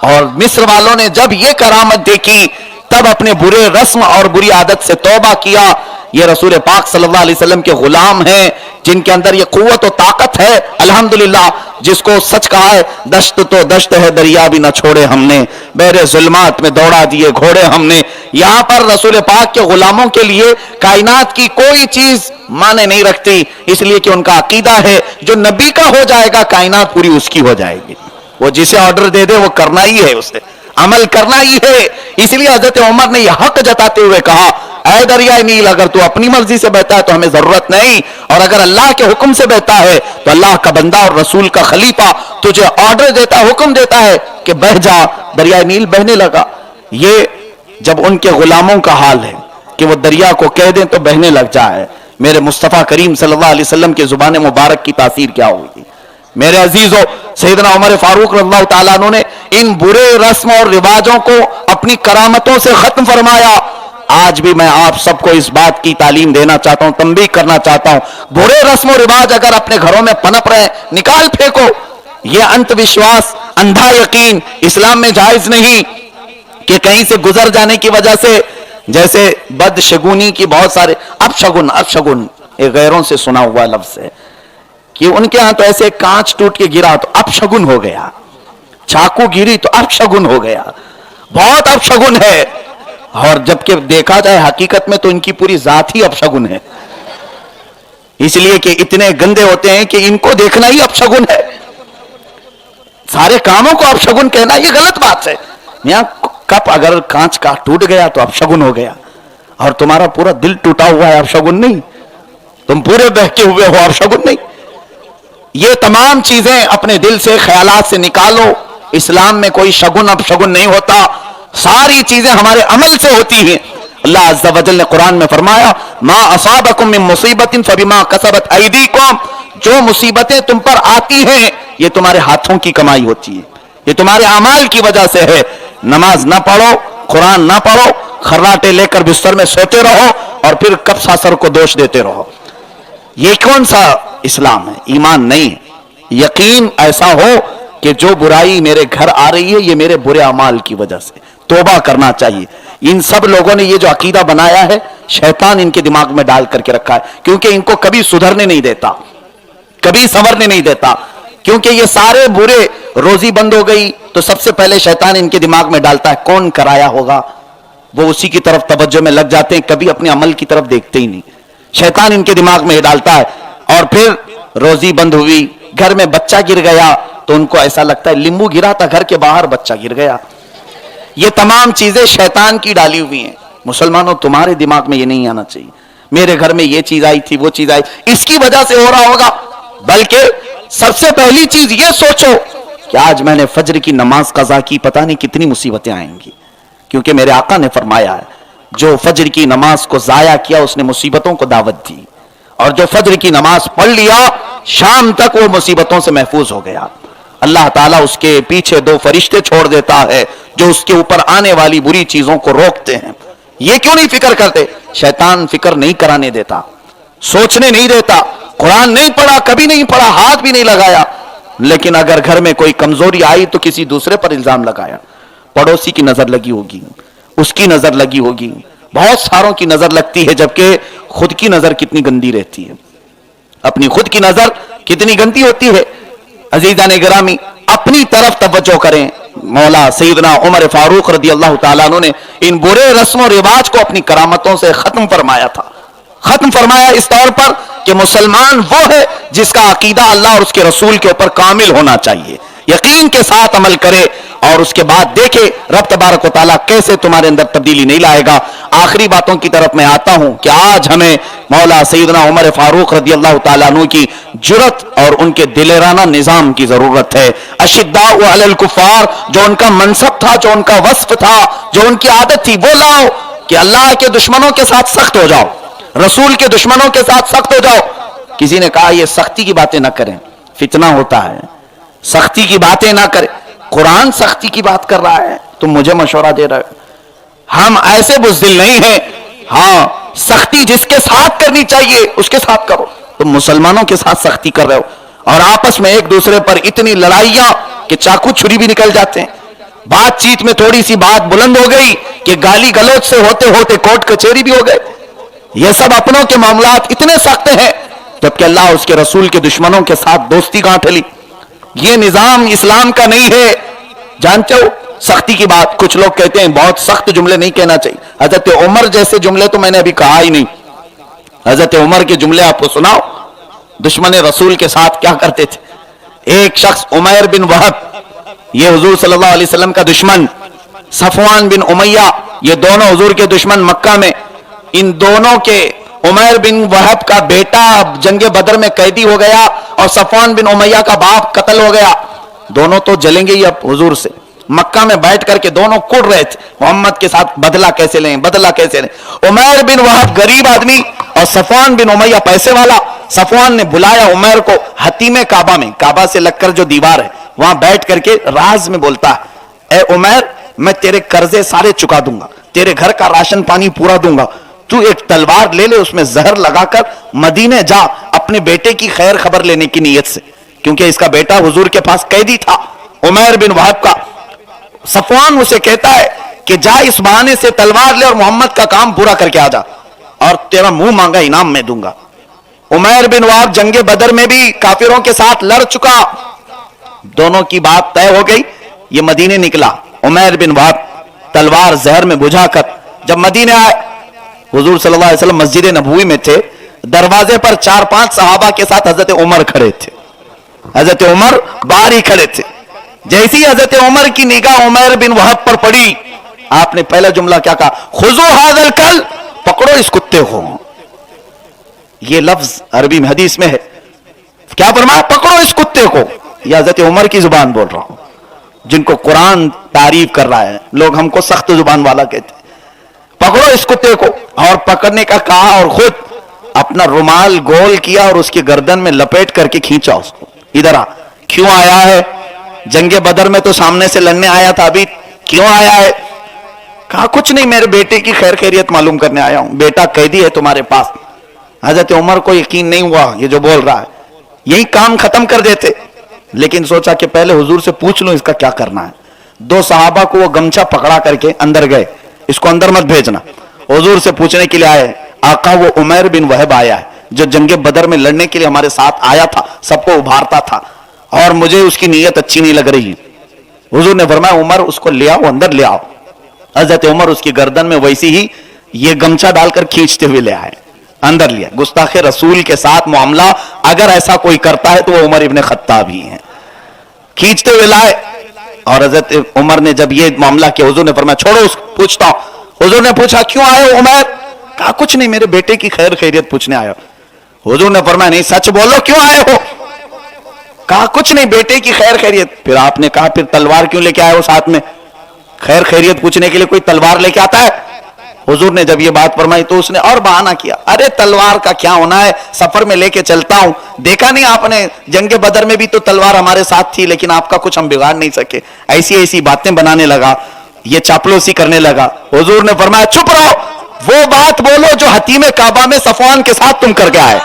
और मिस्र वालों ने जब ये करामत देखी तब अपने बुरे रस्म और बुरी आदत से तौबा किया। ये रसूल पाक सल्लल्लाहु अलैहि वसल्लम के गुलाम हैं जिनके अंदर ये कुव्वत और ताकत है, अल्हम्दुलिल्लाह, जिसको सच कहा है, दश्त तो दश्त है दरिया भी न छोड़े हमने, बहरे जुल्मात में दौड़ा दिए घोड़े हमने। यहां पर रसूल पाक के गुलामों के लिए कायनात की कोई चीज माने नहीं रखती, इसलिए कि उनका अकीदा है जो नबी का हो जाएगा कायनात पूरी उसकी हो जाएगी। वो जिसे ऑर्डर दे दे वो करना ही है, उसे अमल करना ही है। इसलिए हजरत उमर ने यह हक जताते हुए कहा, ऐ दरियाए नील, अगर तू अपनी मर्जी से बहता है तो हमें जरूरत नहीं, और अगर अल्लाह के हुक्म से बहता है तो अल्लाह का बंदा और रसूल का खलीफा तुझे ऑर्डर देता, हुक्म देता है कि बह जा। दरियाए नील बहने लगा। ये जब उनके गुलामों का हाल है कि वो दरिया को कह दें तो बहने लग जाए, मेरे मुस्तफा करीम सल्लल्लाहु अलैहि वसल्लम की जुबान मुबारक की तासीर क्या होगी? मेरे अजीजों, सैयदना उमर फारूक रज़ियल्लाहु ताला अन्हु ने इन बुरे रस्म और रिवाजों को अपनी करामतों से खत्म फरमाया। आज भी मैं आप सबको इस बात की तालीम देना चाहता हूं, तंबीह करना चाहता हूं, बुरे रस्म और रिवाज अगर अपने घरों में पनप रहे, निकाल फेंको। यह अंधविश्वास, अंधा यकीन इस्लाम में जायज नहीं कि कहीं से गुजर जाने की वजह से, जैसे बदशगुनी की बहुत सारे अपशगुन یہ غیروں سے سنا ہوا لفظ ہے کہ ان کے ہاں تو ایسے کانچ ٹوٹ کے گرا تو اپشگن ہو گیا، چاقو گری تو اپشگن ہو گیا، بہت اپشگن ہے. اور جبکہ دیکھا جائے حقیقت میں تو ان کی پوری ذات ہی اپشگن ہے، اس لیے کہ اتنے گندے ہوتے ہیں کہ ان کو دیکھنا ہی اپشگن ہے. سارے کاموں کو اپشگن کہنا یہ غلط بات ہے. یہاں کپ اگر کانچ کا ٹوٹ گیا تو اپشگن ہو گیا، اور تمہارا پورا دل ٹوٹا ہوا ہے اپشگن نہیں، تم پورے بہکے ہوئے ہو اپشگن نہیں. یہ تمام چیزیں اپنے دل سے خیالات سے نکالو. اسلام میں کوئی شگن اپشگن نہیں ہوتا، ساری چیزیں ہمارے عمل سے ہوتی ہیں. اللہ عز و جل نے قرآن میں فرمایا ما اصابکم من مصیبت فبما کسبت ایدیکم، جو مصیبتیں تم پر آتی ہیں یہ تمہارے ہاتھوں کی کمائی ہوتی ہے، یہ تمہارے اعمال کی وجہ سے ہے. نماز نہ پڑھو، قرآن نہ پڑھو، خراٹے لے کر بستر میں سوتے رہو اور پھر کب ساسر کو دوش دیتے رہو. یہ کون سا اسلام ہے؟ ایمان نہیں. یقین ایسا ہو کہ جو برائی میرے گھر آ رہی ہے یہ میرے برے اعمال کی وجہ سے، توبہ کرنا چاہیے. ان سب لوگوں نے یہ جو عقیدہ بنایا ہے شیطان ان کے دماغ میں ڈال کر کے رکھا ہے، کیونکہ ان کو کبھی سدھرنے نہیں دیتا، کبھی سنورنے نہیں دیتا. کیونکہ یہ سارے برے، روزی بند ہو گئی تو سب سے پہلے شیطان ان کے دماغ میں ڈالتا ہے کون کرایا ہوگا، وہ اسی کی طرف توجہ میں لگ جاتے ہیں، کبھی اپنے عمل کی طرف دیکھتے ہی نہیں. شیطان ان کے دماغ میں یہ ڈالتا ہے. اور پھر روزی بند ہوئی، گھر میں بچہ گر گیا تو ان کو ایسا لگتا ہے لیمبو گرا تھا گھر کے باہر، بچہ گر گیا. یہ تمام چیزیں شیطان کی ڈالی ہوئی ہیں. مسلمانوں تمہارے دماغ میں یہ نہیں آنا چاہیے میرے گھر میں یہ چیز آئی تھی، وہ چیز آئی، اس کی وجہ سے ہو رہا ہوگا. بلکہ سب سے پہلی چیز یہ سوچو کہ آج میں نے فجر کی نماز قضا کی، پتہ نہیں کتنی مصیبتیں آئیں گی. کیونکہ میرے آقا نے فرمایا ہے جو فجر کی نماز کو ضائع کیا اس نے مصیبتوں کو دعوت دی، اور جو فجر کی نماز پڑھ لیا شام تک وہ مصیبتوں سے محفوظ ہو گیا. اللہ تعالیٰ اس کے پیچھے 2 فرشتے چھوڑ دیتا ہے جو اس کے اوپر آنے والی بری چیزوں کو روکتے ہیں. یہ کیوں نہیں فکر کرتے؟ شیطان فکر نہیں کرانے دیتا، سوچنے نہیں دیتا. قرآن نہیں پڑھا، کبھی نہیں پڑھا، ہاتھ بھی نہیں لگایا. لیکن اگر گھر میں کوئی کمزوری آئی تو کسی دوسرے پر الزام لگایا. پڑوسی کی نظر لگی ہوگی، اس کی نظر لگی ہوگی، بہت ساروں کی نظر لگتی ہے، جبکہ خود کی نظر کتنی گندی رہتی ہے، اپنی خود کی نظر کتنی گندی ہوتی ہے. عزیزان گرامی اپنی طرف توجہ کریں. مولا سیدنا عمر فاروق رضی اللہ تعالیٰ عنہ نے ان برے رسم و رواج کو اپنی کرامتوں سے ختم فرمایا تھا. ختم فرمایا اس طور پر کہ مسلمان وہ ہے جس کا عقیدہ اللہ اور اس کے رسول کے اوپر کامل ہونا چاہیے، یقین کے ساتھ عمل کرے، اور اس کے بعد دیکھے رب تبارک و تعالیٰ کیسے تمہارے اندر تبدیلی نہیں لائے گا. آخری باتوں کی طرف میں آتا ہوں کہ آج ہمیں مولا سیدنا عمر فاروق رضی اللہ تعالیٰ عنہ کی جرأت اور ان کے دلیرانہ نظام کی ضرورت ہے. اشداء علی الکفار، جو ان کا منصب تھا، جو ان کا وصف تھا، جو ان کی عادت تھی، وہ لاؤ کہ اللہ کے دشمنوں کے ساتھ سخت ہو جاؤ، رسول کے دشمنوں کے ساتھ سخت ہو جاؤ. کسی نے کہا یہ سختی کی باتیں نہ کریں، فتنہ ہوتا ہے، سختی کی باتیں نہ کریں. قرآن سختی کی بات کر رہا ہے، تم مجھے مشورہ دے رہے ہو. ہم ایسے بزدل نہیں ہیں. ہاں سختی جس کے ساتھ کرنی چاہیے اس کے ساتھ کرو. تم مسلمانوں کے ساتھ سختی کر رہے ہو اور آپس میں ایک دوسرے پر اتنی لڑائیاں کہ چاقو چھری بھی نکل جاتے ہیں. بات چیت میں تھوڑی سی بات بلند ہو گئی کہ گالی گلوچ سے ہوتے ہوتے کورٹ کچہری بھی ہو گئے. یہ سب اپنوں کے معاملات اتنے سخت ہیں، جبکہ اللہ اس کے رسول کے دشمنوں کے ساتھ دوستی گانٹھ لی. یہ نظام اسلام کا نہیں ہے. جانتے ہو سختی کی بات، کچھ لوگ کہتے ہیں بہت سخت جملے نہیں کہنا چاہیے. حضرت عمر جیسے جملے تو میں نے ابھی کہا ہی نہیں. حضرت عمر کے جملے آپ کو سناؤ، دشمن رسول کے ساتھ کیا کرتے تھے. ایک شخص عمیر بن وہب، یہ حضور صلی اللہ علیہ وسلم کا دشمن، صفوان بن امیہ، یہ دونوں حضور کے دشمن مکہ میں. ان دونوں کے عمیر بن وہب کا بیٹا جنگ بدر میں قیدی ہو گیا اور صفوان بن امیہ کا باپ قتل ہو گیا. دونوں تو جلیں گے ہی اب حضور سے. مکہ میں بیٹھ کر کے دونوں کڑ رہے تھے محمد کے ساتھ، بدلہ کیسے لیں، بدلہ کیسے لیں. عمیر بن وہب غریب آدمی اور صفوان بن امیہ پیسے والا. صفوان نے بلایا عمیر کو حتیم کعبہ میں، کعبہ سے لگ کر جو دیوار ہے وہاں بیٹھ کر کے راز میں بولتا ہے، اے عمیر میں تیرے قرضے سارے چکا دوں گا، تیرے گھر کا راشن پانی پورا دوں گا، تو ایک تلوار لے لے، اس میں زہر لگا کر مدینے جا اپنے بیٹے کی خیر خبر لینے کی نیت سے، کیونکہ اس کا بیٹا حضور کے پاس قیدی تھا عمیر بن وہب کا. صفوان اسے کہتا ہے کہ جا اس بہانے سے تلوار لے اور محمد کا کام پورا کر کے آ جا، اور تیرا منہ مانگا انعام میں دوں گا. उमैर बिन वहाब जंगे बदर में भी काफिरों के साथ लड़ चुका, दोनों की बात तय हो गई। ये मदीने निकला, उमैर बिन वहाब तलवार जहर में बुझाकर जब मदीने आए, हुजूर सल्लल्लाहु अलैहि वसल्लम मस्जिद नबवी में थे, दरवाजे पर 4-5 सहाबा के साथ हजरत उमर खड़े थे। हजरत उमर बाहर ही खड़े थे। जैसी हजरत उमर की निगाह उमैर बिन वहाब पर पड़ी, आपने पहला जुमला क्या कहा? खुजू हाज़ल कल, पकड़ो इस कुत्ते को। ये लफ्ज अरबी में हदीस में है, क्या फरमाया? पकड़ो इस कुत्ते को। यह हजरत उमर की जुबान बोल रहा हूं, जिनको कुरान तारीफ कर रहा है। लोग हमको सख्त जुबान वाला कहते हैं। पकड़ो इस कुत्ते को, और पकड़ने का कहा और खुद अपना रुमाल गोल किया और उसकी गर्दन में लपेट करके खींचा उसको। इधर आ। क्यों आया है? जंगे बदर में तो सामने से लड़ने आया था, अभी क्यों आया है? कहा कुछ नहीं, मेरे बेटे की खैर खैरियत मालूम करने आया हूं, बेटा कैदी है तुम्हारे पास। हजरत उमर को यकीन नहीं हुआ ये जो बोल रहा है, यही काम खत्म कर देते, लेकिन सोचा कि पहले हुजूर से पूछ लो इसका क्या करना है। 2 सहाबा को वो गमछा पकड़ा करके अंदर गए, इसको अंदर मत भेजना। हुजूर से पूछने के लिए आए, आका वो उमैर बिन वहब आया है जो जंगे बदर में लड़ने के लिए हमारे साथ आया था, सबको उभारता था, और मुझे उसकी नीयत अच्छी नहीं लग रही। हुजूर ने फरमाया उमर उसको ले आओ, अंदर ले आओ। हजरत उमर उसकी गर्दन में वैसी ही ये गमछा डालकर खींचते हुए ले आए, अंदर लिया। गुस्ताखे रसूल के साथ मामला अगर ऐसा कोई करता है तो वो उमर इब्ने खत्ताब ही है। खींचते हुए लाए, और हजरत उमर ने जब ये मामला किया, हुजूर ने फरमाया छोड़ो उसको, पूछता हूं। हुजूर ने पूछा क्यों आए हो उमर? कहा कुछ नहीं, मेरे बेटे की खैर खैरियत पूछने आया। हुजूर ने फरमाया नहीं सच बोलो, क्यों आए हो? कहा कुछ नहीं, बेटे की खैर खैरियत। फिर आपने कहा फिर तलवार क्यों लेके आए हो साथ में? खैर खैरियत पूछने के लिए कोई तलवार लेके आता है? हुजूर ने जब ये बात फरमाई तो उसने और बहाना किया, अरे तलवार का क्या होना है, सफर में लेके चलता हूं, देखा नहीं आपने जंगे बदर में भी तो तलवार हमारे साथ थी, लेकिन आपका कुछ हम बिगाड़ नहीं सके। ऐसी ऐसी बातें बनाने लगा, ये चापलूसी करने लगा। हुजूर ने फरमाया चुप रहो, वो बात बोलो जो हतीम काबा में सफवान के साथ तुम करके आए।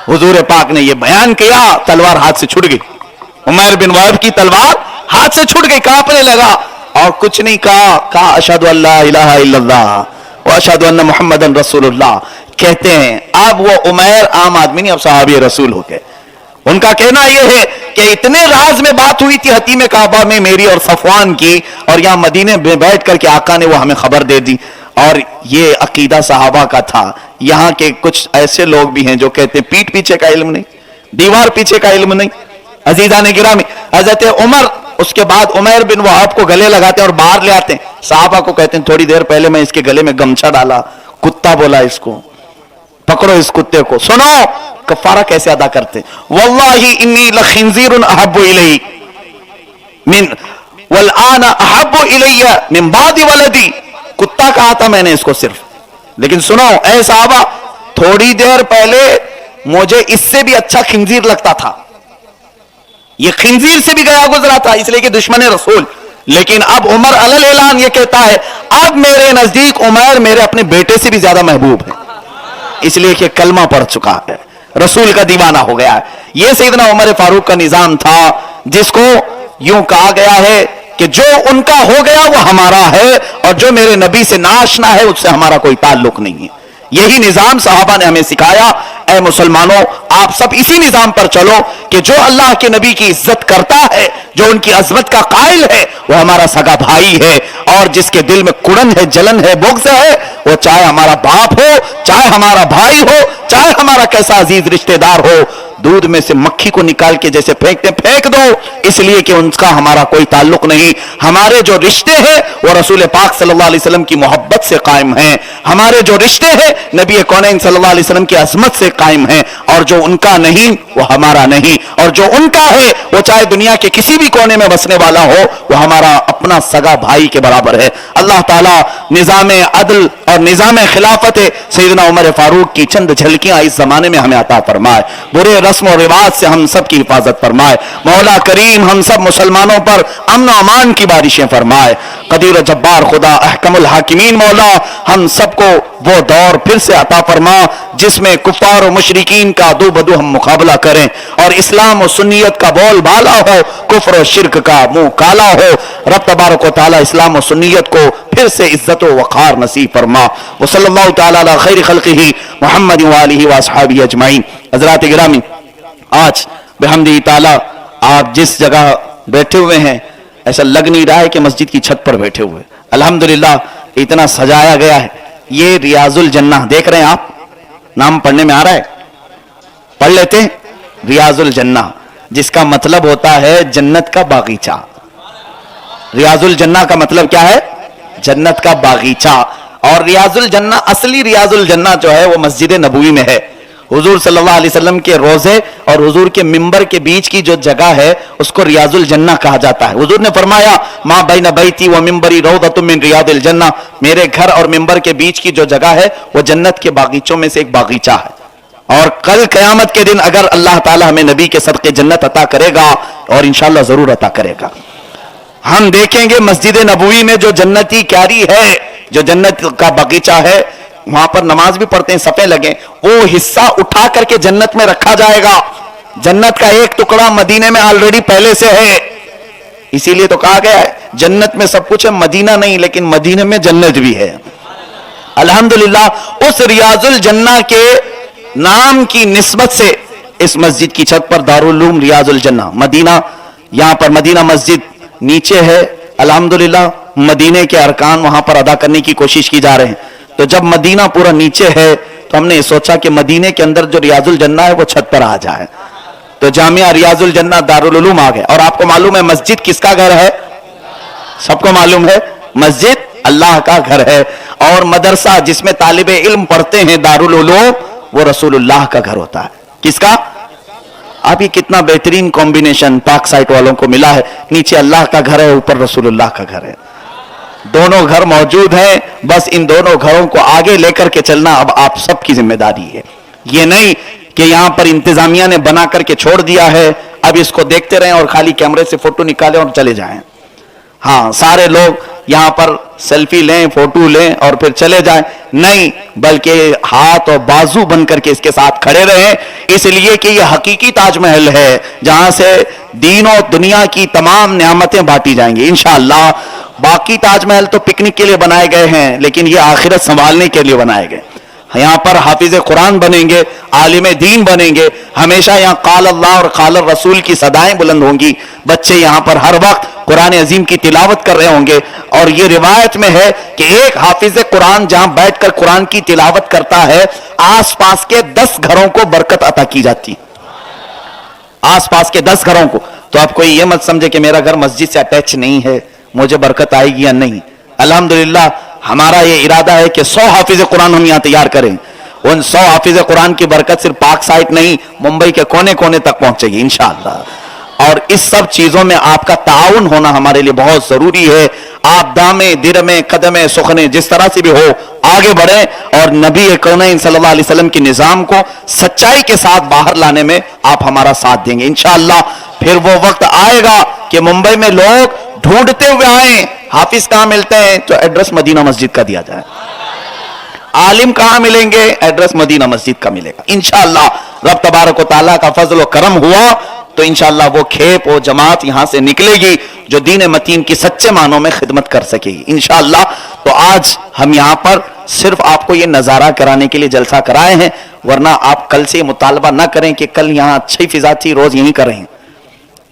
हुजूर पाक ने ये बयान किया, तलवार हाथ से छूट गई। उमैर बिन वहब की तलवार हाथ से छूट गई, कांपने लगा, और कुछ नहीं कहा अशहदु अल्ला इलाहा इल्लल्लाह व अशहदु अन्ना मुहम्मदन रसूलुल्लाह। कहते हैं अब वो उमैर आम आदमी नहीं, अब सहाबी रसूल हो गए। उनका कहना यह है कि इतने राज में बात हुई थी हतीम काबा में मेरी और सफवान की, और यहां मदीने में बैठ करके आका ने वो हमें खबर दे दी। और ये अकीदा सहाबा का था। यहां के कुछ ऐसे लोग भी हैं जो कहते हैं पीठ पीछे का इल्म नहीं, दीवार पीछे का इल्म नहीं। अजीजा ने गिरामी, हजरत उमर उसके बाद उमैर बिन वहाब को गले लगाते हैं और बाहर ले आते हैं। साहबा को कहते हैं थोड़ी देर पहले मैं इसके गले में गमछा डाला, कुत्ता बोला इसको, पकड़ो इस कुत्ते को। सुनो कफारा कैसे अदा करते, वल्लाही इन्नी लखिंजीरुन अहब्बु इलैहि मिन वल आना अहब्बु इलैया मिन बादी वलदी। कुत्ता कहा था मैंने इसको सिर्फ, लेकिन सुनो ऐ साहबा, थोड़ी देर पहले मुझे इससे भी अच्छा खिंजीर लगता था, ये खिंजीर से भी गया गुजरा था, इसलिए कि दुश्मन रसूल। लेकिन अब उमर अलल ऐलान ये कहता है अब मेरे नजदीक उमर मेरे अपने बेटे से भी ज्यादा महबूब है, इसलिए कि कलमा पढ़ चुका है, रसूल का दीवाना हो गया है। यह सैयदना उमर फारूक का निजाम था, जिसको यूं कहा गया है कि जो उनका हो गया वो हमारा है, और जो मेरे नबी से नाशना है उससे हमारा कोई ताल्लुक नहीं है। यही निजाम सहाबा ने हमें सिखाया। ऐ मुसलमानों, आप सब इसी निजाम पर चलो कि जो अल्लाह के नबी की इज्जत करता है, जो उनकी अजमत का कायल है, वो हमारा सगा भाई है, और जिसके दिल में कुड़न है, जलन है, बुग़्ज़ है, वो चाहे हमारा बाप हो, चाहे हमारा भाई हो, चाहे हमारा कैसा अजीज रिश्तेदार हो, दूध में से मक्खी को निकाल के जैसे फेंकते फेंक दो, इसलिए कि उनका हमारा कोई ताल्लुक नहीं। हमारे जो रिश्ते हैं वो रसूल पाक सल्लल्लाहु अलैहि वसल्लम की मोहब्बत से कायम हैं, हमारे जो रिश्ते हैं नबी कौनैन सल्लल्लाहु अलैहि वसल्लम की अज़मत से कायम हैं, और जो उनका नहीं वो हमारा नहीं, और जो उनका है वो चाहे दुनिया के किसी भी कोने में बसने वाला हो, वो हमारा अपना सगा भाई के बराबर है। अल्लाह ताला निजाम अदल और निजाम खिलाफत सैयदना उमर फारूक की चंद झलकियां इस जमाने में हमें अता फरमाए, बुरे रस्म और रिवाज से हम सब की हिफाजत फरमाए। मौला करीम हम सब मुसलमानों पर अमन अमान की बारिशें फरमाए। कदीर जब्बार खुदा अहकमुल हाकिमीन मौला हम सबको वो दौर फिर से अता फरमा जिसमें कुफ्फार और मुशरिकीन का दो बदू हम मुकाबला करें, और इस्लाम और सुन्नियत का बोल बाला हो, कुफ्र और शिर्क का मुंह काला हो। रब तबारक व तआला इस्लाम और सुन्नियत को फिर फिर से इज्जत व वक़ार नसीब फरमा। व सल्लल्लाहु तआला अला खैर खल्क़िही मुहम्मद व आलिही व अस्हाबिही अजमाइन। हज़रात गिरामी, आज बिहम्दिही ताला आप जिस जगह बैठे हुए हैं ऐसा लग नहीं रहा है कि मस्जिद की छत पर बैठे हुए। अल्हम्दुलिल्लाह इतना सजाया गया है। ये रियाजुल जन्ना देख रहे हैं आप, नाम पढ़ने में आ रहा है, पढ़ लेते हैं। रियाजुल जन्ना जिसका मतलब होता है जन्नत का बागीचा। रियाजुल जन्ना का मतलब क्या है? जन्नत का बागीचा। और रियाजुल जन्ना, असली रियाजुल जन्ना जो है वो मस्जिद नबवी में है। हुजूर सल्लल्लाहु अलैहि वसल्लम के रोजे और हुजूर के मिंबर के बीच की जो जगह है उसको रियाजुल जन्ना कहा जाता है। हुजूर ने फरमाया मा बैन बैती व मिंबरी रौदतुम मिन रियादिल जन्ना, मेरे घर और मिंबर के बीच की जो जगह है वो जन्नत के बागीचों में से एक बागीचा है। और कल क़यामत के दिन अगर अल्लाह ताला हमें नबी के सदक़े जन्नत अता करेगा, और इंशाअल्लाह जरूर अता करेगा, हम देखेंगे मस्जिद नबवी में जो जन्नती क्यारी है, जो जन्नत का बगीचा है, वहां पर नमाज भी पढ़ते हैं, सफे लगे, वो हिस्सा उठा करके जन्नत में रखा जाएगा। जन्नत का एक टुकड़ा मदीने में ऑलरेडी पहले से है, इसीलिए तो कहा गया है जन्नत में सब कुछ है, मदीना नहीं, लेकिन मदीने में जन्नत भी है। अल्हम्दुलिल्लाह उस रियाजुल जन्ना के नाम की निस्बत से इस मस्जिद की छत पर दारुल उलूम रियाजुल जन्ना मदीना, यहां पर मदीना मस्जिद नीचे है। अल्हम्दुलिल्लाह मदीने के अरकान वहां पर अदा करने की कोशिश की जा रहे हैं। तो जब मदीना पूरा नीचे है तो हमने सोचा कि मदीने के अंदर जो रियाजुल जन्ना है वो छत पर आ जाए। तो जामिया रियाजुल जन्ना दारुल उलूम आ गए। और आपको मालूम है मस्जिद किसका घर है? सबको मालूम है मस्जिद अल्लाह का घर है। और मदरसा जिसमें तालिबे इल्म पढ़ते हैं दारुल उलूम, वो रसूलुल्लाह का घर होता है। किसका? आप ये कितना बेहतरीन कॉम्बिनेशन पाक साइट वालों को मिला है, नीचे अल्लाह का घर है, ऊपर रसूलुल्लाह का घर है। दोनों घर मौजूद हैं, बस इन दोनों घरों को आगे लेकर के चलना अब आप सबकी जिम्मेदारी है। ये नहीं कि यहां पर इंतजामिया ने बना करके छोड़ दिया है, अब इसको देखते रहें और खाली कैमरे से फोटो निकालें और चले जाएं। हाँ, सारे लोग यहां पर सेल्फी लें, फोटो लें और फिर चले जाएं, नहीं, बल्कि हाथ और बाजू बन करके इसके साथ खड़े रहें, इसलिए कि यह हकीकी ताजमहल है जहां से दीन और दुनिया की तमाम नियामतें बांटी जाएंगी इंशाअल्लाह। बाकी ताजमहल तो पिकनिक के लिए बनाए गए हैं, लेकिन ये आखिरत संभालने के लिए बनाए गए। यहां पर हाफिज कुरान बनेंगे, आलिम दीन बनेंगे, हमेशा यहां काल अल्लाह और काल रसूल की सदाएं बुलंद होंगी। बच्चे यहां पर हर वक्त कुरान अजीम की तिलावत कर रहे होंगे। और ये रिवायत में है कि एक हाफिज कुरान जहां बैठकर कुरान की तिलावत करता है, आसपास के 10 घरों को बरकत अता की जाती, आसपास के 10 घरों को। तो आप कोई ये मत समझे कि मेरा घर मस्जिद से अटैच नहीं है, मुझे बरकत आएगी या नहीं। अल्हम्दुलिल्लाह हमारा ये इरादा है कि 100 हाफिज कुरान हम यहां तैयार करें। उन 100 हाफिज कुरान की बरकत सिर्फ पाक साइट नहीं, मुंबई के कोने कोने तक पहुंचेगी इंशाअल्लाह। और इस सब चीजों में आपका ताउन होना हमारे लिए बहुत जरूरी है। आप दामे दिरमे कदमे सुखने जिस तरह से भी हो आगे बढ़े और नबी कौनैन सल्लल्लाहु अलैहि वसल्लम के निजाम को सच्चाई के साथ बाहर लाने में आप हमारा साथ देंगे इंशाअल्लाह। फिर वो वक्त आएगा कि मुंबई में लोग ढूंढते हुए आए, हाफिज कहां मिलते हैं, तो एड्रेस मदीना मस्जिद का दिया जाए। आलिम कहां मिलेंगे, एड्रेस मदीना मस्जिद का मिलेगा इंशाअल्लाह। रब तबारक व तआला का फजल व करम हुआ तो इंशाअल्लाह वो खेप वो जमात यहां से निकलेगी जो दीन मतीन की सच्चे मानों में खिदमत कर सकेगी इंशाअल्लाह। तो आज हम यहां पर सिर्फ आपको ये नजारा कराने के लिए जलसा कराए हैं, वरना आप कल से मुतालबा ना करें कि कल यहां अच्छी फिजा थी रोज यहीं करें,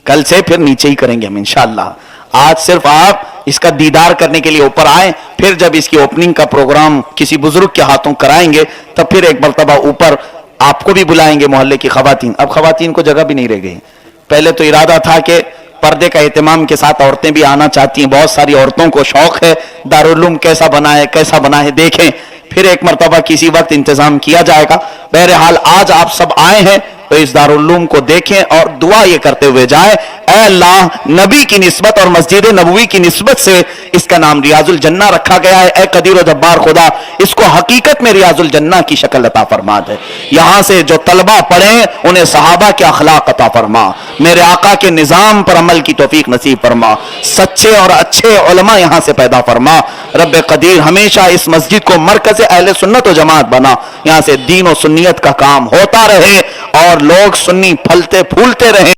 कल से फिर नीचे ही करेंगे हम इंशाअल्लाह। आज सिर्फ आप इसका दीदार करने के लिए ऊपर आए, फिर जब इसकी ओपनिंग का प्रोग्राम किसी बुजुर्ग के हाथों कराएंगे तब फिर एक मरतबा ऊपर आपको भी बुलाएंगे, मोहल्ले की खवातीन। अब खवातीन को जगह भी नहीं रह गई। पहले तो इरादा था कि पर्दे का एहतमाम के साथ औरतें भी आना चाहती हैं, बहुत सारी औरतों को शौक है दारुल उलूम कैसा बना है देखें, फिर एक मरतबा किसी वक्त इंतजाम किया जाएगा। बहरहाल आज आप सब आए हैं तो इस दारुल उलूम को देखें और दुआ ये करते हुए जाए, ऐ अल्लाह नबी की निस्बत और मस्जिद नबवी की निस्बत से इसका नाम रियाजुल जन्ना रखा गया है। ऐ कदीर व जब्बार खुदा इसको हकीकत में रियाजुल जन्ना की शक्ल अता फरमा दे। यहां से जो तलबा पढ़े उन्हें सहाबा के अखलाक अता फरमा, मेरे आका के निजाम पर अमल की तौफीक नसीब फरमा, सच्चे और अच्छे उलमा यहां से पैदा फरमा। रब कदीर हमेशा इस मस्जिद को मरकज अहले सुन्नत व जमात बना, यहां से दीन और सुन्नियत का काम होता रहे और लोग सुन्नी फलते फूलते रहे।